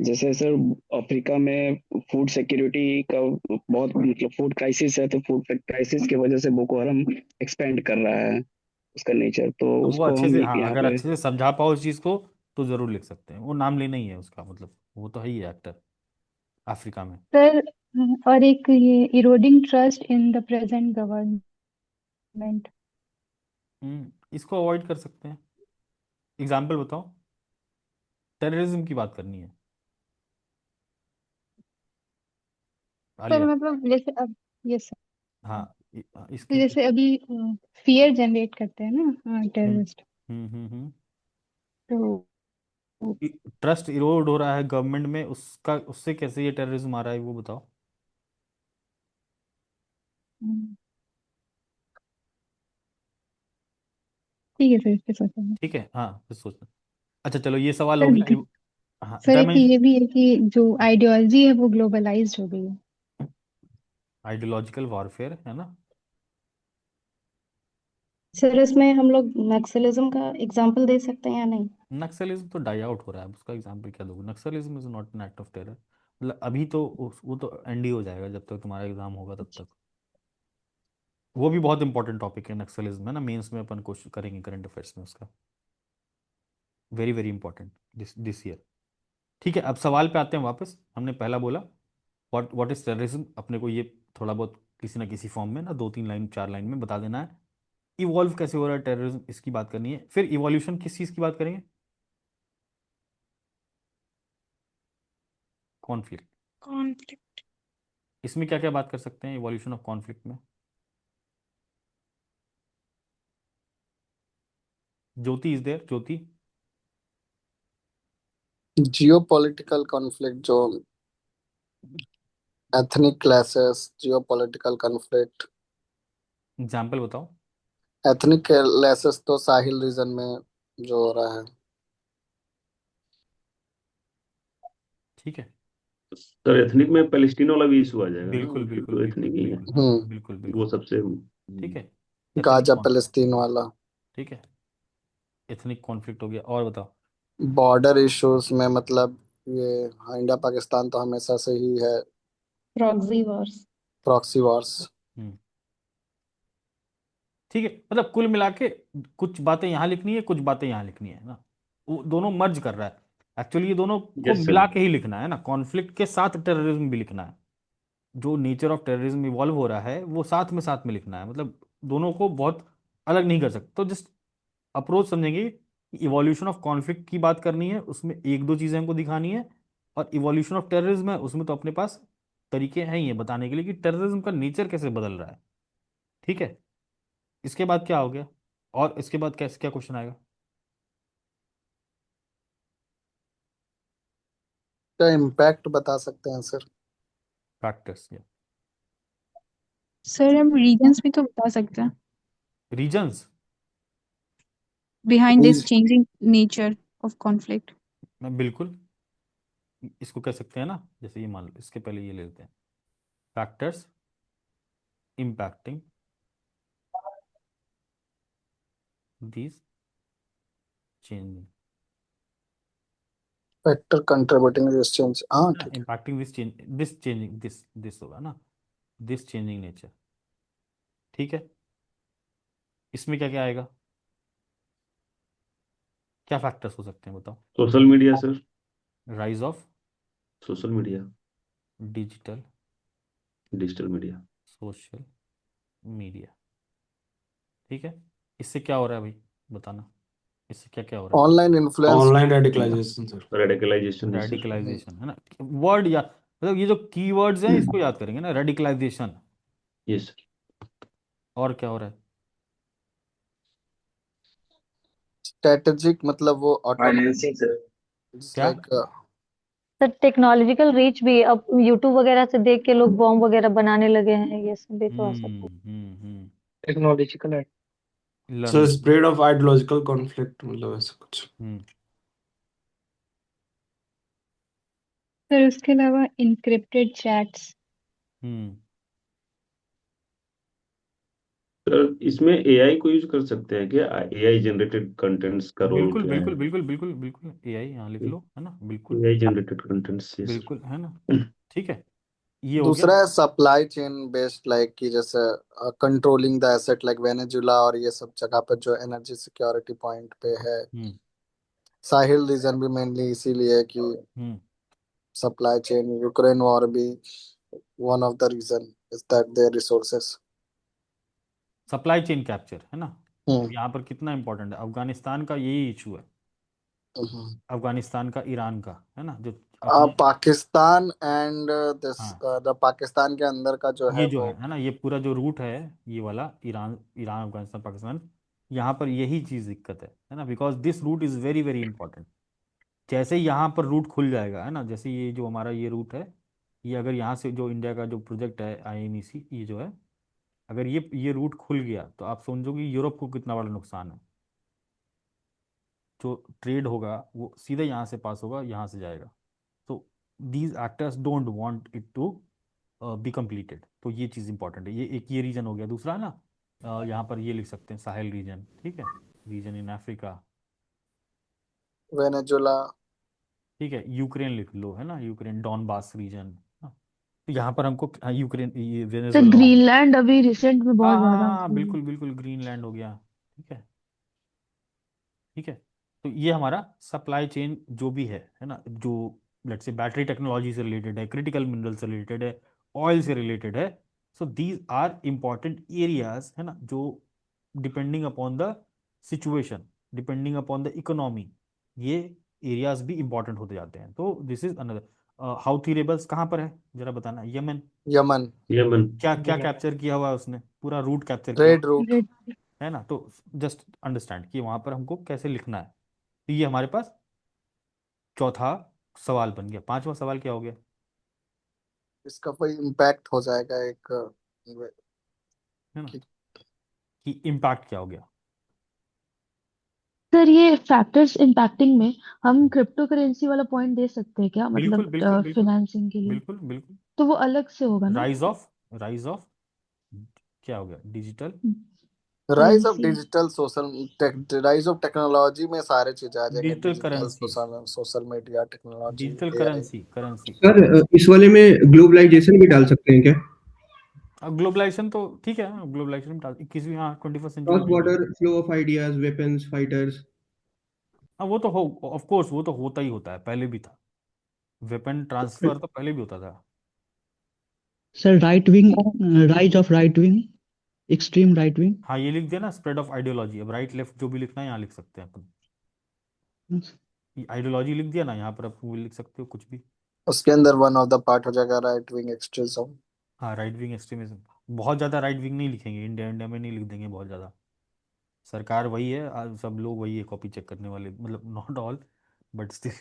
जैसे सर अफ्रीका में फूड सिक्योरिटी का बहुत मतलब फूड क्राइसिस है, तो फूड क्राइसिस की वजह से बोको हराम एक्सपेंड कर रहा है उसका नेचर, तो अब वो उसको अच्छे हम से, हाँ यहाँ अगर पे। अच्छे से समझा पाओ इस चीज़ को तो जरूर लिख सकते हैं, वो नाम लेना ही है उसका मतलब, वो तो है ही एक्टर अफ्रीका में। सर और एक ये eroding trust in the present government. इसको अवॉइड कर सकते हैं। एग्जाम्पल बताओ, टेररिज्म की बात करनी है सर आलिया। मतलब जैसे अब, यस, हाँ तो इसके, जैसे अभी फियर जनरेट करते हैं ना हम्म टेररिस्ट, हम्म। तो ट्रस्ट इरोड हो रहा है गवर्नमेंट में, उसका उससे कैसे ये टेररिज्म आ रहा है वो बताओ। हम्म, ठीक है सर, इस पे सोचेंगे। ठीक है, हाँ फिर सोचना। अच्छा चलो ये सवाल हो सर गया। हाँ सर एक डायमेंशन, ये भी है कि जो आइडियोलॉजी है वो ग्लोबलाइज्ड हो गई है। आइडियोलॉजिकल वॉरफेयर है ना। सर इसमें हम लोग नक्सलिज्म का एग्जांपल दे सकते हैं या नहीं? नक्सलिज्म तो डाई आउट हो रहा है, अब उसका एग्जाम्पल क्या दोगे? Naxalism is not an act of terror, मतलब अभी तो वो तो एंड ही हो जाएगा जब तक तुम्हारा एग्जाम होगा तब तक। वो भी बहुत इंपॉर्टेंट टॉपिक है नक्सलिज्म, है ना, मेंस में अपन क्वेश्चन करेंगे करंट अफेयर्स में उसका, very very important this year. ठीक है, अब सवाल पे आते हैं वापस। हमने पहला बोला व्हाट व्हाट इज टेररिज्म, अपने को ये थोड़ा बहुत किसी ना किसी फॉर्म में ना 2 3 लाइन 4 लाइन में बता देना है। इवॉल्व कैसे हो रहा है टेररिज्म, इसकी बात करनी है। फिर इवोल्यूशन किस चीज़ की बात करेंगे? कॉन्फ्लिक्ट। कॉन्फ्लिक्ट। इसमें क्या क्या बात कर सकते हैं इवोल्यूशन ऑफ कॉन्फ्लिक्ट में? Jyoti is there, Jyoti. Geo political conflict, जो ethnic clashes, geo political conflict. Example बताओ। एथनिक क्लैशेस तो साहिल रीजन में जो हो रहा है। ठीक है, सर एथनिक में पैलेस्टीन वाला भी इशू आ जाएगा ना, बिल्कुल वो फिर बिल्कुल तो बिल्कुल एथनिक ही है। बिल्कुल बिल्कुल हम्म। बिल्कुल वो बिल्कुल। सबसे ठीक है, एथनिक गाजा कॉन्फ्लिक्ट, फलस्तीन वाला। ठीक है, एथनिक कॉन्फ्लिक्ट हो गया, और बताओ। बॉर्डर इश्यूज में मतलब ये, हाँ, इंडिया पाकिस्तान तो हमेशा से ही है। Proxy wars. Proxy wars. Hmm, ठीक है, मतलब कुल मिला के कुछ बातें यहाँ लिखनी है, कुछ बातें यहाँ लिखनी है ना, वो दोनों मर्ज कर रहा है। एक्चुअली ये दोनों को यस सर। मिला के ही लिखना है ना, कॉन्फ्लिक्ट के साथ टेररिज्म भी लिखना है, जो नेचर ऑफ टेररिज्म इवॉल्व हो रहा है वो साथ में लिखना है, मतलब दोनों को बहुत अलग नहीं कर सकते। तो जस्ट अप्रोच समझेंगे, इवोल्यूशन ऑफ कॉन्फ्लिक्ट की बात करनी है, उसमें एक दो चीजें हमको दिखानी है, और इवोल्यूशन ऑफ टेररिज्म है उसमें तो अपने पास तरीके हैं ही है बताने के लिए कि टेररिज्म का नेचर कैसे बदल रहा है। ठीक है, इसके बाद क्या हो गया, और इसके बाद कैसे क्या क्वेश्चन आएगा? का इम्पैक्ट बता सकते हैं सर? फैक्टर्स या सर हम रीजंस भी तो बता सकते हैं reasons. Behind this changing nature of conflict. मैं बिल्कुल इसको कह सकते हैं ना, जैसे ये मान लो, इसके पहले ये ले लेते हैं, factors impacting this changing, factor contributing this change, हाँ ना ठीक है। इम्पैक्टिंग दिस चेंजिंग दिस होगा ना, दिस चेंजिंग नेचर। ठीक है, इसमें क्या क्या आएगा, क्या फैक्टर्स हो सकते हैं बताओ। Social media sir, rise of social media, digital digital media. Social media, ठीक है। इससे क्या हो रहा है भाई, बताना, इससे क्या क्या हो रहा online influence. Online radicalization sir. Radicalization है। है सर। रेडिकलाइजेशन है ना, वर्ड या मतलब ये जो कीवर्ड्स हैं इसको याद करेंगे ना, रेडिकलाइजेशन। यस। और क्या हो रहा है, स्ट्रेटेजिक मतलब वो ऑटो फाइनेंसिंग सर। क्या लाइक सर टेक्नोलॉजिकल रीच भी, अब यूट्यूब वगैरह से देख के लोग बॉम्ब वगैरह बनाने लगे हैं, ये सब भी तो आ सकता है। Technological sir learning. Spread of ideological conflict, मतलब ऐसा कुछ। सर उसके अलावा इनक्रिप्टेड चैट्स। हम्म सर इसमें एआई को यूज कर सकते हैं क्या? एआई जनरेटेड कंटेंट्स का रोल बिल्कुल क्या है? बिल्कुल बिल्कुल बिल्कुल बिल्कुल, एआई यहाँ लिख लो, है ना, बिल्कुल एआई जनरेटेड कंटेंट्स, यस बिल्कुल, है ना, ठीक है, ये हो गया। दूसरा है सप्लाई चेन बेस्ड, लाइक कि जैसे controlling the asset like Venezuela और ये सब जगह पर जो एनर्जी सिक्योरिटी पॉइंट पे है। हम्म साहिल रीजन भी मेनली इसीलिए कि हम्म सप्लाई चेन, यूक्रेन वॉर भी one of the reason is that their resources. Supply chain capture, है ना। अब हम्म यहाँ पर कितना इंपॉर्टेंट है, अफगानिस्तान का यही इशू है, हम्म। अफगानिस्तान का, ईरान का, है ना, जो अपने, पाकिस्तान एंड दिस हाँ द पाकिस्तान के अंदर का जो ये है जो वो। है ना, ये पूरा जो रूट है, ये वाला ईरान, ईरान अफगानिस्तान पाकिस्तान, यहाँ पर यही चीज़ दिक्कत है ना, because this route is very very important. जैसे ही यहाँ पर रूट खुल जाएगा, है ना, जैसे ये जो हमारा ये रूट है, ये अगर यहाँ से जो इंडिया का जो प्रोजेक्ट है आईएनईसी, ये जो है, अगर ये रूट खुल गया तो आप समझोगे यूरोप को कितना बड़ा नुकसान है। जो ट्रेड होगा वो सीधे यहाँ से पास होगा, यहाँ से जाएगा। तो these actors don't want it to be completed, तो ये चीज़ इंपॉर्टेंट है। ये एक ये रीजन हो गया। दूसरा ना, यहाँ पर ये लिख सकते हैं साहेल रीजन, ठीक है, रीजन इन अफ्रीका, वेनेजुला। ठीक है, यूक्रेन लिख लो, है ना, यूक्रेन डॉनबास रीजन। तो यहाँ पर हमको यूक्रेन, ये सर वेनेजुएला हो गया। ग्रीनलैंड अभी रिसेंट में हाँ बहुत हाँ ज्यादा हाँ, मतलब। बिल्कुल बिल्कुल, ग्रीनलैंड हो गया, ठीक है, ठीक है। तो ये हमारा सप्लाई चेन जो भी है ना, जो लेट्स से बैटरी टेक्नोलॉजी से रिलेटेड है, क्रिटिकल मिनरल से रिलेटेड है, ऑयल से रिलेटेड है। So these are important areas, है ना, जो depending upon the situation, depending upon the economy, ये एरियाज भी इंपॉर्टेंट होते जाते हैं। तो this is another. Houthi rebels कहाँ पर है जरा बताना, यमन। यमन। यमन। क्या क्या कैप्चर किया हुआ है उसने, पूरा रूट कैप्चर किया हुआ ट्रेड रूट। है ना। तो जस्ट अंडरस्टैंड कि वहां पर हमको कैसे लिखना है। तो ये हमारे पास चौथा सवाल बन गया। पांचवा सवाल क्या हो गया, इसका कोई इम्पैक्ट हो जाएगा एक है ना, कि कि इम्पैक्ट क्या हो गया। सर ये फैक्टर्स इम्पैक्टिंग में हम क्रिप्टो करेंसी वाला पॉइंट दे सकते हैं क्या, बिल्कुल मतलब बिल्कुल बिल्कुल फिनेंसिंग के लिए? बिल्कुल बिल्कुल। तो वो अलग से होगा ना? राइज ऑफ क्या हो गया, digital rise of currency. Digital social, rise of technology में सारे चीज आ जाएंगे, digital digital currency, social social media technology digital AI. Currency, currency. Sir इस वाले में ग्लोबलाइजेशन भी डाल सकते हैं क्या? ग्लोबलाइजेशन तो ठीक है, ग्लोबलाइजेशन में डाल 21वीं, हाँ 21st सेंचुरी क्रॉस में डाल। Border flow of ideas, weapons, fighters. हाँ वो तो हो, ऑफ कोर्स वो तो होता ही होता है, पहले भी था, वेपन ट्रांसफर तो पहले भी होता था। Sir right wing, rise of right wing, extreme right wing. हाँ ये लिख दिया ना, स्प्रेड ऑफ आइडियोलॉजी। अब राइट लेफ्ट जो भी लिखना है यहाँ लिख सकते हैं अपन। आइडियोलॉजी लिख दिया ना, यहाँ पर आप वो लिख सकते हो कुछ भी। उसके अंदर वन ऑफ द पार्ट हो जाएगा राइट विंग एक्सट्रीमिज्म। हाँ राइट विंग एक्सट्रीमिज्म, बहुत ज़्यादा राइट विंग नहीं लिखेंगे, इंडिया इंडिया में नहीं लिख देंगे बहुत ज़्यादा। सरकार वही है, सब लोग वही है कॉपी चेक करने वाले, मतलब नॉट ऑल बट स्टिल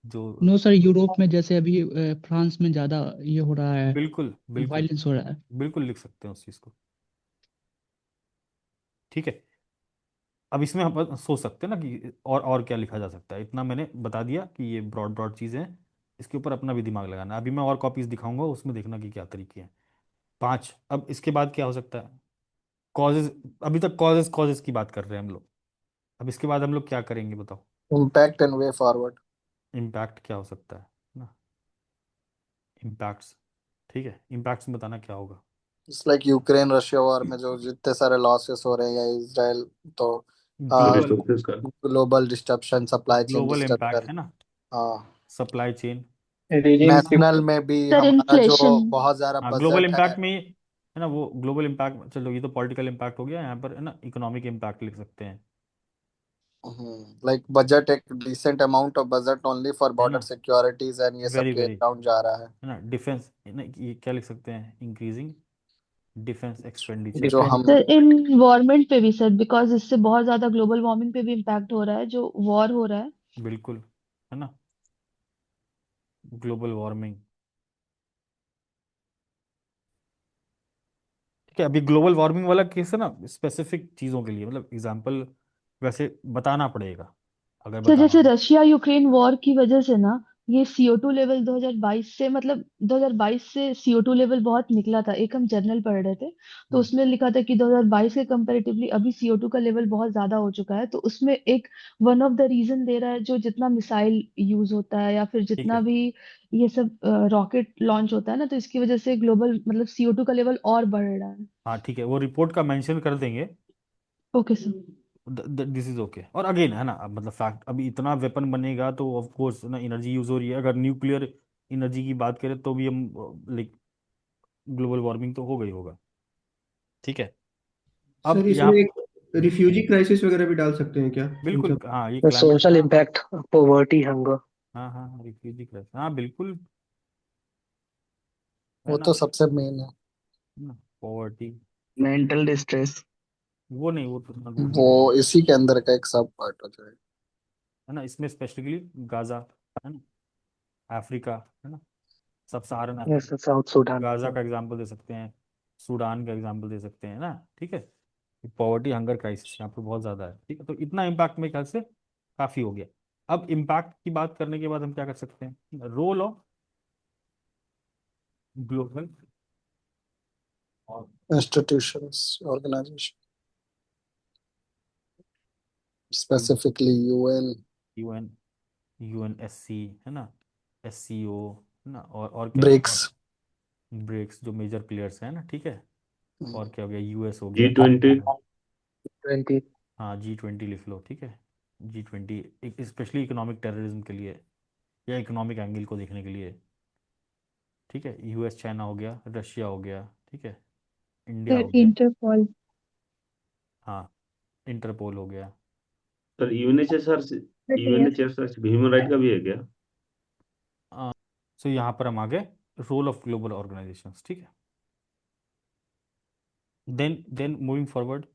जो। नो सर, यूरोप में जैसे अभी फ्रांस में ज्यादा ये हो रहा है, बिल्कुल बिल्कुल वायलेंस हो रहा है। बिल्कुल लिख सकते हैं उस चीज़ को, ठीक है। अब इसमें हम सोच सकते हैं ना कि और क्या लिखा जा सकता है। इतना मैंने बता दिया कि ये ब्रॉड ब्रॉड चीज़ें हैं, इसके ऊपर अपना भी दिमाग लगाना है। अभी मैं और कॉपीज दिखाऊंगा, उसमें देखना कि क्या तरीके हैं। पांच, अब इसके बाद क्या हो सकता है, कॉजेज। अभी तक कॉजेज कॉजेज की बात कर रहे हैं हम लोग, अब इसके बाद हम लोग क्या करेंगे बताओ। Impact and way forward. Impact क्या हो सकता है ना, इम्पैक्ट्स, ठीक है, इम्पैक्ट्स में बताना क्या होगा। It's like Ukraine Russia war में जो जितने सारे लॉसेस हो रहे हैं, या इसराइल, तो ग्लोबल रिसोर्सेज का global disruption, supply chain global impact disruption. है ना, हाँ, supply chain. Regime shift. National में भी सर हमारा जो इन्फ्लेशन। बहुत ज्यादा हाँ ग्लोबल बजट है। इम्पैक्ट में है ना, वो ग्लोबल इम्पैक्ट, चलो ये तो पॉलिटिकल इम्पैक्ट हो गया, यहाँ पर है ना इकोनॉमिक इम्पैक्ट लिख सकते हैं, लाइक बजट, एक decent amount of budget only for है बॉर्डर ना, सिक्योरिटीज एंड ये सब वेरी के वेरी, अकाउंट जा रहा है। है ना, डिफेंस, ये क्या लिख सकते हैं, इंक्रीजिंग डिफेंस एक्सपेंडिचर। जो Defense. हम सर इन्वायरमेंट पे भी सर, बिकॉज इससे बहुत ज्यादा ग्लोबल वार्मिंग पे भी इम्पैक्ट हो रहा है, जो वॉर हो रहा है। बिल्कुल, है ना, ग्लोबल वार्मिंग। ठीक है, अभी ग्लोबल वार्मिंग वाला केस है ना, स्पेसिफिक चीज़ों के लिए, मतलब एग्जांपल वैसे बताना पड़ेगा अगर सर बताना जैसे हो। रशिया यूक्रेन वॉर की वजह से ना, ये CO2 लेवल 2022 से, मतलब 2022 से CO2 लेवल बहुत निकला था। एक हम जर्नल पढ़ रहे थे, तो हम्म, उसमें लिखा था कि 2022 के कंपैरेटिवली अभी CO2 का लेवल बहुत ज्यादा हो चुका है। तो उसमें एक वन ऑफ द रीजन दे रहा है, जो जितना मिसाइल यूज होता है या फिर ठीक जितना है, भी ये सब रॉकेट लॉन्च होता है ना, तो इसकी वजह से ग्लोबल मतलब CO2 का लेवल और बढ़ रहा है। हाँ ठीक है, वो रिपोर्ट का मेंशन कर देंगे, okay sir. This is okay. और अगेन है ना, अब मतलब फैक्ट, अभी इतना वेपन बनेगा तो ऑफ कोर्स ना एनर्जी यूज हो रही है, अगर न्यूक्लियर एनर्जी की बात करें तो भी हम लाइक ग्लोबल वार्मिंग तो हो गई होगा। ठीक है, अब सर इसमें यहाँ एक रिफ्यूजी क्राइसिस वगैरह भी डाल सकते हैं क्या इन बिल्कुल, सब? हाँ ये The क्लाइमेट, social हाँ हाँ impact, poverty, hunger. हाँ हाँ, रिफ्यूजी क्राइसिस, हाँ बिल्कुल, है वो ना, तो सबसे मेन है। Poverty, mental distress. वो नहीं, वो तो इतना दूसरी वो बात इसी के अंदर का एक सब पार्ट हो जाएगा। है ना, इसमें स्पेसिफिकली गाजा, है ना, अफ्रीका, है ना, सब सहारन Yes, Africa, South Sudan. Gaza का एग्जाम्पल दे सकते हैं, सूडान का एग्जाम्पल दे सकते हैं ना। ठीक है, पॉवर्टी हंगर क्राइसिस यहाँ पे बहुत ज़्यादा है। ठीक है, तो इतना इम्पैक्ट मेरे ख्याल से काफ़ी हो गया। अब इम्पैक्ट की बात करने के बाद हम क्या कर सकते हैं, रोल ऑफ ग्लोबल और institutions, organization, specifically UN, UN, UNSC, है ना, SCO, है ना, और क्या है, ब्रिक्स। और ब्रिक्स जो मेजर प्लेयर्स हैं ना। ठीक है, और क्या हो गया, US हो गया, G20। चाइना, 20. हाँ G20 लिख लो। ठीक है, G20 स्पेशली इकोनॉमिक टेररिज्म के लिए या इकोनॉमिक एंगल को देखने के लिए। ठीक है, US चाइना हो गया, रशिया हो गया, ठीक है, इंडिया सर हो गया, इंटरपोल। हाँ इंटरपोल हो गया। सर यूएनएचआरसीआर से, यस। यूएनएचआरसीआर से ह्यूमन राइट का भी है क्या? सो यहाँ पर हम आ गए रोल ऑफ ग्लोबल ऑर्गेनाइजेशंस। ठीक है, then moving forward,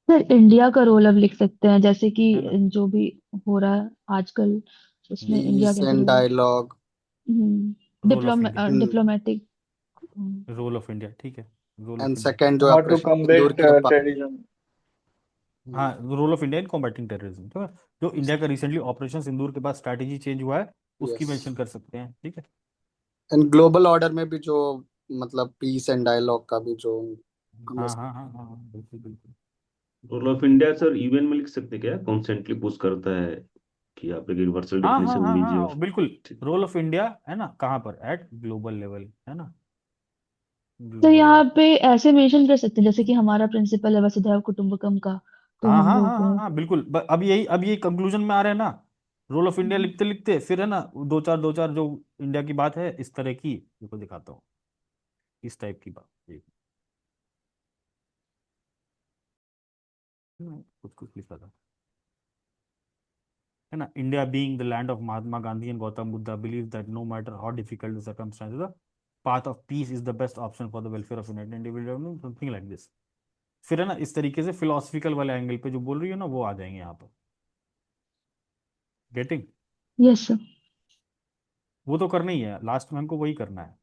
sir India का रोल अब लिख सकते हैं, जैसे कि है ना, जो भी हो रहा है आजकल, उसमें इंडिया पीस कैसे and role. Dialogue. Role of India, diplomatic. Role of India. ठीक है, role of and India, second जो How to operation Sindoor combat के बाद। terrorism. हाँ role of India in combating terrorism. ठीक है, जो इंडिया का रिसेंटली ऑपरेशन सिंदूर के बाद स्ट्रैटेजी चेंज हुआ है उसकी यस, मेंशन कर सकते हैं। ठीक है, एंड ग्लोबल ऑर्डर में भी जो, मतलब पीस एंड डायलॉग का भी जो हम हाँ हाँ हाँ हाँ हाँ, बिल्कुल बिल्कुल, role of India sir UN में लिख सकते क्या, कॉन्स्टेंटली पुश करता है कि आप एक यूनिवर्सल हाँ हाँ डेफिनेशन हाँ दीजिए हाँ और बिल्कुल, ठीक। रोल ऑफ इंडिया है ना, कहाँ पर, एट ग्लोबल लेवल, है ना, तो ग्लोबल यहाँ लेवल। पे ऐसे मेंशन कर सकते हैं, जैसे कि हमारा प्रिंसिपल है वसुधैव कुटुंबकम का, तो हाँ हम हाँ हाँ लोग हाँ हाँ बिल्कुल, अब यही कंक्लूजन में आ रहे हैं ना, रोल ऑफ इंडिया लिखते लिखते फिर है ना, दो चार जो इंडिया की बात है इस तरह की, देखो दिखाता हूँ, इस टाइप की बात, ये कुछ कुछ लिखा था, है ना, India being the land of Mahatma Gandhi and Gautam Buddha believe that no matter how difficult the circumstances the path of peace is the best option for the welfare of united individual, something like this. फिर है ना, इस तरीके से philosophical वाले angle पे जो बोल रही है ना, वो आ जाएंगे यहाँ पर, गेटिंग, यस सर। वो तो करना ही है, लास्ट में हमको वही करना है,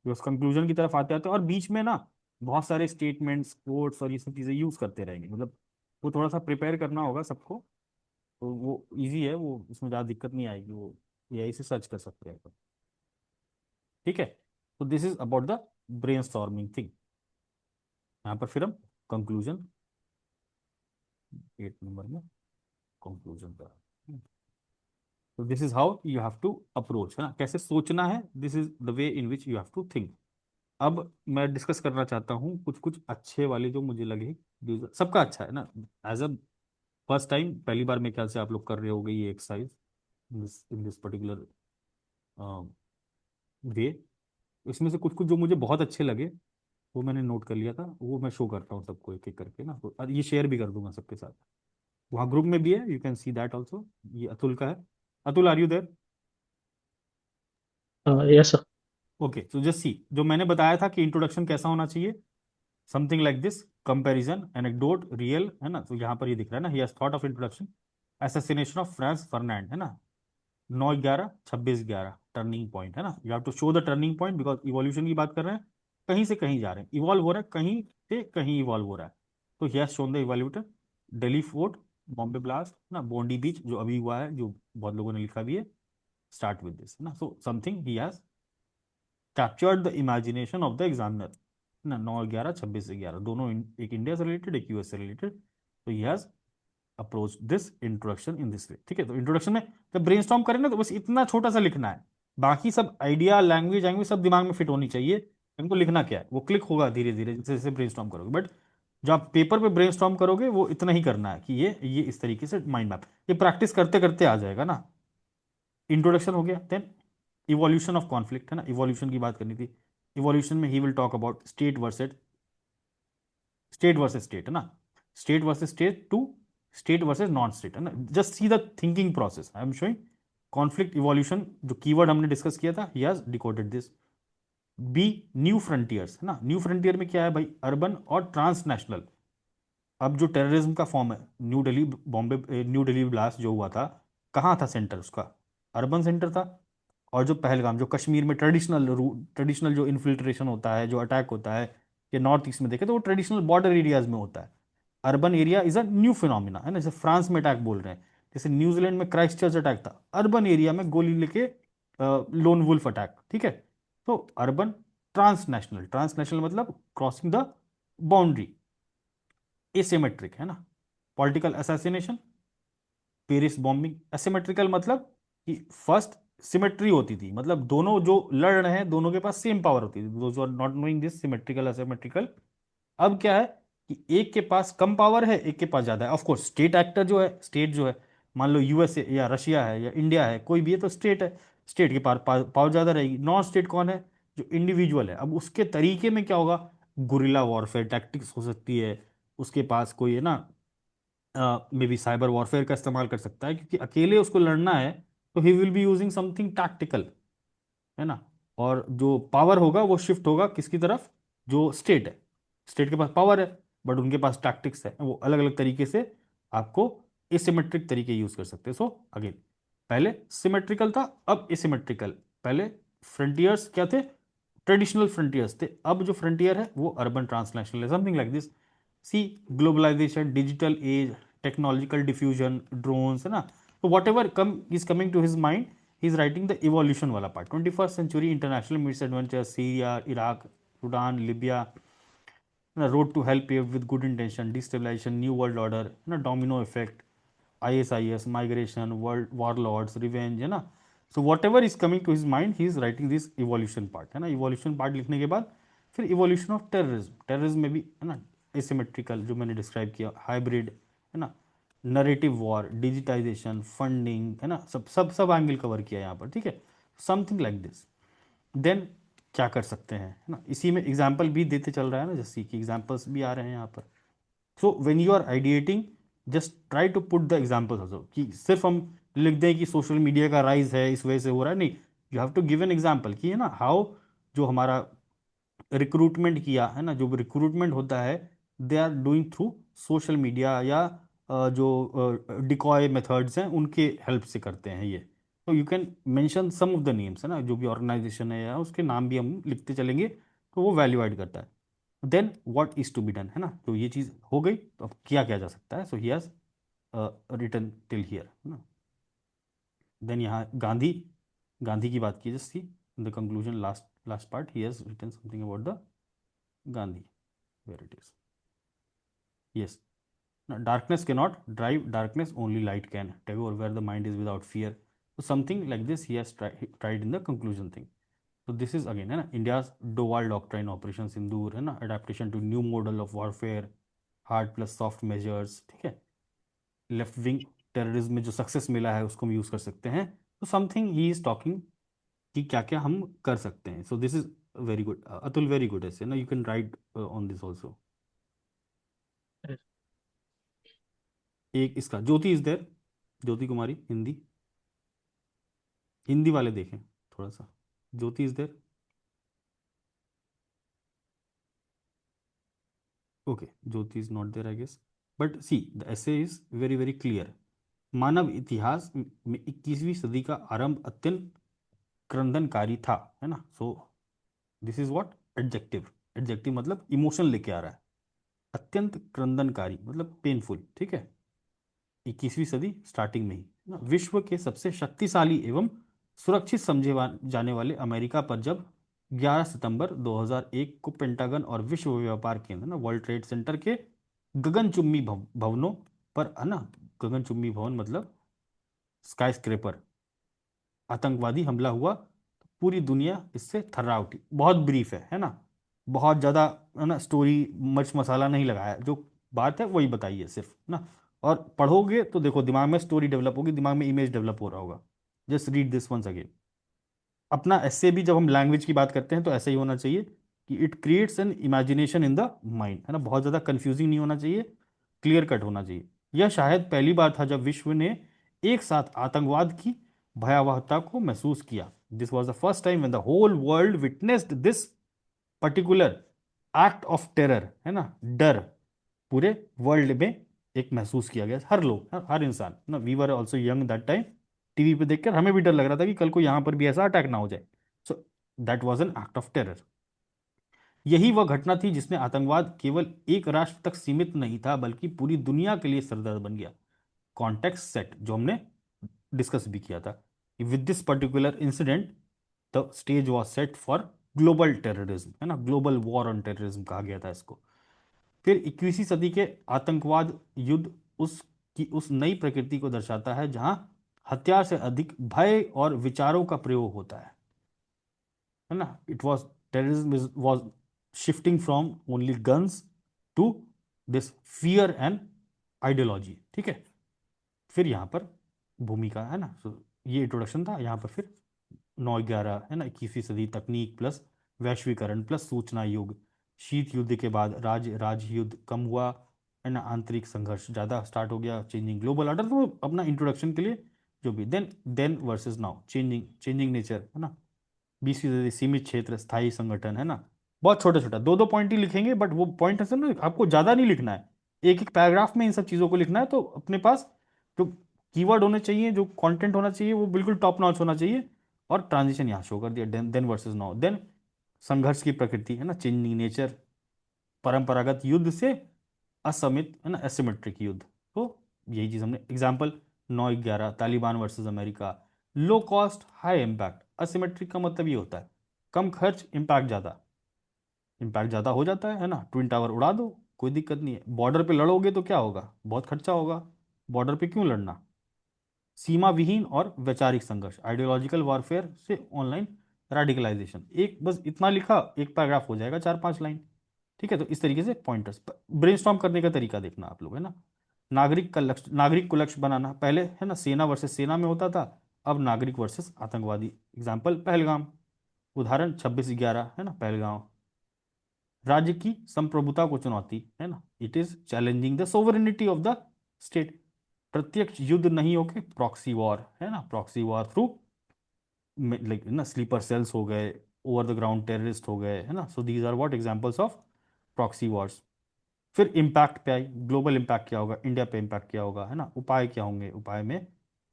कि उस कंक्लूजन की तरफ आते आते, और बीच में ना बहुत सारे स्टेटमेंट्स, कोट्स और ये सब चीज़ें यूज करते रहेंगे, मतलब वो थोड़ा सा प्रिपेयर करना होगा सबको, तो वो इजी है, वो उसमें ज़्यादा दिक्कत नहीं आएगी, वो एआई से सर्च कर सकते हैं। ठीक है, तो this is about the brain storming thing. यहाँ पर फिर हम कंक्लूजन 8 नंबर में कंक्लूजन का, तो this is how you have to approach, है ना, कैसे सोचना है, this is the way in which you have to think. अब मैं डिस्कस करना चाहता हूँ कुछ कुछ अच्छे वाले जो मुझे लगे, सबका अच्छा है ना। एज अ फर्स्ट टाइम, पहली बार मेरे ख्याल से आप लोग कर रहे होगे ये exercise in this particular way. इसमें से कुछ कुछ जो मुझे बहुत अच्छे लगे वो मैंने नोट कर लिया था, वो मैं शो करता हूँ सबको एक एक करके ना, तो ये शेयर भी कर दूंगा सबके साथ। वहाँ ग्रुप में भी है, you can see that also. ये अतुल का है। Atul, are you there? Yes, sir. Okay, so just see, जो मैंने बताया था कि इंट्रोडक्शन कैसा होना चाहिए, something like this, comparison, anecdote, real, है ना। तो यहाँ पर ये दिख रहा है ना, he has thought of introduction, assassination of Franz Ferdinand, है ना, 9/11, 26/11 टर्निंग पॉइंट, है ना। You have to show the turning point because evolution की बात कर रहे हैं, कहीं से कहीं जा रहे हैं, इवॉल्व हो रहा है, कहीं से कहीं इवॉल्व हो रहा है। तो ही हैज शोन द इवोल्यूटर, दिल्ली फोर्ट, बॉम्बे ब्लास्ट ना, बोंडी बीच जो अभी हुआ है, जो बहुत लोगों ने लिखा भी है, स्टार्ट विद दिस ना। So something he has captured the imagination of the examiner ना, 9/11, 26/11 दोनों एक इंडिया से रिलेटेड, एक यूएस से रिलेटेड। तो he has approach this introduction in this way, ठीक है। तो इंट्रोडक्शन में जब ब्रेनस्टॉर्म करें ना, तो बस इतना छोटा सा लिखना है, बाकी सब आइडिया, लैंग्वेज लैंग्वेज सब दिमाग में फिट होनी चाहिए। इनको लिखना क्या है वो क्लिक होगा धीरे धीरे जैसे जैसे ब्रेनस्टॉर्म करोगे, बट जो आप पेपर पे ब्रेनस्टॉर्म करोगे वो इतना ही करना है कि ये इस तरीके से माइंड मैप, ये प्रैक्टिस करते करते आ जाएगा ना। इंट्रोडक्शन हो गया, देन इवोल्यूशन ऑफ कॉन्फ्लिक्ट, है ना, इवोल्यूशन की बात करनी थी। इवोल्यूशन में he will talk about state versus state, है ना, state versus state to state versus non state, है ना। Just see the thinking process I am showing. Conflict evolution जो कीवर्ड हमने डिस्कस किया था, he has decoded this. B, new frontiers, है ना। न्यू फ्रंटियर में क्या है भाई, अर्बन और ट्रांसनेशनल। अब जो टेररिज्म का फॉर्म है, न्यू दिल्ली ब्लास्ट जो हुआ था, कहाँ था सेंटर उसका, अर्बन सेंटर था। और जो पहलगाम, जो कश्मीर में ट्रेडिशनल जो इन्फिल्ट्रेशन होता है, जो अटैक होता है, ये नॉर्थ ईस्ट में देखे तो वो ट्रेडिशनल बॉर्डर एरियाज में होता है। Urban area is a new phenomena, है ना। जैसे फ्रांस में अटैक बोल रहे हैं, जैसे न्यूजीलैंड में क्राइस्ट चर्च अटैक था, अर्बन एरिया में गोली लेके लोन वुल्फ अटैक, ठीक है। तो अर्बन, ट्रांसनेशनल, ट्रांसनेशनल मतलब क्रॉसिंग द बाउंड्री, एसिमेट्रिक, है ना। Political assassination, Paris bombing. Asymmetrical मतलब कि फर्स्ट सिमेट्री होती थी, मतलब दोनों जो लड़ रहे हैं दोनों के पास सेम पावर होती थी, those are not knowing this symmetrical asymmetrical. अब क्या है कि एक के पास कम पावर है, एक के पास ज्यादा है। ऑफ कोर्स स्टेट एक्टर जो है, स्टेट जो है, मान लो यूएसए या रशिया है या इंडिया है, कोई भी है तो स्टेट है, स्टेट के पास पावर ज्यादा रहेगी। नॉन स्टेट कौन है, जो इंडिविजुअल है। अब उसके तरीके में क्या होगा, गुरिल्ला वॉरफेयर टैक्टिक्स हो सकती है, उसके पास कोई है ना, मे बी साइबर वॉरफेयर का इस्तेमाल कर सकता है, क्योंकि अकेले उसको लड़ना है तो he will be using something tactical, है ना। और जो पावर होगा वो शिफ्ट होगा किसकी तरफ, जो स्टेट है, स्टेट के पास पावर है बट उनके पास टैक्टिक्स है, वो अलग अलग तरीके से आपको एसिमेट्रिक तरीके यूज कर सकते हैं। सो अगेन, पहले सिमेट्रिकल था, अब एसिमेट्रिकल। पहले फ्रंटियर्स क्या थे, ट्रेडिशनल फ्रंटियर्स थे, अब जो फ्रंटियर है वो अर्बन ट्रांसनेशनल है, something like this. See, globalization, digital age, technological diffusion, drones, है ना। तो whatever come is coming to his mind, he is writing the evolution वाला part. 21st century international misadventure, Syria, Iraq, Sudan, Libya, ना, road to help with good intention, destabilization, new world order, है ना, domino effect, ISIS, migration, world warlords, revenge, है ना। So whatever is coming to his mind he is writing this evolution part, है ना। Evolution part लिखने के बाद फिर इवोल्यूशन ऑफ टेररिज्म, टेररिज्म में भी है ना, एसिमेट्रिकल जो मैंने डिस्क्राइब किया, हाइब्रिड, है ना, नरेटिव वॉर, डिजिटाइजेशन, फंडिंग, है ना, सब सब सब एंगल कवर किया यहाँ पर, ठीक है, समथिंग लाइक दिस। देन क्या कर सकते हैं, है ना, इसी में एग्जाम्पल भी देते चल रहा है ना, जैसे कि एग्जाम्पल्स भी आ रहे हैं यहाँ पर। So when you are ideating, just try to put the examples also, कि सिर्फ हम लिख दें कि सोशल मीडिया का राइज है इस वजह से हो रहा है, नहीं, you have to give an example कि, है ना, हाउ जो हमारा रिक्रूटमेंट किया है ना, जो रिक्रूटमेंट होता है, they are doing through social media, या जो डिकॉय मेथड्स हैं उनके हेल्प से करते हैं ये। तो you can mention some of the names, है ना, जो भी ऑर्गेनाइजेशन है या उसके नाम भी हम लिखते चलेंगे तो वो वैल्यू ऐड करता है। Then what is to be done, है ना, तो ये चीज़ हो गई, तो अब किया क्या जा सकता है। So he has written till here, है ना। देन यहाँ गांधी, गांधी की बात की just see in the conclusion, last last part, he has written something about the Gandhi, where it is. Yes. Now, darkness cannot drive darkness, only light can. Tagore, where the mind is without fear. So something like this he has tried in the conclusion thing. तो this is again है ना India's Doval doctrine operation Sindoor है ना, adaptation to new model of warfare, hard plus soft measures, ठीक है। Left wing terrorism में जो success मिला है उसको हम यूज कर सकते हैं। तो समथिंग ही इज टॉकिंग कि क्या क्या हम कर सकते हैं। So this is very good Atul, very good ऐसे ना, you can write on this also. एक इसका ज्योति इज देयर, ज्योति कुमारी हिंदी, हिंदी वाले देखें थोड़ा सा। Jyoti is there, okay, Jyoti is not there I guess, but see the essay is very very clear. मानव इतिहास में 21वीं सदी का आरंभ अत्यंत क्रंदनकारी था, है ना। सो this is what adjective, adjective मतलब इमोशन लेके आ रहा है। अत्यंत क्रंदनकारी मतलब पेनफुल, ठीक है। 21वीं सदी स्टार्टिंग में ही ना, विश्व के सबसे शक्तिशाली एवं सुरक्षित समझे जाने वाले अमेरिका पर जब 11 सितंबर 2001 को पेंटागन और विश्व व्यापार केंद्र ना, वर्ल्ड ट्रेड सेंटर के गगनचुंबी भवनों पर है ना, गगनचुंबी भवन मतलब स्काई स्क्रेपर, आतंकवादी हमला हुआ तो पूरी दुनिया इससे थर्रा उठी। बहुत ब्रीफ है ना, बहुत ज़्यादा है ना, स्टोरी मिर्च मसाला नहीं लगाया, जो बात है वही बताइए सिर्फ ना। और पढ़ोगे तो देखो दिमाग में स्टोरी डेवलप होगी, दिमाग में इमेज डेवलप हो रहा होगा। Just read this once again. अपना ऐसे भी जब हम लैंग्वेज की बात करते हैं तो ऐसा ही होना चाहिए कि it creates an imagination in the mind, है ना, बहुत ज़्यादा कंफ्यूजिंग नहीं होना चाहिए, क्लियर कट होना चाहिए। यह शायद पहली बार था जब विश्व ने एक साथ आतंकवाद की भयावहता को महसूस किया। This was the first time when the whole world witnessed this particular act of terror, है ना, डर पूरे वर्ल्ड में एक महसूस किया गया, हर लोग, हर इंसान ना। We were also young that time, TV पे देखकर हमें भी डर लग रहा था कि कल को यहाँ पर भी ऐसा अटैक ना हो जाए। So that was an act of terror. यही वह घटना थी जिसने आतंकवाद केवल एक राष्ट्र तक सीमित नहीं था बल्कि पूरी दुनिया के लिए सरदर्द बन गया। कॉन्टेक्स्ट सेट जो हमने डिस्कस भी किया था, with this particular incident the stage was set for global terrorism, है ना, ग्लोबल वॉर ऑन टेररिज्म कहा गया था इसको। फिर 21वीं सदी के आतंकवाद युद्ध उस नई प्रकृति को दर्शाता है जहां हथियार से अधिक भय और विचारों का प्रयोग होता है ना। It was terrorism was shifting from only guns to this fear and ideology, ठीक है। फिर यहाँ पर भूमिका है ना, so ये इंट्रोडक्शन था। यहाँ पर फिर 9/11 है ना, 21वीं सदी, तकनीक प्लस वैश्वीकरण प्लस सूचना युग, शीत युद्ध के बाद राज्य युद्ध कम हुआ, है ना, आंतरिक संघर्ष ज़्यादा स्टार्ट हो गया, चेंजिंग ग्लोबल ऑर्डर। तो अपना इंट्रोडक्शन के लिए जो भी, then versus now, changing nature, है ना, 20वीं सदी, सीमित क्षेत्र, स्थायी संगठन, है ना। बहुत छोटा छोटा 2-2 पॉइंट ही लिखेंगे, बट वो पॉइंट असल में आपको ज़्यादा नहीं लिखना है, एक एक पैराग्राफ में इन सब चीज़ों को लिखना है। तो अपने पास जो कीवर्ड होने चाहिए, जो कंटेंट होना चाहिए, वो बिल्कुल टॉप नॉच होना चाहिए। और ट्रांजिशन यहाँ शो कर दिया, देन वर्सेस नाउ, देन संघर्ष की प्रकृति, है ना, चेंजिंग नेचर, परंपरागत युद्ध से असमित, है ना, एसिमेट्रिक युद्ध। तो यही चीज़ हमने example 9/11, Taliban versus America, low cost high impact. Asymmetric का मतलब ये होता है कम खर्च इम्पैक्ट ज़्यादा, इम्पैक्ट ज़्यादा हो जाता है ना। ट्विन टावर उड़ा दो, कोई दिक्कत नहीं है। बॉर्डर पे लड़ोगे तो क्या होगा, बहुत खर्चा होगा, बॉर्डर पे क्यों लड़ना। सीमा विहीन और वैचारिक संघर्ष, आइडियोलॉजिकल वॉरफेयर से ऑनलाइन रेडिकलाइजेशन। एक बस इतना लिखा, एक पैराग्राफ हो जाएगा, 4-5 लाइन, ठीक है। तो इस तरीके से पॉइंटर्स, ब्रेनस्टॉर्म करने का तरीका देखना आप लोग, है ना। नागरिक को लक्ष्य बनाना, पहले है ना सेना वर्सेस सेना में होता था, अब नागरिक वर्सेस आतंकवादी। एग्जाम्पल पहलगाम, उदाहरण 26/11, है ना, पहलगाम। राज्य की संप्रभुता को चुनौती, है ना, it is challenging the sovereignty of the state. प्रत्यक्ष युद्ध नहीं होके प्रॉक्सी वॉर, है ना, प्रॉक्सी वॉर थ्रू लाइक ना स्लीपर सेल्स हो गए, ओवर द ग्राउंड टेररिस्ट हो गए, है ना। So these are what examples of proxy wars. फिर इम्पैक्ट पे आई, ग्लोबल इम्पैक्ट क्या होगा, इंडिया पे इम्पैक्ट क्या होगा, है ना। उपाय क्या होंगे, उपाय में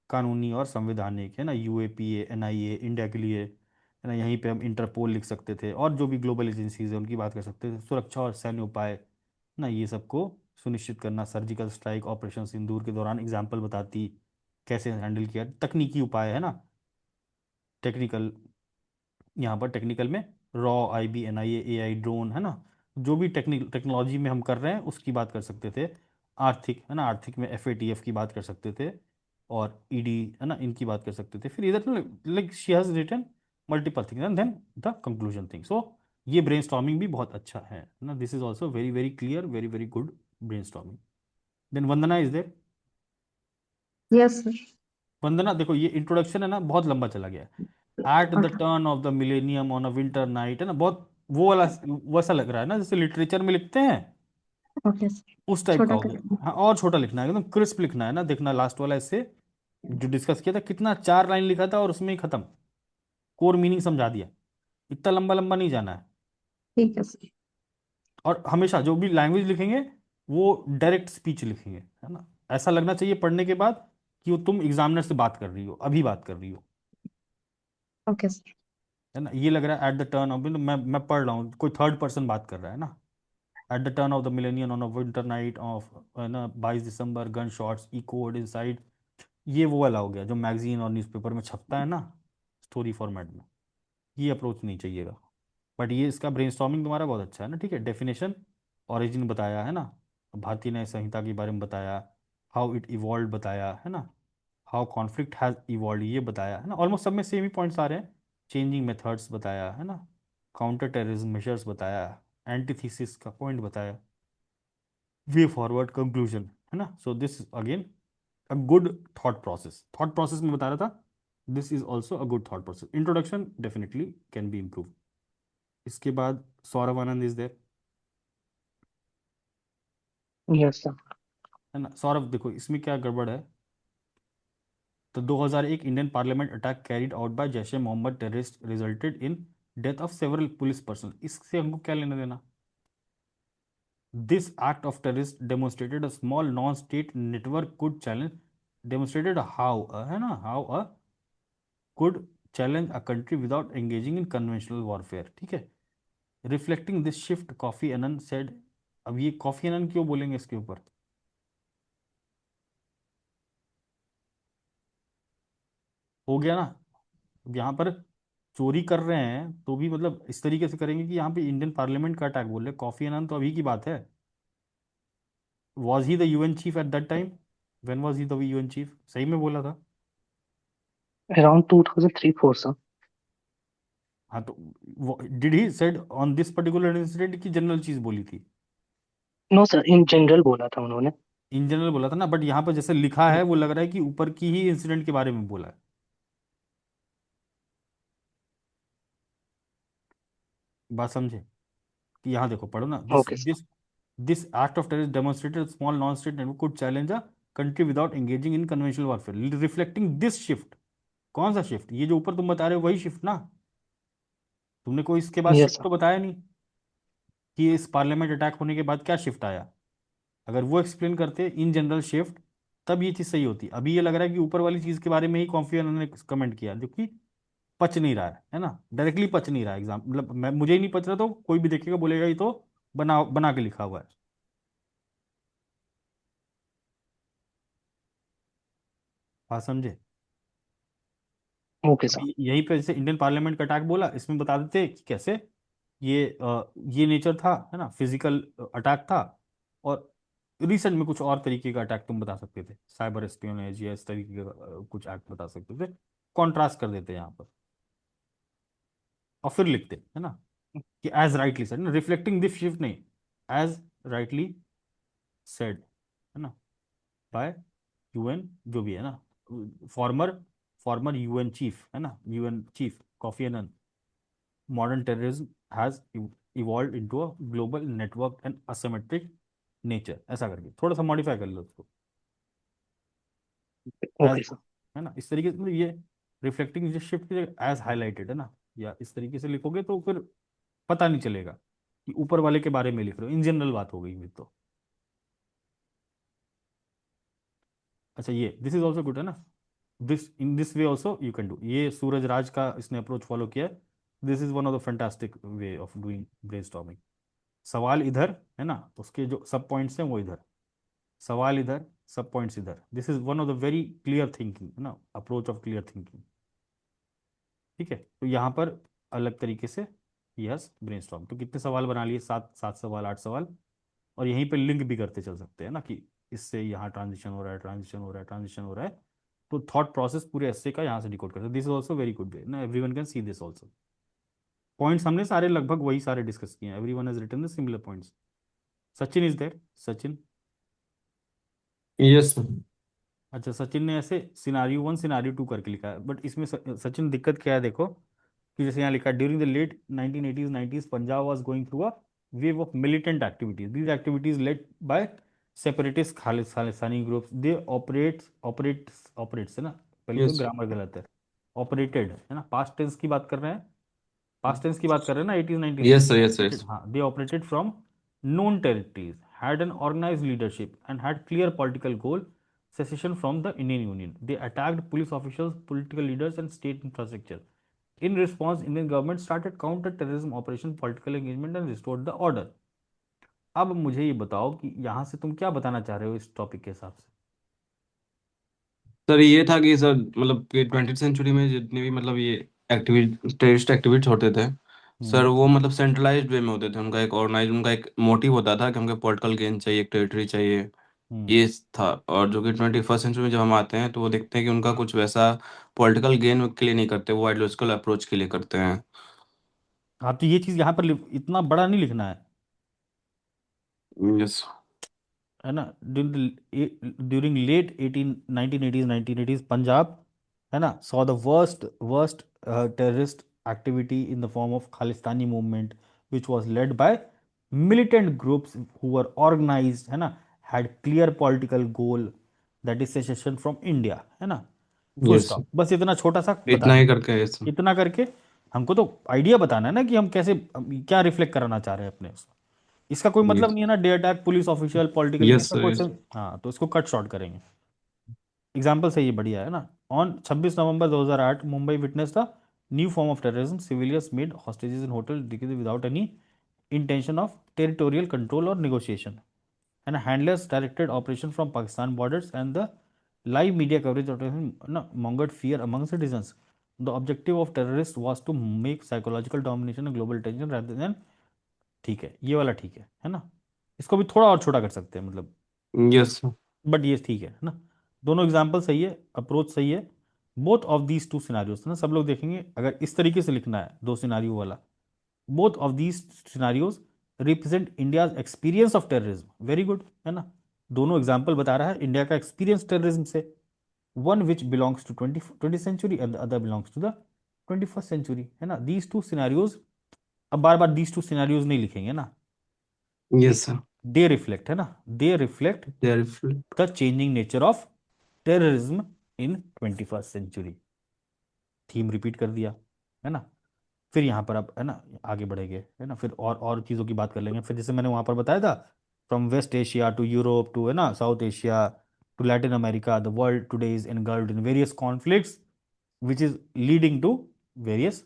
कानूनी और संवैधानिक, है ना, UAPA, NIA इंडिया के लिए, है ना। यहीं पे हम इंटरपोल लिख सकते थे और जो भी ग्लोबल एजेंसीज है उनकी बात कर सकते थे। सुरक्षा और सैन्य उपाय ना, ये सबको सुनिश्चित करना, सर्जिकल स्ट्राइक, ऑपरेशन सिंदूर के दौरान एग्जाम्पल बताती कैसे हैंडल किया। तकनीकी उपाय, है ना, टेक्निकल, यहाँ पर टेक्निकल में raw, IB, NIA, AI, drone, है ना, जो भी टेक्नोलॉजी में हम कर रहे हैं उसकी बात कर सकते थे। आर्थिक, है ना, आर्थिक में FATF की बात कर सकते थे और ED, है ना, इनकी बात कर सकते थे। फिर इधर ना like she has written multiple things and then the conclusion thing. So ये ब्रेनस्टॉर्मिंग भी बहुत अच्छा है ना, this is also very very clear, very very good brainstorming. Then Vandana is there. Yes sir. Vandana देखो ये इंट्रोडक्शन है ना, बहुत लंबा चला गया है। At the okay turn off the millennium on a winter night, है ना, बहुत वो वाला वैसा लग रहा है ना जैसे लिटरेचर में लिखते हैं, ओके सर। उस टाइप का छोटा हो कर। गया। हाँ और छोटा लिखना है, एकदम क्रिस्प लिखना है ना, देखना लास्ट वाला इससे जो डिस्कस किया था कितना 4 लाइन लिखा था और उसमें ही खत्म, कोर मीनिंग समझा दिया। इतना लंबा लंबा नहीं जाना है। ठीक है सर। और हमेशा जो भी लैंग्वेज लिखेंगे वो डायरेक्ट स्पीच लिखेंगे, है ना, ऐसा लगना चाहिए पढ़ने के बाद कि वो तुम एग्जामिनर से बात कर रही हो, अभी बात कर रही हो, ओके सर। है ना। ये लग रहा है एट द टर्न ऑफ, मैं पढ़ रहा हूँ, कोई थर्ड पर्सन बात कर रहा है ना। At the turn off the millennium on a winter night of, है ना, 22 दिसंबर, गन शॉट्स इकोड इनसाइड। ये वो वाला हो गया जो मैगजीन और न्यूज़पेपर में छपता है ना, स्टोरी फॉर्मेट में। ये अप्रोच नहीं चाहिएगा। बट ये इसका ब्रेनस्टॉर्मिंग तुम्हारा बहुत अच्छा है ना, ठीक है। डेफिनेशन, ओरिजिन बताया है ना, भारतीय न्याय संहिता के बारे में बताया, हाउ इट इवॉल्व बताया है ना, हाउ कॉन्फ्लिक्ट हैज इवॉल्व ये बताया है ना, ऑलमोस्ट सब में सेम ही पॉइंट्स आ रहे हैं। चेंजिंग मेथड्स बताया है ना, काउंटर टेररिज्म मेजर्स बताया, एंटीथीसिस का पॉइंट बताया, वे फॉरवर्ड कंक्लूजन, है ना। So this again a good thought process में बता रहा था, this is also a good thought process. Introduction definitely can be improve. इसके बाद सौरभ आनंद इज देयर, यस सर। है ना। सौरभ देखो इसमें क्या गड़बड़ है, तो 2001 Indian parliament attack carried out by Jaish e Mohammed terrorist resulted in death of several police person, इससे हमको क्या लेना देना। This act of terrorist demonstrated a small non state network could challenge, demonstrated how, है ना, how a could challenge a country without engaging in conventional warfare, ठीक है। Reflecting this shift Kofi Annan said, अब ये coffee अनन क्यों बोलेंगे इसके ऊपर, हो गया ना। अब यहाँ पर चोरी कर रहे हैं तो भी मतलब इस तरीके से करेंगे कि यहाँ पे इंडियन पार्लियामेंट का अटैक बोल रहे, कॉफी अनन तो अभी की बात है। Was he the UN chief at that time, when was he the UN chief, सही में बोला था। Around 2003-4 sir. हाँ तो did he said on this particular incident की जनरल चीज बोली थी। नो सर, इन जनरल बोला था उन्होंने। इन जनरल बोला था ना, बट यहाँ पर जैसे लिखा है वो लग रहा है कि ऊपर की ही इंसिडेंट के बारे में बोला है। बात समझे कि यहाँ देखो पढ़ो ना, this okay sir. This this act of terrorist demonstrated small non state network could challenge a country without engaging in conventional warfare, reflecting this shift. कौन सा शिफ्ट, ये जो ऊपर तुम बता रहे हो वही शिफ्ट ना, तुमने कोई इसके बाद यस शिफ्ट सर। तो बताया नहीं कि इस पार्लियामेंट अटैक होने के बाद क्या शिफ्ट आया। अगर वो एक्सप्लेन करते इन जनरल शिफ्ट, तब ये चीज़ सही होती। अभी ये लग रहा है कि ऊपर वाली चीज़ के बारे में ही कॉन्फ्रेंस ने कमेंट किया, जो कि पच नहीं रहा है ना, डायरेक्टली पच नहीं रहा है एग्जाम, मतलब मैं मुझे ही नहीं पच रहा तो कोई भी देखेगा बोलेगा ये तो बना बना के लिखा हुआ है। बात समझे। Okay sir. अभी यहीं पे जैसे इंडियन पार्लियामेंट का अटैक बोला, इसमें बता देते कि कैसे ये ये नेचर था, है ना, फिजिकल अटैक था। और रिसेंट में कुछ और तरीके का अटैक तुम बता सकते थे, साइबर एस्पियोनेज या इस तरीके का कुछ एक्ट बता सकते थे, कॉन्ट्रास्ट कर देते यहाँ पर और फिर लिखते, है ना, कि as rightly said, reflecting this shift नहीं, एज राइटली सेड, है ना, बाय यूएन जो भी है ना, फॉर्मर फॉर्मर यूएन चीफ, है ना, UN chief Kofi Annan, modern terrorism has evolve into a global network and asymmetric nature, ऐसा करके थोड़ा सा मॉडिफाई कर लो उसको, एज, ओके सर। है ना, इस तरीके से, मतलब ये रिफ्लेक्टिंग जो शिफ्ट एज हाईलाइटेड, है ना, या इस तरीके से लिखोगे तो फिर पता नहीं चलेगा कि ऊपर वाले के बारे में लिख रहे हो, इन जनरल बात हो गई फिर तो। अच्छा ये दिस इज ऑल्सो गुड, है ना, this in this way also you can do, ये सूरज राज का इसने अप्रोच फॉलो किया है। This is one of the fantastic way of doing brainstorming. सवाल इधर, है ना, उसके जो सब पॉइंट्स हैं वो इधर, सवाल इधर, सब पॉइंट्स इधर, this is one of the very clear thinking, है ना, अप्रोच ऑफ क्लियर थिंकिंग, ठीक है। तो यहाँ पर अलग तरीके से यस ब्रेनस्टॉर्म, तो कितने सवाल बना लिए, 7 7 सवाल, 8 सवाल, और यहीं पे लिंक भी करते चल सकते हैं ना कि इससे यहाँ ट्रांजिशन हो रहा है, ट्रांजिशन हो रहा है, ट्रांजिशन हो रहा है, तो थॉट प्रोसेस पूरे एस्से का यहाँ से डिकोड करते हैं। This is also very good way ना, everyone can see this also. Points हमने सारे लगभग वही सारे डिस्कस किए हैं, everyone has written the similar points. Sachin is there, Sachin. Yes sir. अच्छा, सचिन ने ऐसे सिनारियो 1 सिनारियो 2 करके लिखा है, बट इसमें सचिन दिक्कत क्या है देखो, कि जैसे यहाँ लिखा है during the late 1980s 90s Punjab was going through a wave of militant activities, these activities led by separatist Khalistani groups, they operates है ना, पहले तो यस ग्रामर गलत है, ऑपरेटेड है ना, पास्ट टेंस की बात कर रहे हैं, पास्ट टेंस की बात कर रहे हैं ना, 80s 90s की। Yes sir. Yes yes. हाँ, they operated from known territories, had an organized leadership, and had clear political goal: secession from the Indian Union. They attacked police officials, political leaders, and state infrastructure. In response, Indian government started counter-terrorism operation, political engagement, and restored the order. अब मुझे ये बताओ कि यहाँ से तुम क्या बताना चाह रहे हो इस टॉपिक के हिसाब से? सर ये था कि सर मतलब कि 20th सेंचुरी में जितने भी मतलब ये एक्टिविटी टेररिस्ट एक्टिविटीज होते थे सर, वो मतलब सेंट्रलाइज्ड वे में होते थे। उनका एक ऑर्गेनाइज, उनका एक मोटिव होता था कि हमको पॉलिटिकल गेन चाहिए, एक टेरिटरी चाहिए, ये था। और जो कि 21st सेंचुरी में जब हम आते हैं तो वो देखते हैं कि उनका कुछ वैसा पॉलिटिकल गेन के लिए नहीं करते, वो आइडियोलॉजिकल अप्रोच के लिए करते हैं। हाँ, तो ये चीज़ यहाँ पर इतना बड़ा नहीं लिखना है, यस। है ना। ड्यूरिंग लेट 1980s पंजाब, है ना, saw the worst terrorist activity in the form of Khalistani movement which was led by militant groups who were organized, है ना, had clear political goal, that is secession from India, है ना, full yes stop. बस इतना छोटा सा बता इतना ही दीजिए, करके यस। इतना करके हमको तो आइडिया बताना है ना कि हम कैसे, क्या रिफ्लेक्ट कराना चाह रहे हैं अपने उसमें। इसका कोई मतलब नहीं है ना, day attack police official political, yes इसका सर। कोई यस हाँ, तो इसको कट शॉर्ट करेंगे। एग्जाम्पल से ये बढ़िया है ना। On 26 November 2008 Mumbai witness the new form of terrorism, civilians made hostages in hotel without any intention of territorial control or negotiation, and handlers directed operation from Pakistan borders, and the live media coverage of terrorism mongered fear among citizens. The objective of terrorists was to make psychological domination and global attention rather than, ठीक है, ये वाला ठीक है ना, इसको भी थोड़ा और छोटा कर सकते हैं मतलब, यस बट ये ठीक है ना। दोनों एग्जाम्पल सही है, अप्रोच सही है। Both of these two scenarios ना, सब लोग देखेंगे अगर इस तरीके से लिखना है दो सिनारियो वाला, both of these scenarios represent India's experience of terrorism, very good, है ना। दोनों एग्जाम्पल बता रहा है इंडिया का एक्सपीरियंस टेररिज्म से, one which belongs to 20th century and the other belongs to the 21st century, है ना। these two scenarios, अब बार बार these two scenarios नहीं लिखेंगे ना, यस सर। they reflect, है ना, they reflect the changing nature of terrorism in 21st century। Theme repeat कर दिया, है ना। फिर यहाँ पर अब है ना आगे बढ़ेंगे, है ना, फिर और चीज़ों की बात कर लेंगे। फिर जैसे मैंने वहाँ पर बताया था, from West Asia to Europe to, है ना, South Asia to Latin America, the world today is engulfed in various conflicts which is leading to various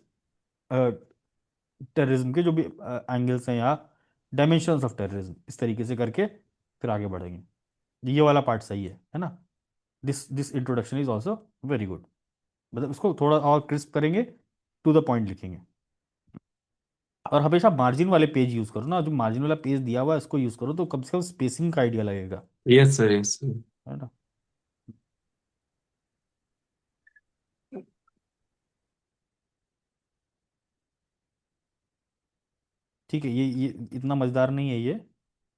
terrorism के जो भी एंगल्स हैं या डायमेंशंस ऑफ टेररिज्म, इस तरीके से करके फिर आगे बढ़ेंगे। ये वाला पार्ट सही है ना। This introduction is also very good, मतलब इसको थोड़ा और क्रिस्प करेंगे, टू द पॉइंट लिखेंगे। और हमेशा मार्जिन वाले पेज यूज करो ना, जो मार्जिन वाला पेज दिया हुआ है इसको यूज करो, तो कम से कम स्पेसिंग का आइडिया लगेगा, यस सर। यस है ना। ठीक है, ये इतना मजेदार नहीं है ये,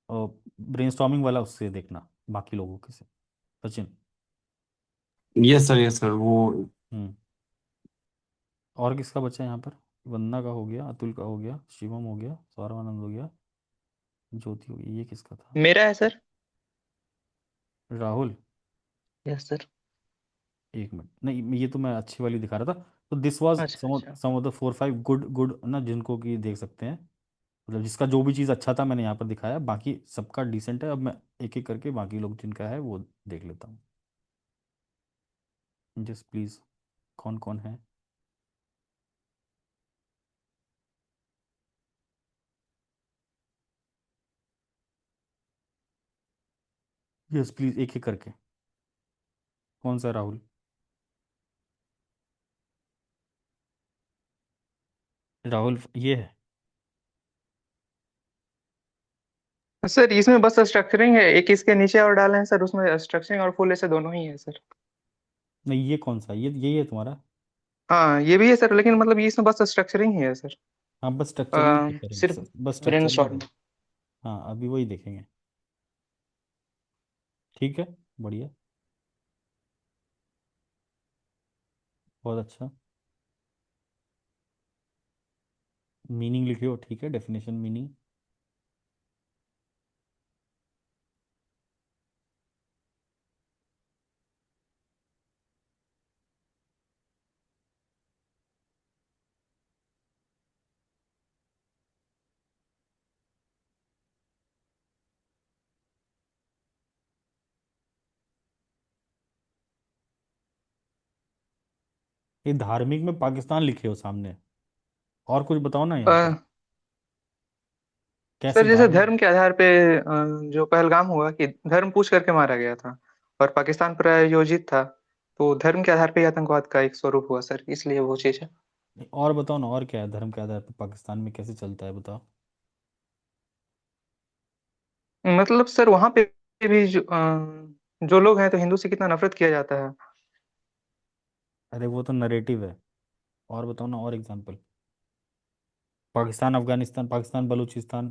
और ब्रेनस्टॉर्मिंग वाला उससे देखना बाकी लोगों के से। Sachin. Yes sir. Yes sir. वो हम्म और किसका बचा है यहाँ पर? वंदना का हो गया, अतुल का हो गया, शिवम हो गया, सौरवानंद हो गया, ज्योति हो गई। ये किसका था? मेरा है सर। राहुल। Yes sir. एक मिनट, नहीं ये तो मैं अच्छी वाली दिखा रहा था। तो दिस वाज अच्छा अच्छा। सम ऑफ द 4-5 गुड गुड ना, जिनको कि देख सकते हैं, मतलब जिसका जो भी चीज़ अच्छा था मैंने यहाँ पर दिखाया, बाकी सबका डिसेंट है। अब मैं एक एक करके बाकी लोग जिनका है वो देख लेता हूँ। जस्ट प्लीज, कौन कौन है? यस प्लीज, एक एक करके। कौन सा राहुल? राहुल ये है? सर इसमें बस स्ट्रक्चरिंग है, एक इसके नीचे और डाले हैं सर, उसमें स्ट्रक्चरिंग और फुल ऐसे दोनों ही है सर। नहीं, ये कौन सा, ये यही है तुम्हारा? हाँ ये भी है सर, लेकिन मतलब ये इसमें बस स्ट्रक्चरिंग ही है सर। हाँ, बस स्ट्रक्चरिंग ही करेंगे सिर्फ सर, बस ब्रेन स्ट्रक्चरिंग स्टॉर्म। करेंगे। हाँ, अभी वही देखेंगे। ठीक है, बढ़िया, बहुत अच्छा। मीनिंग लिखे हो, ठीक है, डेफिनेशन मीनिंग। ये धार्मिक में पाकिस्तान लिखे हो सामने, और कुछ बताओ ना यहाँ पर, कैसे सर जैसे धार्मिक। धर्म के आधार पे जो पहलगाम हुआ कि धर्म पूछ करके मारा गया था और पाकिस्तान प्रायोजित था, तो धर्म के आधार पे ही आतंकवाद का एक स्वरूप हुआ सर, इसलिए वो चीज है। और बताओ ना, और क्या है धर्म के आधार पर पाकिस्तान में कैसे चलता है, बताओ। मतलब सर वहां पे भी जो लोग हैं तो हिंदू से कितना नफरत किया जाता है। अरे वो तो नरेटिव है, और बताओ ना, और एग्जांपल। पाकिस्तान अफगानिस्तान, पाकिस्तान बलूचिस्तान।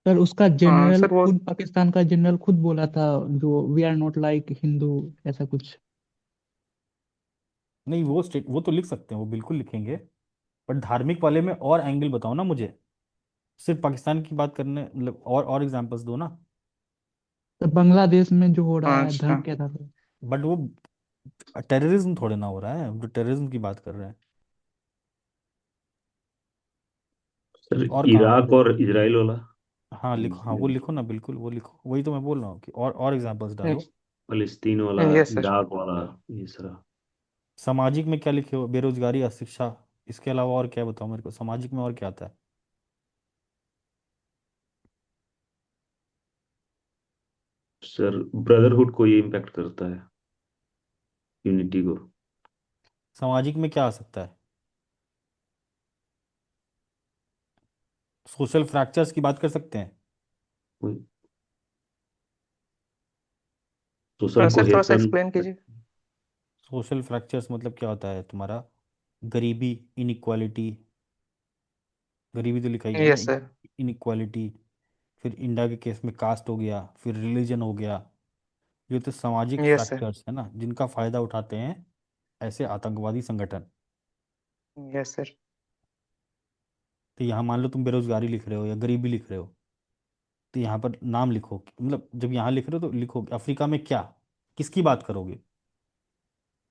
सर उसका जनरल सर वो खुद, पाकिस्तान का जनरल खुद बोला था, जो we are not like Hindu, ऐसा कुछ। नहीं, वो स्टेट वो तो लिख सकते हैं, वो बिल्कुल लिखेंगे। बट धार्मिक वाले में और एंगल बताओ ना मुझे, सिर्फ पाकिस्तान की बात करने, मतलब और एग्जांपल्स दो ना। तो बांग्लादेश में जो हो रहा है अच्छा धर्म के आधार पर। बट वो टेररिज्म थोड़े ना हो रहा है, जो टेररिज्म की बात कर रहे हैं। सर और कहाँ इराक और इजराइल वाला, हाँ लिखो, हाँ वो लिखो ना, बिल्कुल वो लिखो, वही तो मैं बोल रहा हूँ कि और एग्जांपल्स डालो। फलस्तीन वाला, यस सर। इराक वाला, ये सारा। सामाजिक में क्या लिखे हो, बेरोजगारी, अशिक्षा, इसके अलावा और क्या बताओ मेरे को, सामाजिक में और क्या आता है? सर ब्रदरहुड को ये इम्पेक्ट करता है, यूनिटी को। सामाजिक में क्या आ सकता है? सोशल फ्रैक्चर्स की बात कर सकते हैं। सोशल सर थोड़ा सा कोहेशन। एक्सप्लेन कीजिए। सोशल फ्रैक्चर्स मतलब क्या होता है तुम्हारा? गरीबी, इनइक्वालिटी, गरीबी तो लिखा ही है ना, यस सर। इनइक्वालिटी। फिर इंडिया के केस में कास्ट हो गया, फिर रिलीजन हो गया। ये तो सामाजिक यस सर। फैक्टर्स है ना, जिनका फायदा उठाते हैं ऐसे आतंकवादी संगठन। Yes sir. तो यहाँ मान लो तुम बेरोजगारी लिख रहे हो या गरीबी लिख रहे हो, तो यहाँ पर नाम लिखो, मतलब जब यहाँ लिख रहे हो तो लिखो अफ्रीका में क्या, किसकी बात करोगे?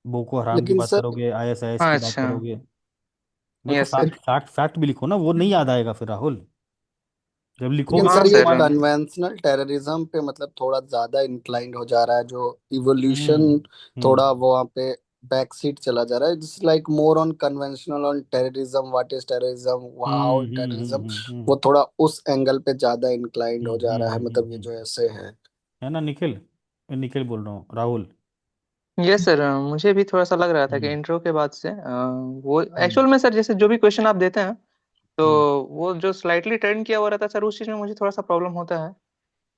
बोको हराम की लेकिन बात सर, करोगे, आईएसआईएस की बात अच्छा। करोगे? वो तो yes sir. Fact fact fact भी लिखो ना, वो नहीं याद आएगा फिर राहुल, जब लेकिन लिखोगे हाँ सर तभी ये तुम्हारे। सर। कन्वेंशनल टेररिज्म पे मतलब थोड़ा ज्यादा इंक्लाइंड हो जा रहा है, जो इवोल्यूशन हम्म हम्म थोड़ा वहाँ पे बैक सीट चला जा रहा है। It's like more on conventional on terrorism, what is terrorism, how terrorism, वो थोड़ा उस एंगल पे ज्यादा इंक्लाइंड हो जा रहा है, मतलब ये जो ऐसे है। है ना निखिल? निखिल बोल रहा हूँ, राहुल। यस सर, मुझे भी थोड़ा सा लग रहा था कि हम्म इंट्रो के बाद से वो हम्म एक्चुअल में सर जैसे जो भी क्वेश्चन आप देते हैं, तो हम्म वो जो स्लाइटली टर्न किया हुआ रहता है सर, उस चीज में मुझे थोड़ा सा प्रॉब्लम होता है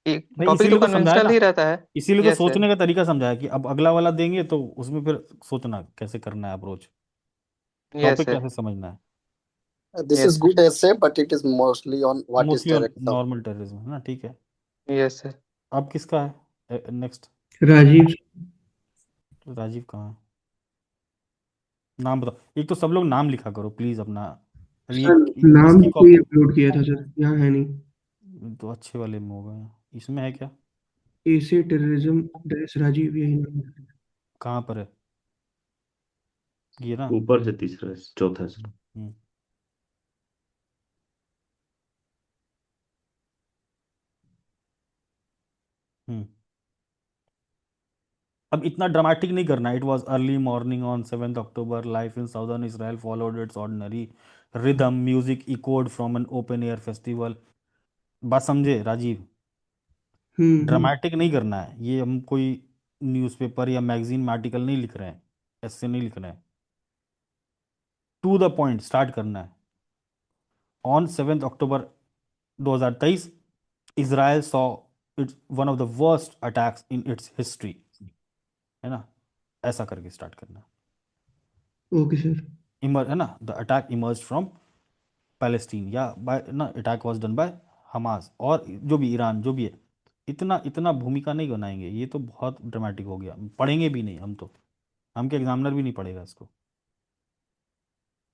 कि नहीं, टॉपिक तो इसीलिए तो समझाया कन्वेंशनल ना, ही रहता है। इसीलिए तो यस सर। सोचने का तरीका समझाया कि अब अगला वाला देंगे तो उसमें फिर सोचना कैसे करना है अप्रोच, यस टॉपिक सर। कैसे समझना है। This yes is sir. Good essay but it is mostly on what is mostly on terrorism. Normal terrorism है ना, ठीक है। Yes sir. अब किसका है नेक्स्ट? राजीव। राजीव कहाँ है? नाम बताओ, एक तो सब लोग नाम लिखा करो प्लीज अपना। अब ये सर नाम इसकी तो कोई अपलोड किया था सर, यहाँ है नहीं। तो अच्छे वाले में होगा, इसमें है क्या? एसे टेररिज्म डैश राजीव, यही नाम है। कहाँ पर है? ये ना। ऊपर से तीसरा चौथा से। हम्म हम्म अब इतना ड्रामेटिक नहीं करना। It was early morning on 7 October, life in southern Israel followed it's ordinary rhythm, music echoed from an open air festival. बात समझे राजीव? हम्म। ड्रामेटिक नहीं करना है, ये हम कोई न्यूज़पेपर या मैगजीन में आर्टिकल नहीं लिख रहे हैं, ऐसे नहीं लिख रहे हैं। टू द पॉइंट स्टार्ट करना है। On 7 October 2023, Israel saw its one of the worst attacks in its history. है ना, ऐसा करके स्टार्ट करना। Okay sir. इमर है ना, the attack emerge from Palestine या बाय ना, attack was done by Hamas और जो भी ईरान जो भी है। इतना इतना भूमिका नहीं बनाएंगे, ये तो बहुत ड्रामेटिक हो गया, पढ़ेंगे भी नहीं हम तो, हम के एग्जामिनर भी नहीं पढ़ेगा इसको।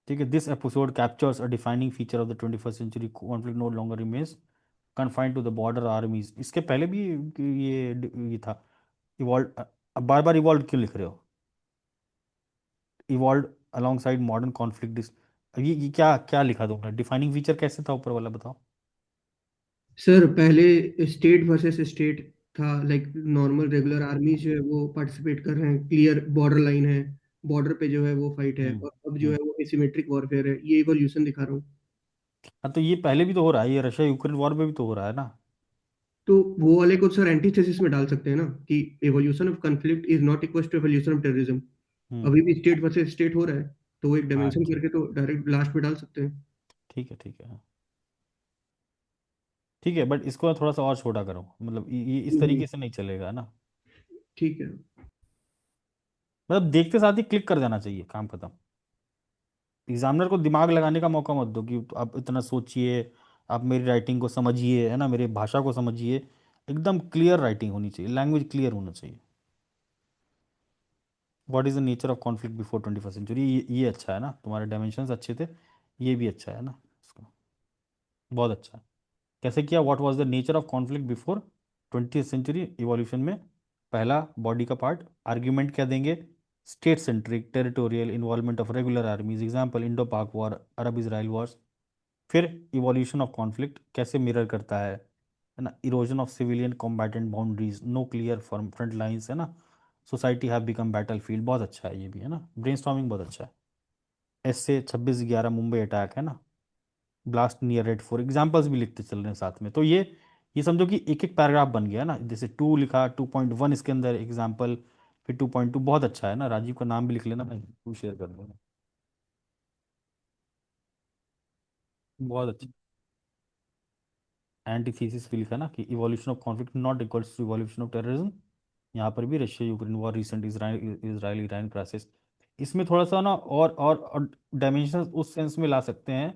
ठीक है, this episode captures a defining feature of the 21st century, conflict no longer remains confined to the border armies. इसके पहले भी ये था इवॉल्व। अब बार बार इवॉल्व क्यों लिख रहे हो? Evolve alongside modern conflict. ये क्या क्या लिखा तुमने? डिफाइनिंग फीचर कैसे था ऊपर वाला, बताओ। सर पहले स्टेट वर्सेस स्टेट था, लाइक नॉर्मल रेगुलर आर्मी जो है वो पार्टिसिपेट कर रहे हैं, क्लियर बॉर्डर लाइन है, बॉर्डर पे जो है वो फाइट है, और अब जो है वो एसिमेट्रिक वॉरफेयर है, ये इवोल्यूशन दिखा रहा हूँ। हाँ तो ये पहले भी तो हो रहा है, ये रशिया यूक्रेन वॉर में भी तो हो रहा है ना। तो वो वाले को सर एंटीथेसिस में डाल सकते हैं ना, कि evolution of conflict is not equal to evolution of terrorism. अभी भी स्टेट वर्सेस स्टेट हो रहा है, तो वो एक हाँ डायमेंशन ठीक, करके तो डायरेक्ट लास्ट में डाल सकते हैं। ठीक है ठीक है, हाँ ठीक है, बट इसको थोड़ा सा और छोटा करो, मतलब ये इस हम्म, तरीके से नहीं चलेगा ना। ठीक है। मतलब देखते साथ ही क्लिक कर जाना चाहिए, काम खत्म। एग्जामिनर को दिमाग लगाने का मौका मत दो कि आप इतना सोचिए, आप मेरी राइटिंग को समझिए, है ना, मेरी भाषा को समझिए। एकदम क्लियर राइटिंग होनी चाहिए, लैंग्वेज क्लियर होना चाहिए। What is the nature of conflict before 21st century, ये अच्छा है ना, तुम्हारे डायमेंशंस अच्छे थे, ये भी अच्छा है ना इसको, बहुत अच्छा है। कैसे किया? What was the nature of conflict before 20th century evolution में? पहला बॉडी का पार्ट, आर्ग्यूमेंट क्या देंगे? State centric, territorial, involvement of regular armies, example Indo Pak war, Arab Israel wars. फिर इवोल्यूशन ऑफ कॉन्फ्लिक्ट कैसे मिरर करता है ना, erosion of civilian combatant boundaries, no clear front lines, है ना, society have become battlefield. बहुत अच्छा है ये भी, है ना, ब्रेनस्टॉर्मिंग बहुत अच्छा है। ऐसे 26/11 मुंबई अटैक, है ना, blast near red four, examples भी लिखते चल रहे हैं साथ में। तो ये समझो कि एक एक पैराग्राफ बन गया ना, जैसे 2 लिखा, 2.1 इसके अंदर एग्जाम्पल, फिर 2.2। बहुत अच्छा है ना, राजीव का नाम भी लिख लेना, मैं 2 शेयर कर दूंगा। बहुत अच्छा। एंटीथीसिस भी लिखा ना कि evolution of conflict not equals to evolution of terrorism. यहाँ पर भी Russia Ukraine war, recent Israel Iran crisis. इसमें थोड़ा सा ना और डायमेंशन उस सेंस में ला सकते हैं,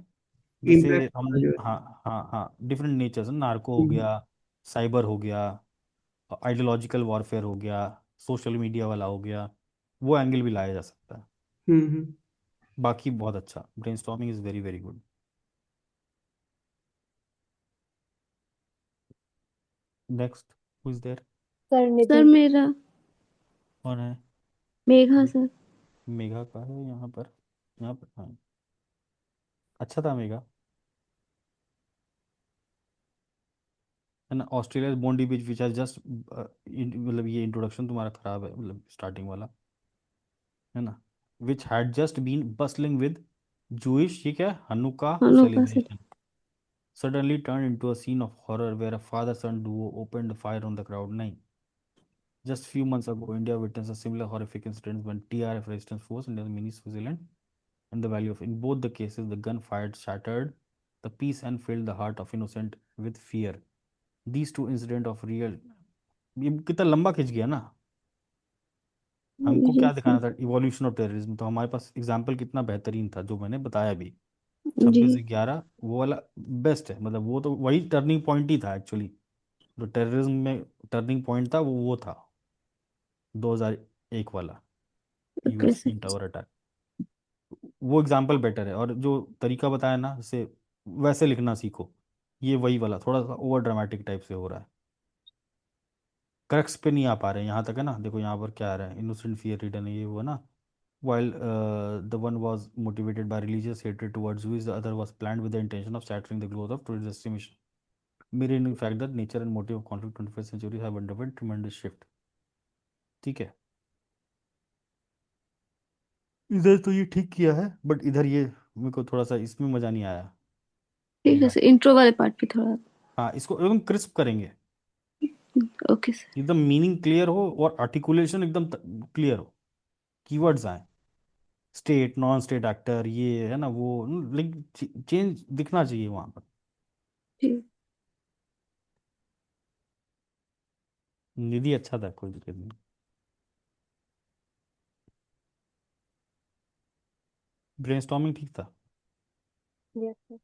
जैसे इम्पैक्ट हम, जो है। हाँ हाँ हाँ, डिफरेंट नेचर्स, नार्को हो हम्म गया, साइबर हो गया, आइडियोलॉजिकल वॉरफेयर हो गया, सोशल मीडिया वाला हो गया, वो एंगल भी लाया जा सकता है। हम्म। बाकी बहुत अच्छा, brainstorming is very very good. Next, who is there? Sir sir Nidhi. मेरा कौन है? मेघा सर। मेघा का है यहाँ पर, यहाँ पर हाँ, अच्छा था मेघा, है ना। Australia Bondi beach which has just, मतलब ये इंट्रोडक्शन तुम्हारा खराब है, मतलब स्टार्टिंग वाला, है ना, which had just been bustling with Jewish, ये क्या है, हनुका अनोखा sir. Celebration, suddenly turned into a scene of horror where a father-son duo opened fire on the crowd. नहीं, just few months ago, India witnessed a similar horrific incident when TRF resistance force in the mini Switzerland and the Valley of. In both the cases, the gun fired shattered the peace and filled the heart of innocent with fear. These two incidents of real, ये कितना लंबा खिंच गया ना। हमको जी क्या sir. दिखाना था? इवोल्यूशन ऑफ टेररिज्म, तो हमारे पास एग्जाम्पल कितना बेहतरीन था जो मैंने बताया भी। जी 26/11 वो वाला बेस्ट है, मतलब वो तो वही टर्निंग पॉइंट ही था एक्चुअली। जो टेररिज्म में टर्निंग पॉइंट था वो था 2001 वाला okay US sir. Twin tower attack. वो एग्जाम्पल बेटर है, और जो तरीका बताया ना, जैसे वैसे लिखना सीखो। ये वही वाला थोड़ा सा ओवर ड्रामेटिक टाइप से हो रहा है, क्रक्स पे नहीं आ पा रहे हैं यहाँ तक, है ना। देखो यहाँ पर क्या आ रहा है, इनोसेंट फियर रिटर्न, ये हुआ ना, while the one was motivated by religious hatred towards Jews, the other was planned with the intention of shattering the growth of tourist destination, mirroring the fact that nature and motive of conflict 21st century have underwent tremendous shift। ठीक है, इधर तो ये ठीक किया है, but इधर ये मेरे को थोड़ा सा इसमें मजा नहीं आया, ठीक है मेघा। सर, इंट्रो वाले पार्ट पे थोड़ा। हाँ, इसको एकदम क्रिस्प करेंगे, ओके सर। एकदम मीनिंग क्लियर हो और आर्टिकुलेशन एकदम क्लियर हो, कीवर्ड्स आए, स्टेट नॉन स्टेट एक्टर, ये है ना वो, लाइक चेंज दिखना चाहिए वहां पर। ठीक। निधि अच्छा था, कोई दिक्कत नहीं। ब्रेनस्टॉर्मिंग ठीक था। Yes sir.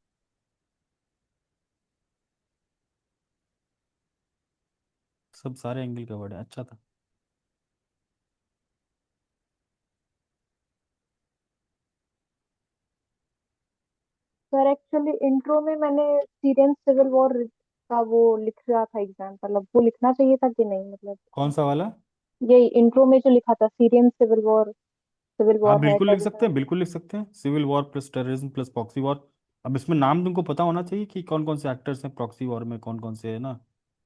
सब सारे एंगल कवर्ड है, अच्छा था। सर एक्चुअली इंट्रो में मैंने सीरियन सिविल वॉर का वो लिख रहा था एग्जाम, मतलब वो लिखना चाहिए था कि नहीं, मतलब कौन सा वाला? यही इंट्रो में जो लिखा था सीरियन सिविल हाँ वॉर है, बिल्कुल लिख सकते हैं, टेररिज्म। बिल्कुल लिख सकते हैं, civil war plus terrorism plus proxy war. अब इसमें नाम तुमको पता होना चाहिए कि कौन कौन से एक्टर्स हैं प्रॉक्सी वॉर में, कौन कौन से है ना।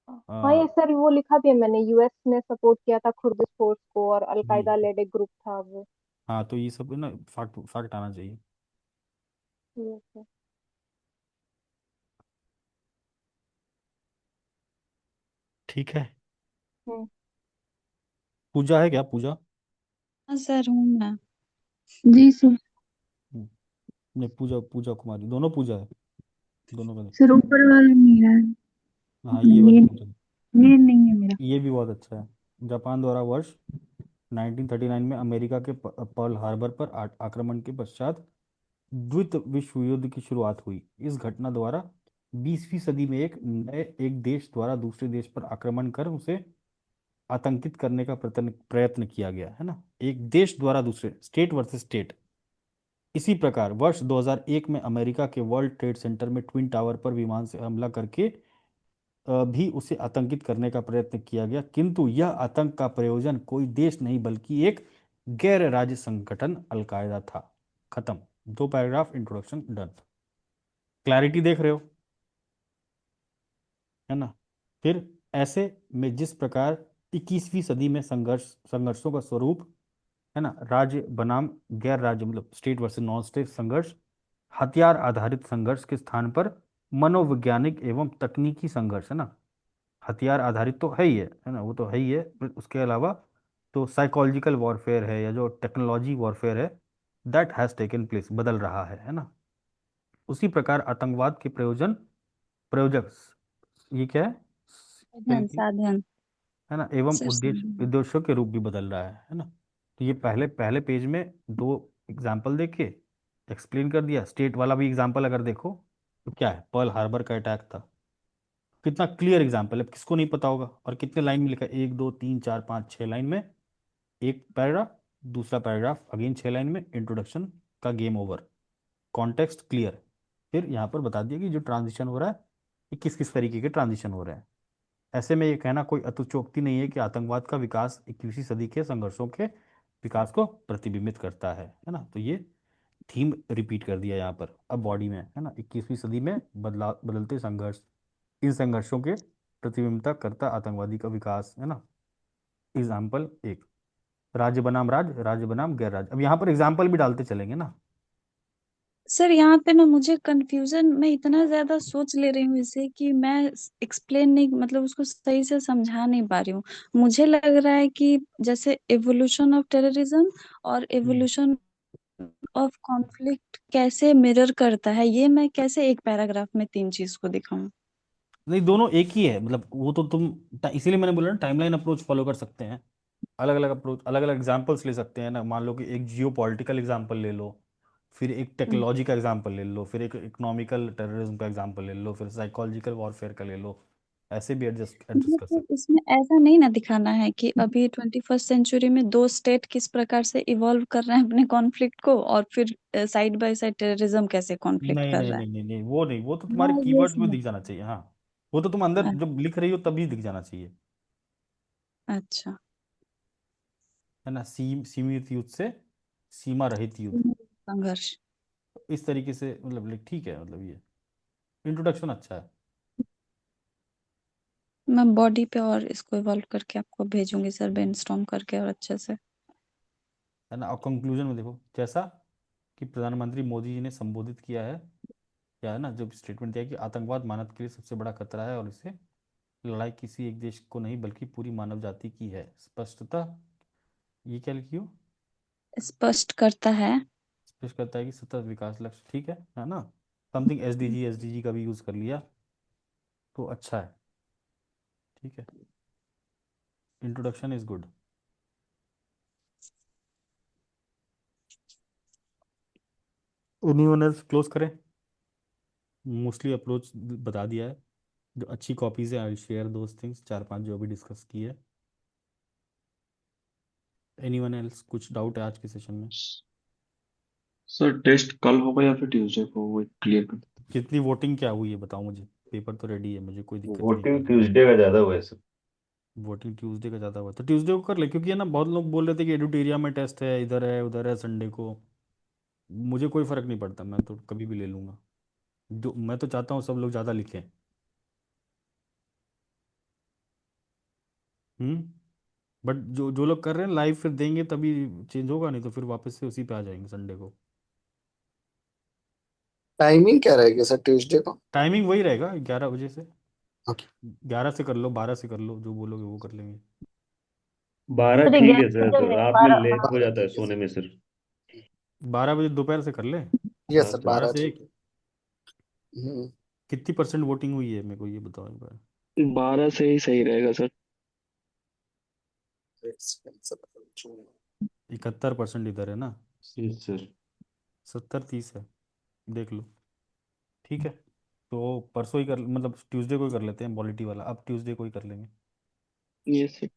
हाँ ये सर वो लिखा भी है मैंने, यूएस ने सपोर्ट किया था कुर्दिश फोर्स को और अलकायदा हम्म। लेड एक ग्रुप था वो। हाँ तो ये सब ना फैक्ट फैक्ट आना चाहिए। Yes sir. ठीक है। हम्म। पूजा है क्या, पूजा? हाँ सर हूँ मैं। जी सर। हम्म, नहीं पूजा, पूजा कुमारी, दोनों पूजा है, दोनों का। सर ऊपर वाला मेरा है। हाँ ये वाली पूजा, ये नहीं है मेरा। ये भी बहुत अच्छा है। जापान द्वारा वर्ष 1939 में अमेरिका के पर्ल हार्बर पर आक्रमण के पश्चात द्वितीय विश्व युद्ध की शुरुआत हुई। इस घटना द्वारा 20वीं सदी में एक देश द्वारा दूसरे देश पर आक्रमण कर उसे आतंकित करने का प्रयत्न प्रयत्न किया गया है ना। एक देश द्वारा दूसरे, स्टेट वर्सेस स्टेट। इसी प्रकार वर्ष 2001 में अमेरिका के वर्ल्ड ट्रेड सेंटर में ट्विन टावर पर विमान से हमला करके भी उसे आतंकित करने का प्रयत्न किया गया, किंतु यह आतंक का प्रयोजन कोई देश नहीं बल्कि एक गैर राज्य संगठन अलकायदा था। खत्म। 2 पैराग्राफ इंट्रोडक्शन डन। क्लैरिटी देख रहे हो है ना। फिर ऐसे में जिस प्रकार 21वीं सदी में संघर्षों का स्वरूप है ना, राज्य बनाम गैर राज्य मतलब स्टेट वर्सेस नॉन स्टेट संघर्ष, हथियार आधारित संघर्ष के स्थान पर मनोवैज्ञानिक एवं तकनीकी संघर्ष है ना। हथियार आधारित तो है ना, वो तो है ही है, फिर उसके अलावा तो साइकोलॉजिकल वॉरफेयर है, या जो टेक्नोलॉजी वॉरफेयर है, दैट हैज टेकन प्लेस, बदल रहा है ना। उसी प्रकार आतंकवाद के प्रयोजक, ये क्या है, क्या साधन लिखी साधन। है ना, एवं सर साधन। उद्देश्यों के रूप भी बदल रहा है ना। तो ये पहले पहले पेज में दो एग्जाम्पल देके एक्सप्लेन कर दिया। स्टेट वाला भी एग्जाम्पल अगर देखो तो क्या है, पर्ल हार्बर का अटैक था। कितना क्लियर एग्जाम्पल है, किसको नहीं पता होगा। और कितने लाइन में लिखा है, 1 2 3 4 5 6 लाइन में एक पैराग्राफ, दूसरा पैराग्राफ अगेन 6 लाइन में, इंट्रोडक्शन का गेम ओवर, कॉन्टेक्स्ट क्लियर। फिर यहाँ पर बता दिया कि जो ट्रांजिशन हो रहा है ये किस किस तरीके के ट्रांजिशन हो रहे हैं। ऐसे में ये कहना कोई अत्युक्ति नहीं है कि आतंकवाद का विकास 21वीं सदी के संघर्षों के विकास को प्रतिबिंबित करता है ना। तो ये थीम रिपीट कर दिया यहाँ पर अब बॉडी में है ना। 21वीं सदी में बदलते संघर्ष, इन संघर्षों के प्रतिबिंबित करता आतंकवादी का विकास है ना। एग्जाम्पल एक, राज्य बनाम राज्य बनाम गैर राज्य। अब यहाँ पर एग्जाम्पल भी डालते चलेंगे ना। सर यहाँ पे ना मुझे कंफ्यूजन, मैं इतना ज्यादा सोच ले रही हूँ इसे कि मैं एक्सप्लेन नहीं, मतलब उसको सही से समझा नहीं पा रही हूँ। मुझे लग रहा है कि जैसे एवोल्यूशन ऑफ टेररिज्म और एवोल्यूशन ऑफ कॉन्फ्लिक्ट कैसे मिरर करता है, ये मैं कैसे एक पैराग्राफ में तीन चीज को दिखाऊं। नहीं दोनों एक ही है, मतलब वो तो तुम इसीलिए मैंने बोला ना, टाइमलाइन अप्रोच फॉलो कर सकते हैं। अलग अलग अप्रोच, अलग अलग एग्जाम्पल्स ले सकते हैं ना। मान लो कि एक जियो पॉलिटिकल एग्जाम्पल ले लो, फिर एक हम्म। टेक्नोलॉजी का एग्जाम्पल ले लो, फिर एक इकोनॉमिकल टेररिज्म का एग्जाम्पल ले लो, फिर साइकोलॉजिकल वॉरफेयर का ले लो। ऐसे भी एडजस्ट एडजस्ट कर मतलब सकते इसमें ऐसा नहीं ना दिखाना है कि अभी 21st सेंचुरी में दो स्टेट किस प्रकार से इवॉल्व कर रहे हैं अपने कॉन्फ्लिक्ट को, और फिर साइड बाय साइड टेररिज्म कैसे हैं। कॉन्फ्लिक्ट नहीं कर नहीं रहा है। नहीं नहीं नहीं, वो नहीं, वो तो तुम्हारे मैं ये कीवर्ड्स में समझ। दिख जाना चाहिए। हाँ वो तो तुम अंदर जब लिख रही हो तभी दिख जाना चाहिए, अच्छा। है ना। सीमित युद्ध से सीमा रहित युद्ध, संघर्ष। इस तरीके से मतलब ठीक है, मतलब ये इंट्रोडक्शन अच्छा है। मैं बॉडी पे और इसको इवॉल्व करके आपको भेजूंगी सर, ब्रेनस्टॉर्म करके और अच्छे से। है ना। और कंक्लूजन में देखो, जैसा कि प्रधानमंत्री मोदी जी ने संबोधित किया है, क्या है ना, जब स्टेटमेंट दिया कि आतंकवाद मानव के लिए सबसे बड़ा खतरा है और इसे लड़ाई किसी एक देश को नहीं बल्कि पूरी मानव जाति की है, स्पष्टता, ये क्या लिखी हो, स्पष्ट करता है। स्पष्ट करता है कि सतत विकास लक्ष्य, ठीक है ना। समथिंग एसडीजी का भी यूज कर लिया तो अच्छा है, ठीक है। Introduction is good. Anyone else close करें? मोस्टली अप्रोच बता दिया है। जो अच्छी कॉपीज है आई शेयर दोज थिंग्स, 4-5 जो भी डिस्कस की है। एनीवन एल्स कुछ डाउट है आज के सेशन में? सर टेस्ट कल होगा या फिर ट्यूसडे को, वो क्लियर कर। कितनी वोटिंग क्या हुई है बताओ मुझे, पेपर तो रेडी है, मुझे कोई दिक्कत नहीं है वोटिंग करने में। ट्यूसडे का ज्यादा हुआ है सर। वोटिंग ट्यूसडे का ज़्यादा हुआ तो ट्यूसडे को कर ले, क्योंकि है ना बहुत लोग बोल रहे थे कि एडुटेरिया में टेस्ट है, इधर है उधर है संडे को। मुझे कोई फ़र्क नहीं पड़ता, मैं तो कभी भी ले लूँगा। जो मैं तो चाहता हूँ सब लोग ज़्यादा लिखें। बट जो जो लोग कर रहे हैं लाइव फिर देंगे तभी चेंज होगा, नहीं तो फिर वापस से उसी पे आ जाएंगे संडे को। टाइमिंग क्या रहेगी सर ट्यूसडे को? टाइमिंग वही रहेगा 11 बजे से। ओके। 11 से कर लो, 12 से कर लो, जो बोलोगे वो कर लेंगे। 12 सर ठीक है 11 सर, बजे नहीं, रात में 12 लेट हो 12 जाता है ठीक है सोने सर। में सर। 12 बजे दोपहर से कर ले। यस हाँ सर, सर। 12 12 से ठीक 1। है। हम्म, कितनी परसेंट वोटिंग हुई है मेरे को ये बताओ एक बार। 12 से ही सही रहेगा सर। सर 71% इधर है ना, यस सर। 70-30 है, देख लो। ठीक है, तो परसों ही कर, मतलब ट्यूसडे को ही कर लेते हैं पॉलिटी वाला, अब ट्यूसडे को ही कर लेंगे। ये सर।